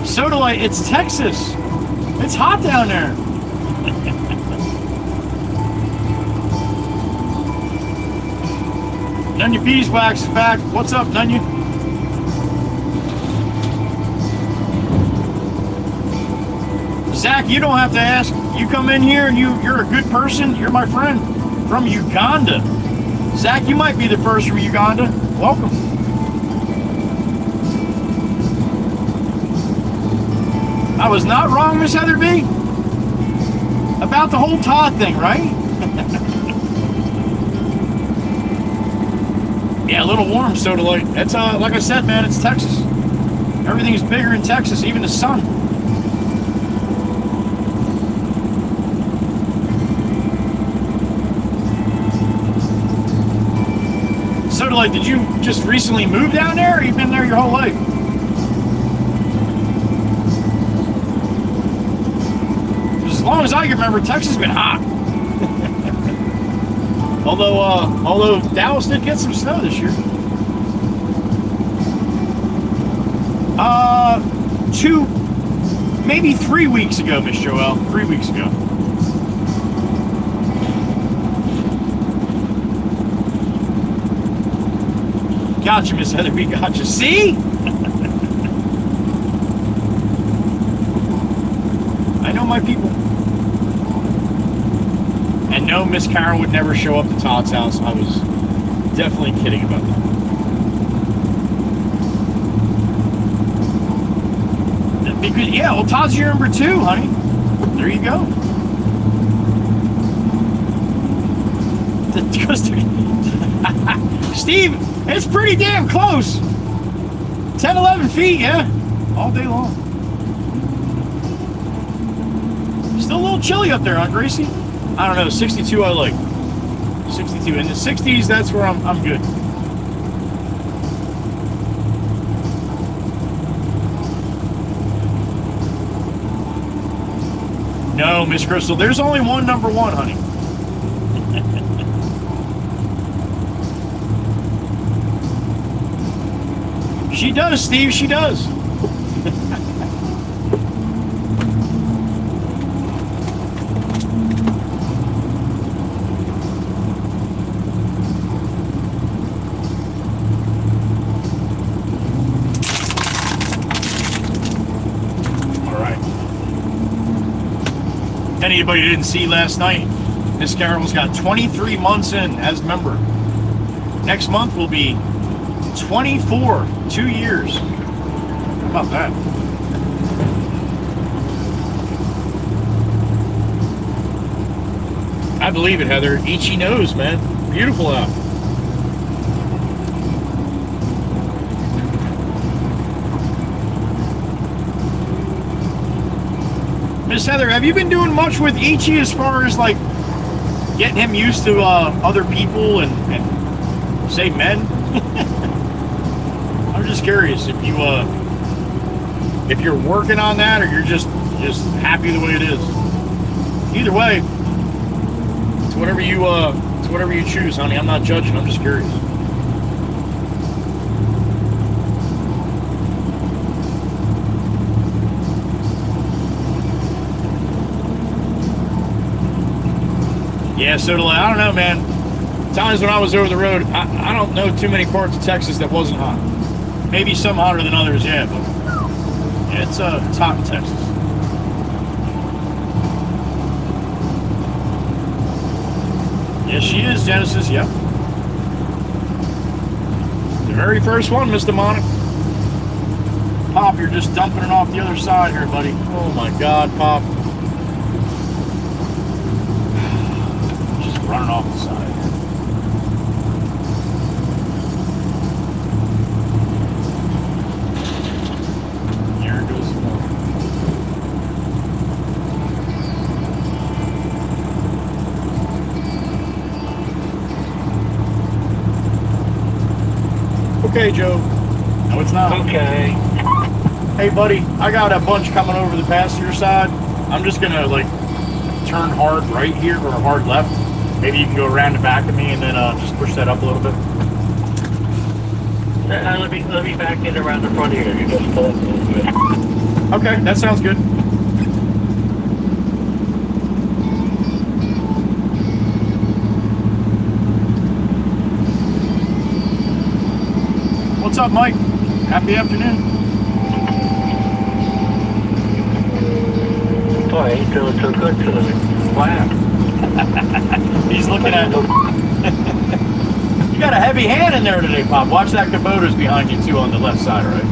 Soda Light, it's Texas. It's hot down there. Nunya Beeswax is back. What's up, Nunya? Zach, you don't have to ask. You come in here and you're a good person. You're my friend from Uganda. Zach, you might be the first from Uganda. Welcome. I was not wrong, Miss Heather B. About the whole Todd thing, right? Yeah, a little warm, Soda Light. It's like I said, man, it's Texas. Everything's bigger in Texas, even the sun. Soda Light, did you just recently move down there, or you've been there your whole life? As long as I can remember, Texas has been hot. Although Dallas did get some snow this year. 2, maybe 3 weeks ago, Miss Joelle. 3 weeks ago. Gotcha, Miss Heather B. Gotcha. See? I know my people. And no, Miss Karen would never show up to Todd's house. I was definitely kidding about that. Because, yeah, well, Todd's your number 2, honey. There you go. Steve, it's pretty damn close. 10, 11 feet, yeah. All day long. Still a little chilly up there, huh, Gracie? I don't know, 62 I like. 62. In the 60s, that's where I'm good. No, Miss Crystal, there's only one number 1, honey. She does, Steve, she does. Anybody didn't see last night, Miss Carol's got 23 months in as member. Next month will be 24, 2 years. How about that? I believe it, Heather. Ichi knows, man. Beautiful out. Miss Heather, have you been doing much with Ichi as far as like getting him used to other people and say men? I'm just curious if you're working on that or you're just happy the way it is. Either way, it's whatever you choose, honey. I'm not judging. I'm just curious. Yeah, so I don't know, man. Times when I was over the road, I don't know too many parts of Texas that wasn't hot. Maybe some hotter than others, yeah, but yeah, it's hot in Texas. Yes, she is, Genesis, yep. The very first one, Mr. Demonic. Pop, you're just dumping it off the other side here, buddy. Oh my God, Pop. Just running off the side. There goes some more. Okay, Joe. No, it's not. Okay. Hey, buddy, I got a bunch coming over the passenger side. I'm just gonna like turn hard right here or hard left. Maybe you can go around the back of me and then just push that up a little bit. Let me back in around the front here. You just pull up a little bit. Okay, that sounds good. What's up, Mike? Happy afternoon. Boy, he's feeling so good today. Wow. He's looking at... You got a heavy hand in there today, Pop. Watch that Kubota's behind you, too, on the left side, right?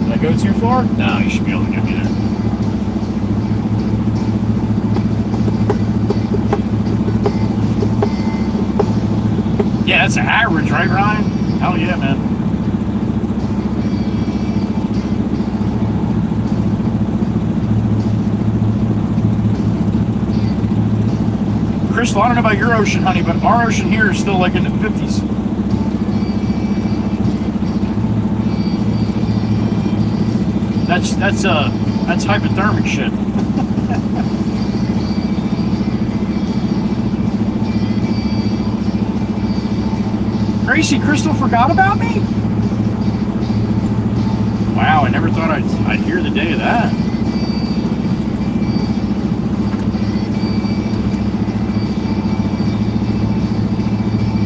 Did I go too far? No, you should be able to get me there. Yeah, that's an average, right, Ryan? Hell yeah, man. Crystal, I don't know about your ocean, honey, but our ocean here is still like in the 50s. That's hypothermic shit. Gracie, Crystal forgot about me? Wow, I never thought I'd hear the day of that.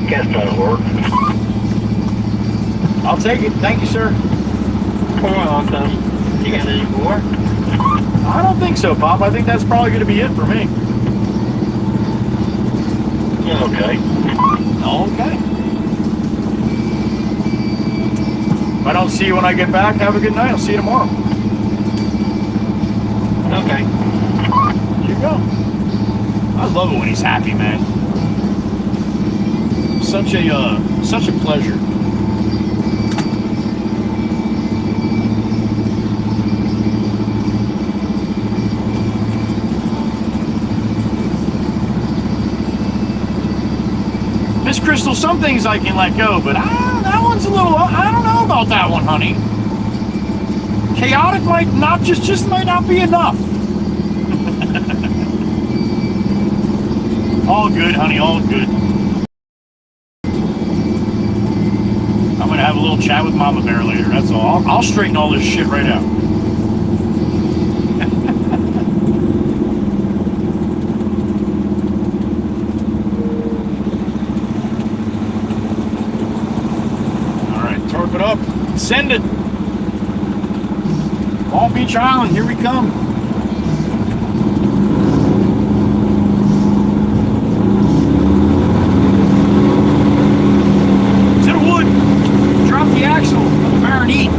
Guess that'll work. I'll take it. Thank you, sir. Awesome. You got any more? I don't think so, Pop. I think that's probably going to be it for me. Okay. Okay. If I don't see you when I get back, have a good night. I'll see you tomorrow. Okay. Here you go. I love it when he's happy, man. Such a pleasure. Miss Crystal, some things I can let go, but that one's a little, I don't know about that one, honey. Chaotic might not, just might not be enough. All good, honey, all good. I'm gonna have a little chat with Mama Bear later, that's all. I'll straighten all this shit right out. Torque it up. Send it. Long Beach Island, here we come. To the wood. Drop the axle. Let the Baron eat.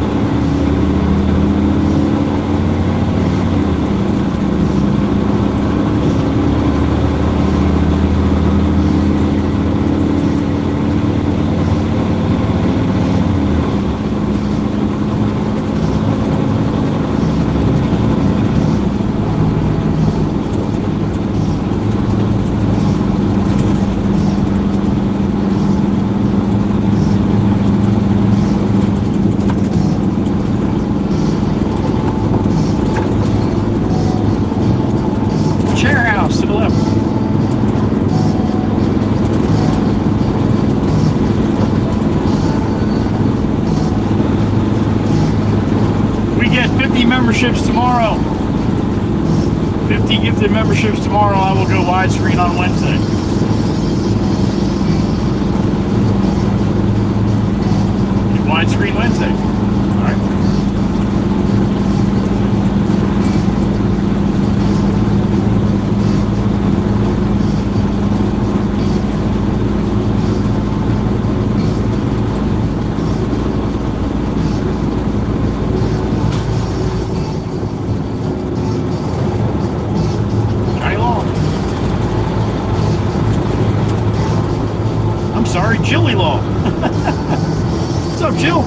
Memberships tomorrow. 50 gifted memberships tomorrow. I will go widescreen on Wednesday. Widescreen Wednesday. All right. Sorry, Jilly Law. What's up, Jill?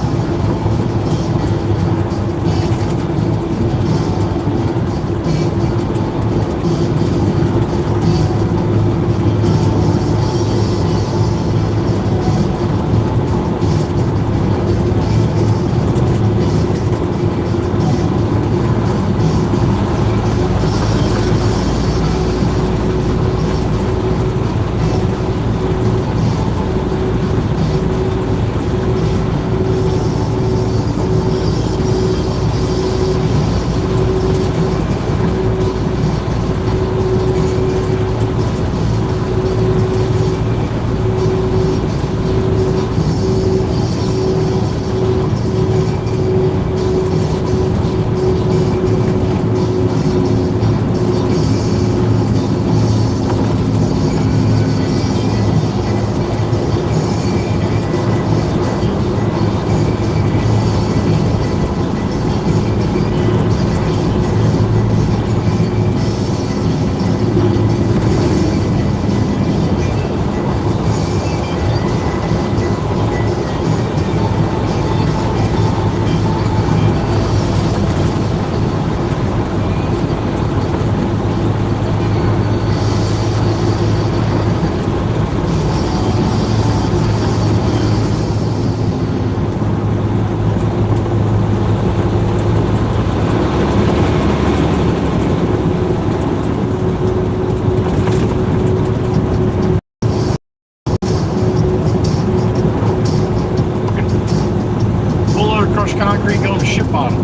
Concrete going to ship bottom.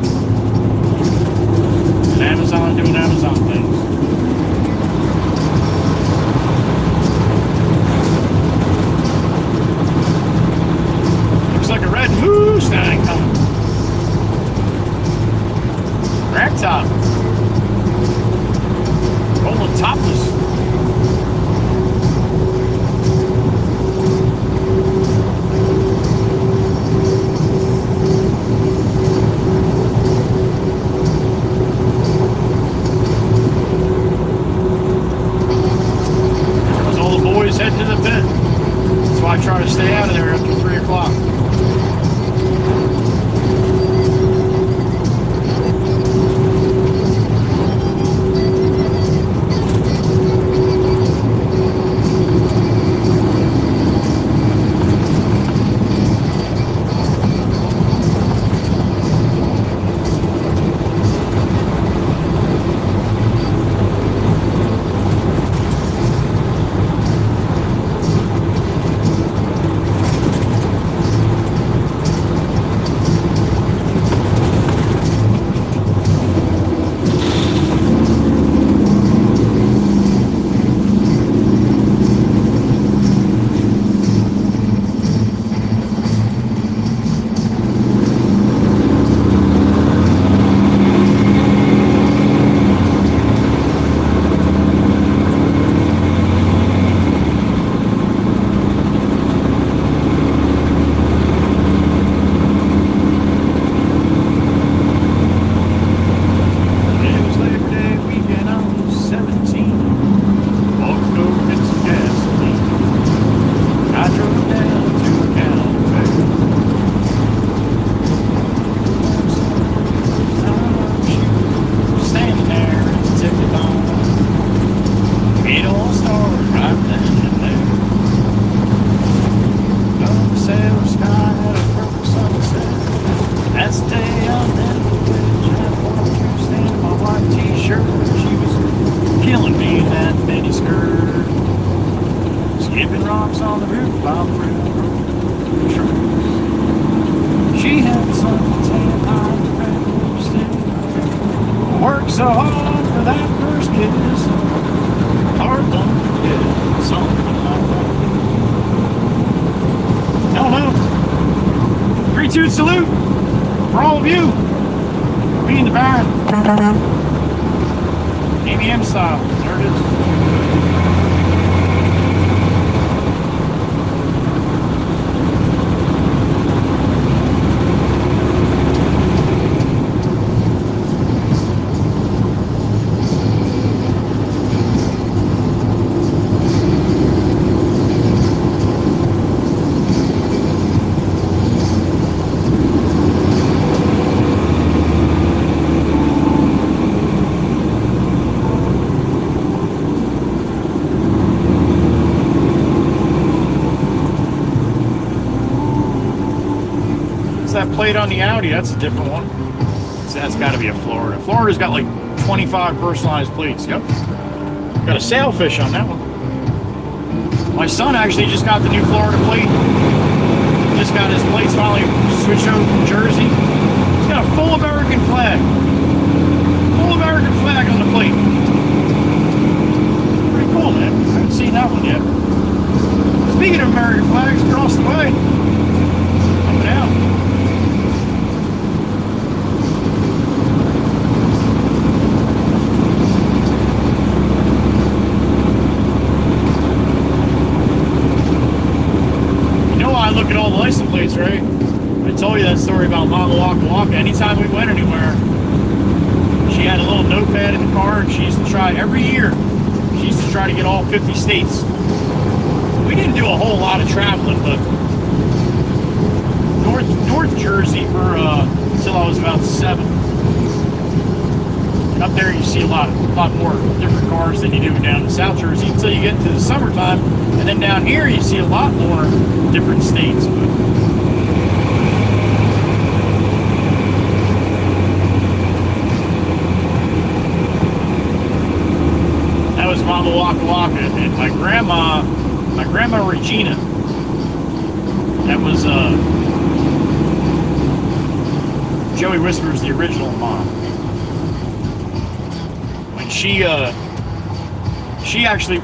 And Amazon doing Amazon things. Looks like a red Mustang coming. Ragtop. Rolling topless. Head to the pit. That's why I try to stay out of there after 3 o'clock. So hard for that first kiss, hard done forget something like that. Hell no. 3-2 salute for all of you. Me and the Baron. ABM style. There it is. plate on the Audi, that's a different one. So that's got to be a Florida. Florida's got like 25 personalized plates. Yep. Got a sailfish on that one. My son actually just got the new Florida plate. Just got his plates finally switched over from Jersey. He's got a full American flag. Full American flag on the plate. Pretty cool, man. I haven't seen that one yet. Speaking of American flags, across the way. Coming out. I look at all the license plates, right? I told you that story about Mama Waka Waka. Anytime we went anywhere, she had a little notepad in the car, and she used to try every year. She used to try to get all 50 states. We didn't do a whole lot of traveling, but North Jersey for until I was about 7. And up there, you see a lot more different cars than you do down in South Jersey until you get to the summertime. And then down here, you see a lot more different states. But that was Mama Waka Waka, and my grandma Regina. That was Joey Whisper's the original mom. When she actually.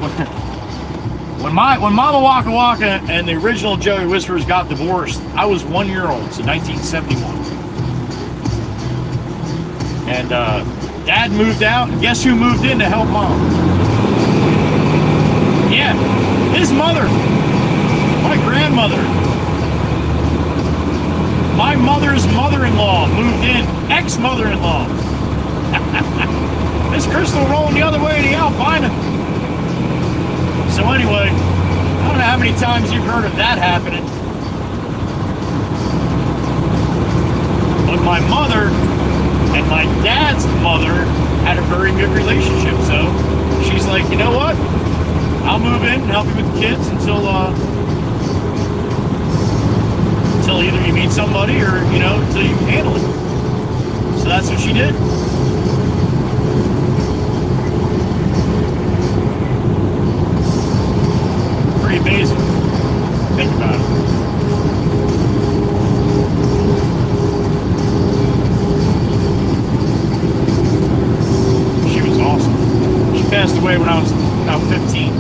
When Mama Waka Waka and the original Joey Whispers got divorced, I was 1 year old, so 1971. And Dad moved out, and guess who moved in to help Mom? Yeah, his mother, my grandmother. My mother's mother-in-law moved in, ex-mother-in-law. Miss Crystal rolling the other way to the Alpina. So anyway, I don't know how many times you've heard of that happening. But my mother and my dad's mother had a very good relationship. So she's like, you know what? I'll move in and help you with the kids until either you meet somebody or, until you can handle it. So that's what she did. Amazing. Think about it. She was awesome. She passed away when I was about 15.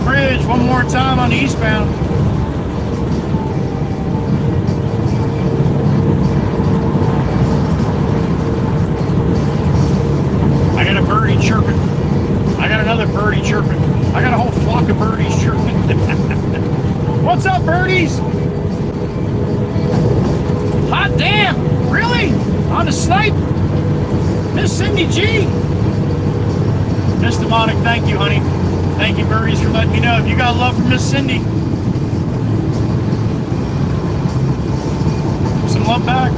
Bridge one more time on the eastbound. I got a birdie chirping. I got another birdie chirping. I got a whole flock of birdies chirping. What's up, birdies? Hot damn! Really? On the snipe? Miss Cindy G. Miss Demonic, thank you, honey. Thank you, birdies, for letting me know. If you got love for Miss Cindy, some love back.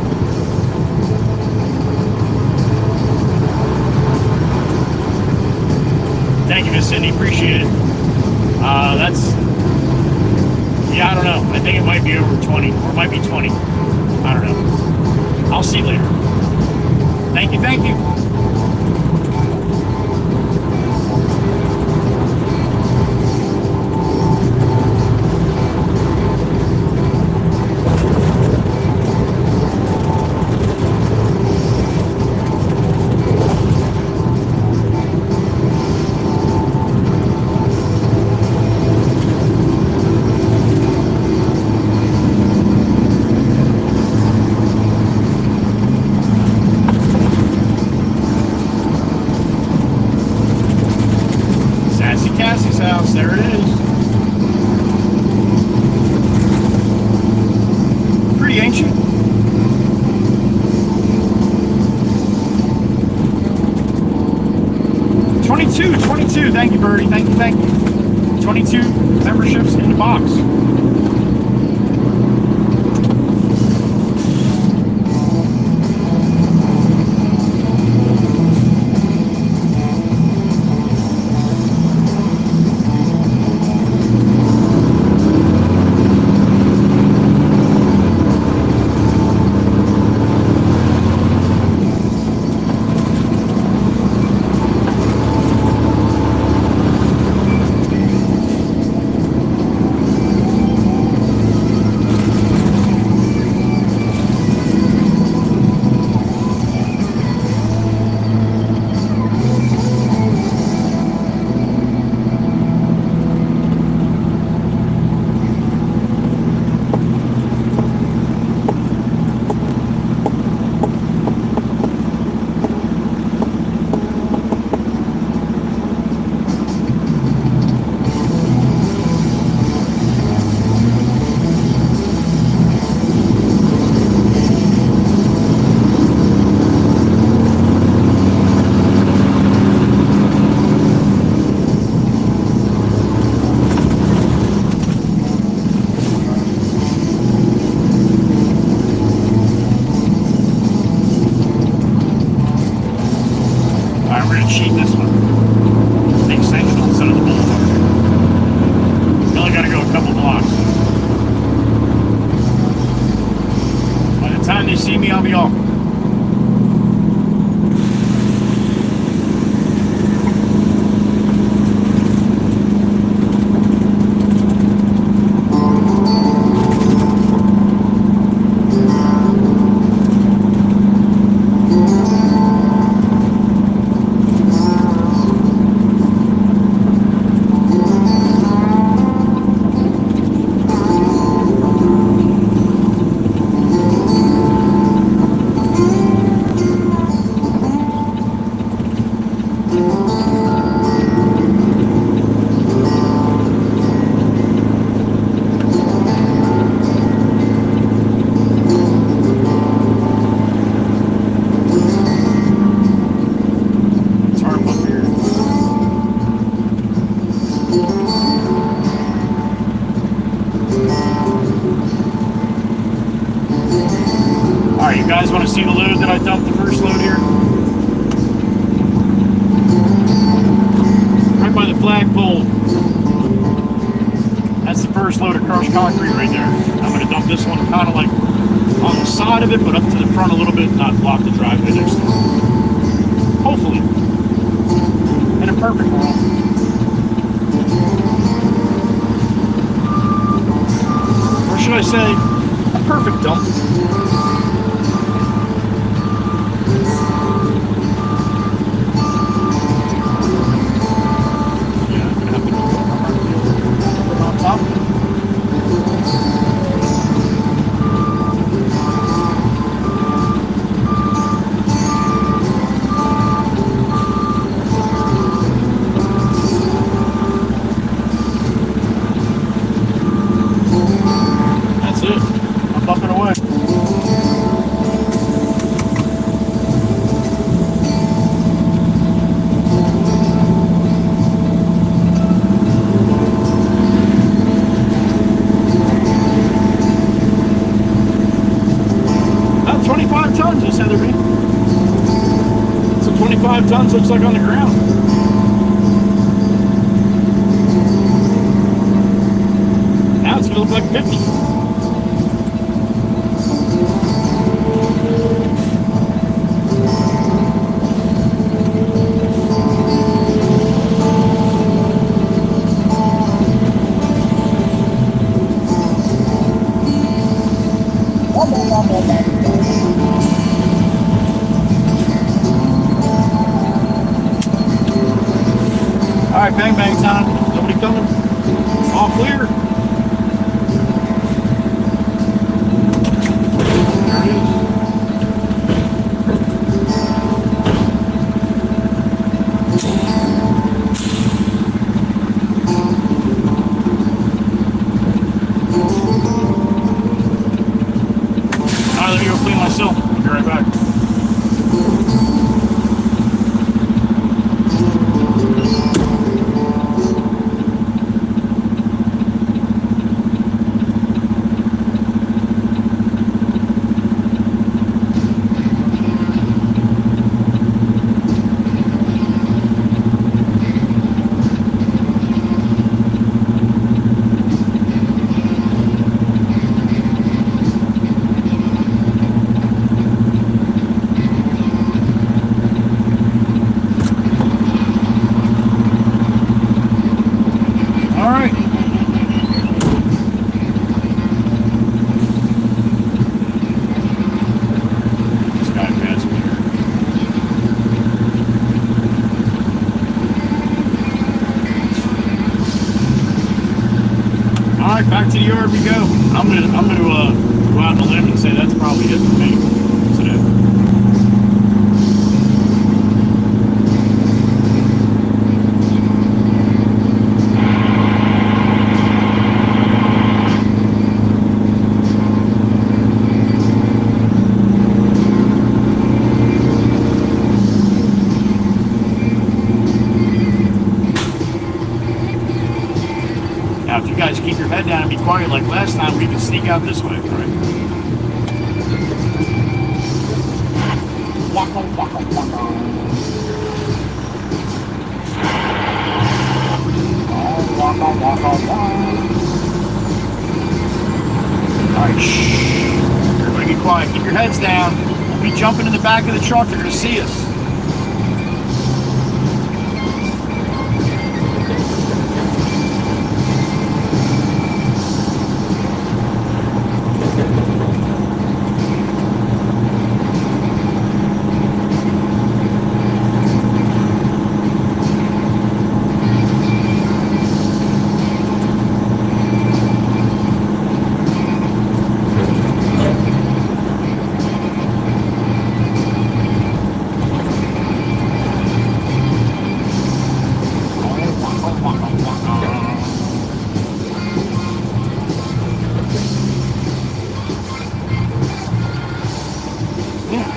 Thank you, Miss Cindy. Appreciate it. That's, yeah, I don't know. I think it might be over 20, or it might be 20. I don't know. I'll see later. Thank you, thank you. House, there it is. Pretty ancient. $22. Thank you, Birdie. Thank you. 22 memberships in the box. Cheat this one. Take Central instead of the Boulevard. We only got to go a couple blocks. By the time they see me, I'll be off. You guys want to see the load that I dumped, the first load here? Right by the flagpole. That's the first load of crushed concrete right there. I'm going to dump this one kind of like on the side of it, but up to the front a little bit, not block the driveway next to it. Hopefully. In a perfect world. Or should I say, a perfect dump. Tons looks like on the ground. look like 50. All right, bang bang time. Nobody coming. All clear. There it is. All right, let me go clean myself. I'll be right back. Back to the yard we go. I'm gonna go out on a limb and say that's probably it for me today. Now, if you guys keep your head down and be quiet like last time, we can sneak out this way, right? Waka, waka, waka. Oh, waka, waka, waka. All right, shh. Everybody be quiet. Keep your heads down. We'll be jumping in the back of the truck. They're going to see us.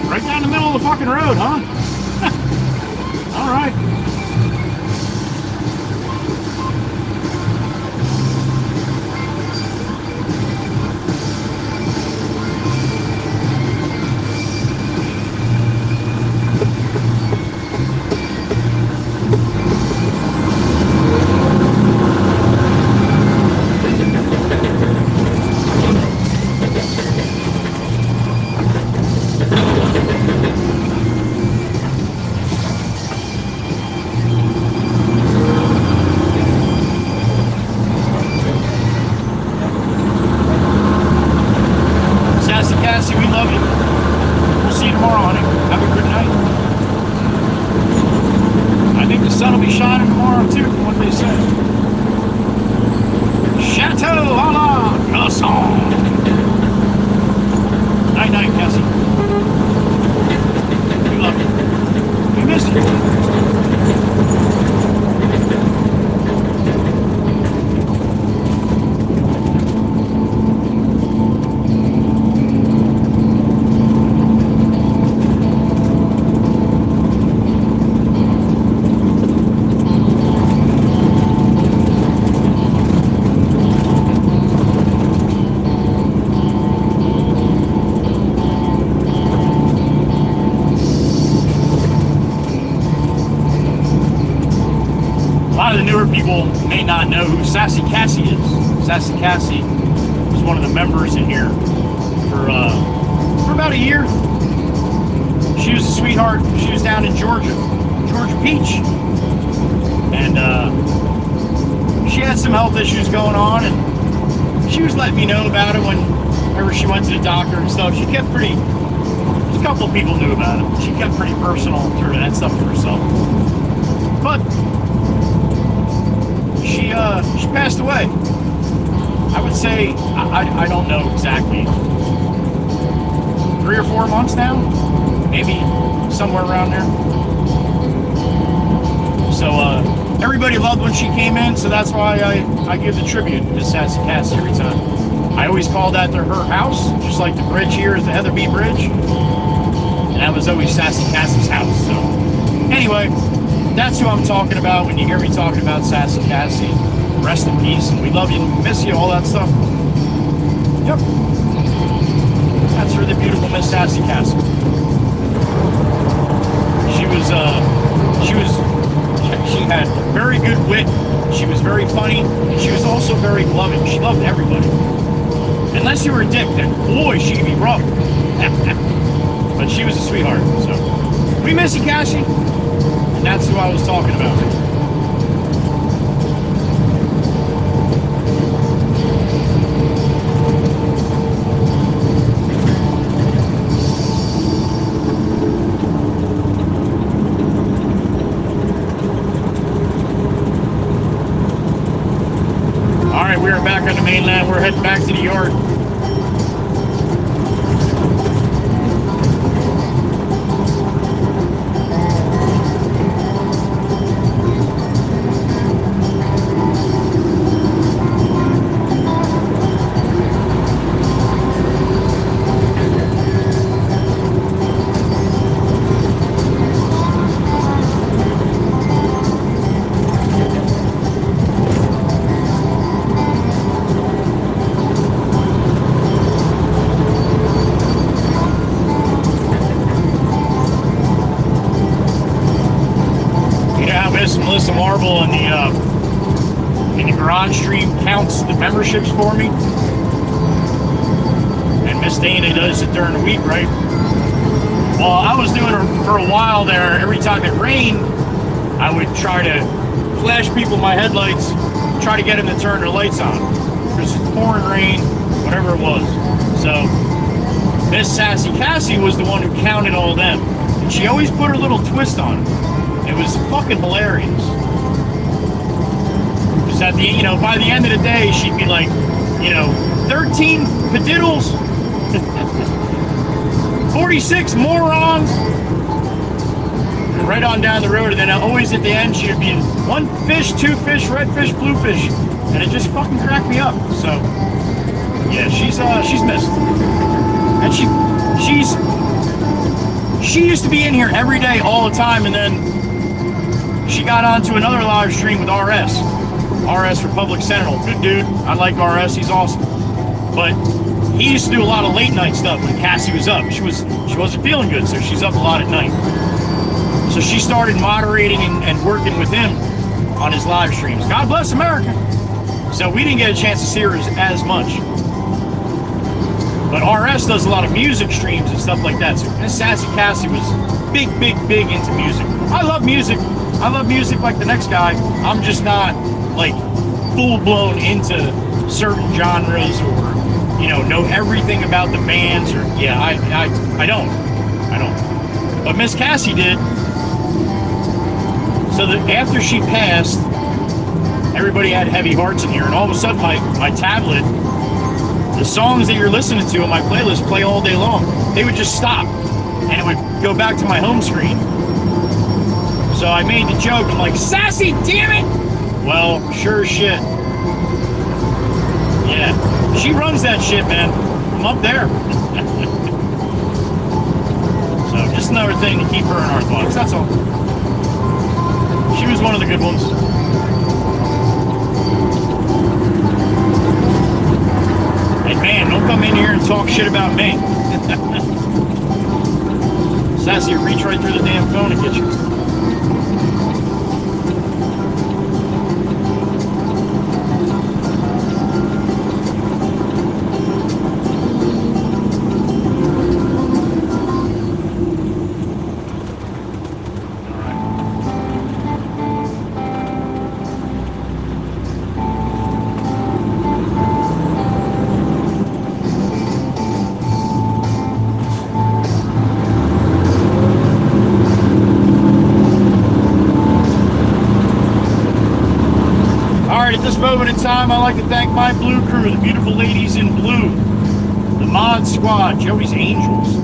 Right down the middle of the fucking road, huh? All right. Cassie, we love you. We'll see you tomorrow, honey. Have a good night. I think the sun will be shining tomorrow, too, from what they said. Chateau a la Casson. Night-night, Cassie. We love you. We missed you. A lot of the newer people may not know who Sassy Cassie is. Sassy Cassie was one of the members in here for about a year. She was a sweetheart. She was down in Georgia Peach, and she had some health issues going on, and she was letting me know about it whenever she went to the doctor and stuff. She kept pretty. A couple of people knew about it. She kept pretty personal through that stuff to herself. But she passed away. I would say I don't know exactly. 3 or 4 months now, maybe somewhere around there. So everybody loved when she came in, so that's why I give the tribute to Sassy Cassie every time. I always called that her house, just like the bridge here is the Heatherby Bridge. And that was always Sassy Cassie's house. So anyway, that's who I'm talking about when you hear me talking about Sassy Cassie. Rest in peace, and we love you, miss you, all that stuff. Yep. That's for the beautiful Miss Sassy Cassie. She had very good wit. She was very funny, and she was also very loving. She loved everybody. Unless you were a dick, then boy, she could be rough. But she was a sweetheart. So we miss you, Cassie. And that's who I was talking about. Back on the mainland, we're heading back to the yard. Melissa Marble in the garage stream counts the memberships for me, and Miss Dana does it during the week, right? Well, I was doing it for a while there. Every time it rained, I would try to flash people my headlights, try to get them to turn their lights on because it's pouring rain, whatever it was. So Miss Sassy Cassie was the one who counted all them, and she always put her little twist on it. It was fucking hilarious. Because at the, by the end of the day, she'd be like, 13 padiddles, 46 morons, and right on down the road. And then always at the end, she'd be 1 fish, 2 fish, red fish, blue fish, and it just fucking cracked me up. So yeah, she's missed, and she used to be in here every day, all the time, and then she got onto another live stream with RS Republic Sentinel. Good dude. I like RS. He's awesome. But he used to do a lot of late night stuff when Cassie was up. She wasn't feeling good, so she's up a lot at night. So she started moderating and working with him on his live streams. God bless America. So we didn't get a chance to see her as much. But RS does a lot of music streams and stuff like that. So Miss Sassy Cassie was big into music. I love music. I love music like the next guy. I'm just not like full-blown into certain genres or, know everything about the bands or, I don't. But Miss Cassie did. So that after she passed, everybody had heavy hearts in here, and all of a sudden my tablet, the songs that you're listening to on my playlist play all day long. They would just stop, and it would go back to my home screen. So I made the joke, I'm like, Sassy, damn it! Well, sure as shit. Yeah, she runs that shit, man. I'm up there. So just another thing to keep her in our thoughts, that's all. She was one of the good ones. Hey man, don't come in here and talk shit about me. Sassy, reach right through the damn phone and get you. right, at this moment in time, I'd like to thank my blue crew, the beautiful ladies in blue, the mod squad, Joey's Angels.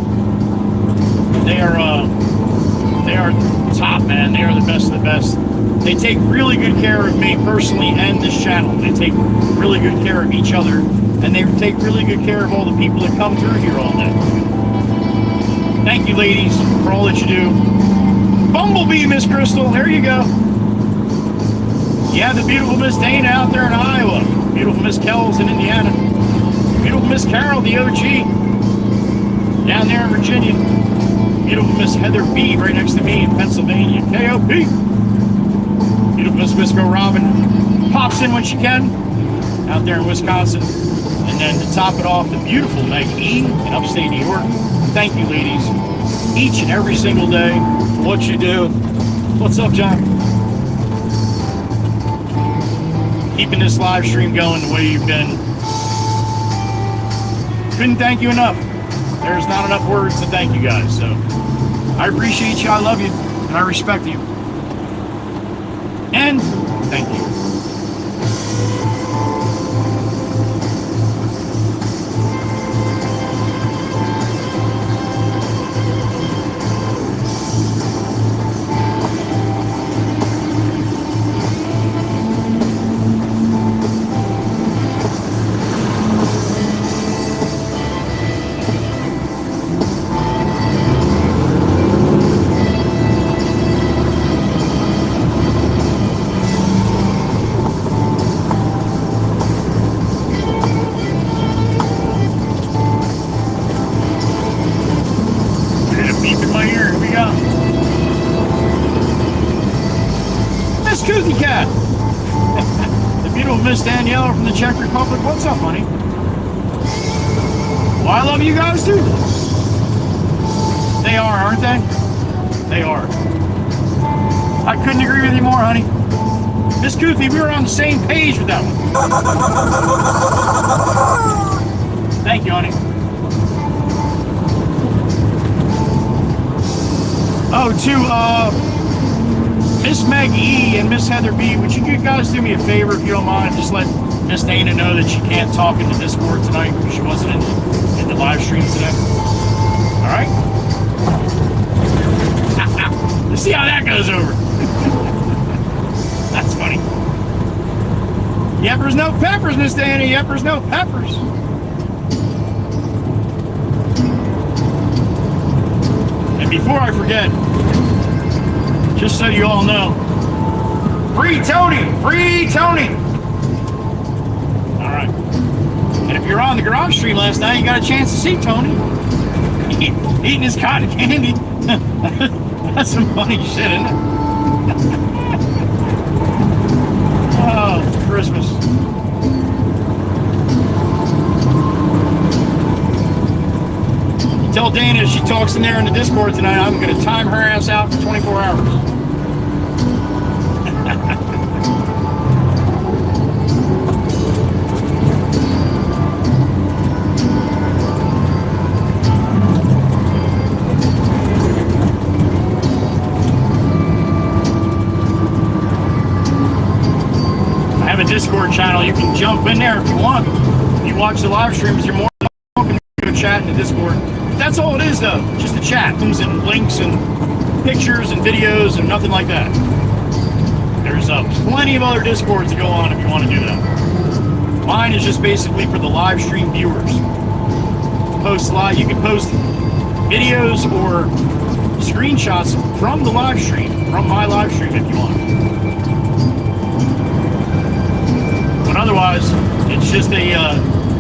They are top, man. They are the best of the best. They take really good care of me personally and this channel. They take really good care of each other, and they take really good care of all the people that come through here all day. Thank you, ladies, for all that you do. Bumblebee, Miss Crystal, there you go. You have the beautiful Miss Dana out there in Iowa. Beautiful Miss Kells in Indiana. Beautiful Miss Carol, the OG, down there in Virginia. Beautiful Miss Heather B right next to me in Pennsylvania. KOP. Beautiful Miss Visco Robin pops in when she can out there in Wisconsin. And then to top it off, the beautiful Meg E in upstate New York. Thank you, ladies, each and every single day for what you do. What's up, John? Keeping this live stream going the way you've been. Couldn't thank you enough. There's not enough words to thank you guys. So I appreciate you, I love you, and I respect you. And thank you. Miss Daniela from the Czech Republic. What's up, honey? Well, I love you guys too. They are, aren't they? They are. I couldn't agree with you more, honey. Miss Kuthi, we were on the same page with that one. Thank you, honey. Oh, to Miss Meg E and Miss Heather B, would you guys do me a favor if you don't mind? Just let Miss Dana know that she can't talk in the Discord tonight because she wasn't in the live stream today. All right? Let's see how that goes over. That's funny. Yeppers, no peppers, Miss Dana. Yeppers, no peppers. And before I forget, just so you all know, free Tony! Free Tony! All right. And if you're on the garage stream last night, you got a chance to see Tony eating his cotton candy. That's some funny shit, isn't it? Oh, Christmas. Tell Dana if she talks in there in the Discord tonight, I'm going to time her ass out for 24 hours. I have a Discord channel. You can jump in there if you want. If you watch the live streams, you're more than welcome to go chat in the Discord. That's all it is, though. Just a chat. And links and pictures and videos and nothing like that. There's plenty of other Discords to go on if you want to do that. Mine is just basically for the live stream viewers. Post live. You can post videos or screenshots from the live stream, from my live stream if you want. But otherwise, it's just a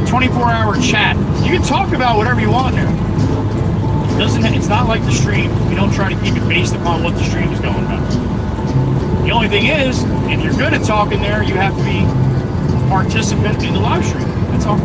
24-hour chat. You can talk about whatever you want there. It's not like the stream. We don't try to keep it based upon what the stream is going about. The only thing is, if you're good at talking there, you have to be a participant in the live stream. That's all.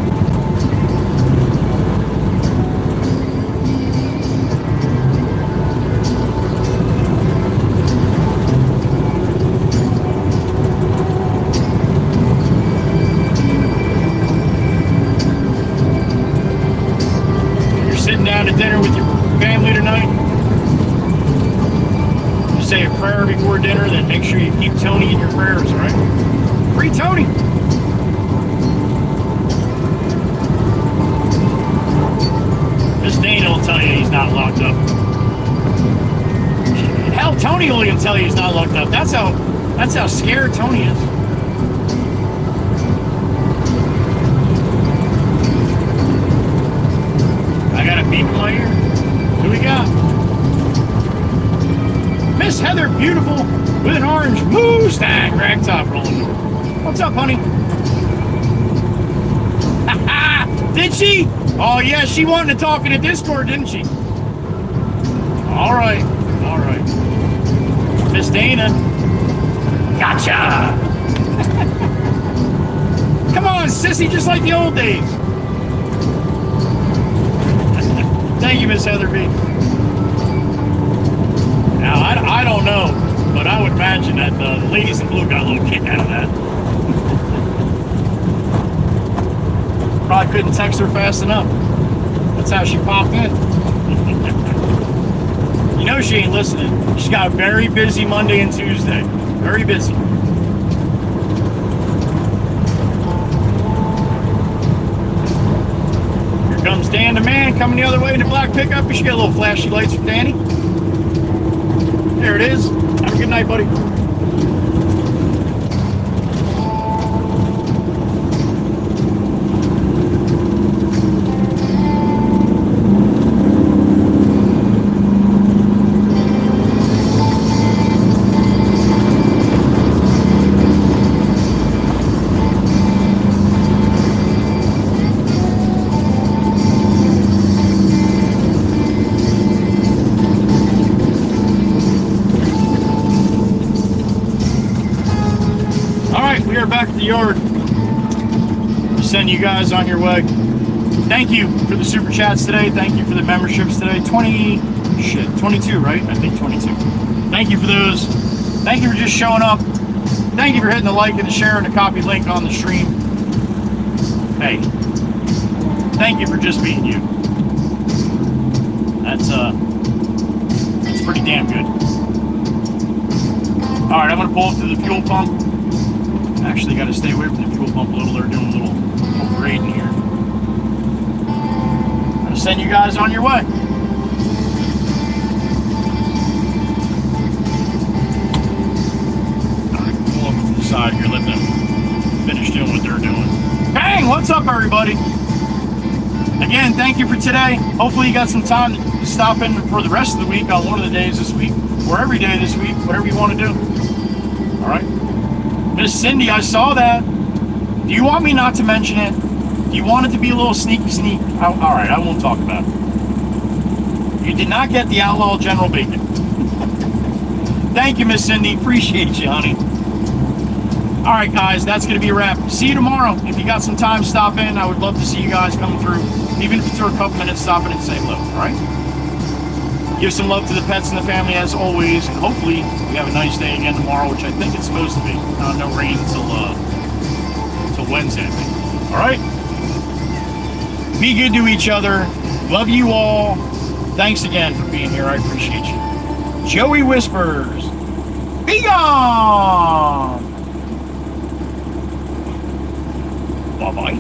You're sitting down to dinner with your family tonight. You say a prayer before dinner, then make sure you keep Tony in your prayers, right? Free Tony. Miss Dana will tell you he's not locked up. Hell, Tony will even tell you he's not locked up. That's how scared Tony is. I got a beep in my ear. Who we got? Miss Heather Beautiful with an orange Mustang ragtop rolling. What's up, honey? Did she? Oh, yeah, she wanted to talk in a Discord, didn't she? All right. All right. Miss Dana. Gotcha. Come on, sissy, just like the old days. Thank you, Miss Heather B. Now, I don't know, but I would imagine that the ladies in blue got a little kick out of that. Probably couldn't text her fast enough. That's how she popped in. You know she ain't listening. She's got a very busy Monday and Tuesday. Very busy. Here comes Dan the man coming the other way in the black pickup. You should get a little flashy lights from Danny. There it is. Have a good night, buddy. Back at the yard. Send you guys on your way. Thank you for the super chats today. Thank you for the memberships today. 22, right? I think 22. Thank you for those. Thank you for just showing up. Thank you for hitting the like and the share and the copy link on the stream. Hey, thank you for just being you. That's pretty damn good. All right, I'm gonna pull up to the fuel pump. Actually got to stay away from the fuel pump a little. They're doing a little grading here. I'm going to send you guys on your way. Alright, pull up to the side here. Let them finish doing what they're doing. Bang! What's up, everybody? Again, thank you for today. Hopefully you got some time to stop in for the rest of the week on one of the days this week, or every day this week, whatever you want to do. Alright? Miss Cindy, I saw that. Do you want me not to mention it? Do you want it to be a little sneaky sneak? All right, I won't talk about it. You did not get the Outlaw General Bacon. Thank you, Miss Cindy. Appreciate you, honey. All right, guys, that's going to be a wrap. See you tomorrow. If you got some time, stop in. I would love to see you guys come through. Even if it's for a couple minutes, stop in and say hello, all right? Give some love to the pets and the family as always, and hopefully we have a nice day again tomorrow, which I think it's supposed to be. No rain until Wednesday, I think. All right? Be good to each other. Love you all. Thanks again for being here. I appreciate you. Joey Whispers. Be gone! Bye-bye.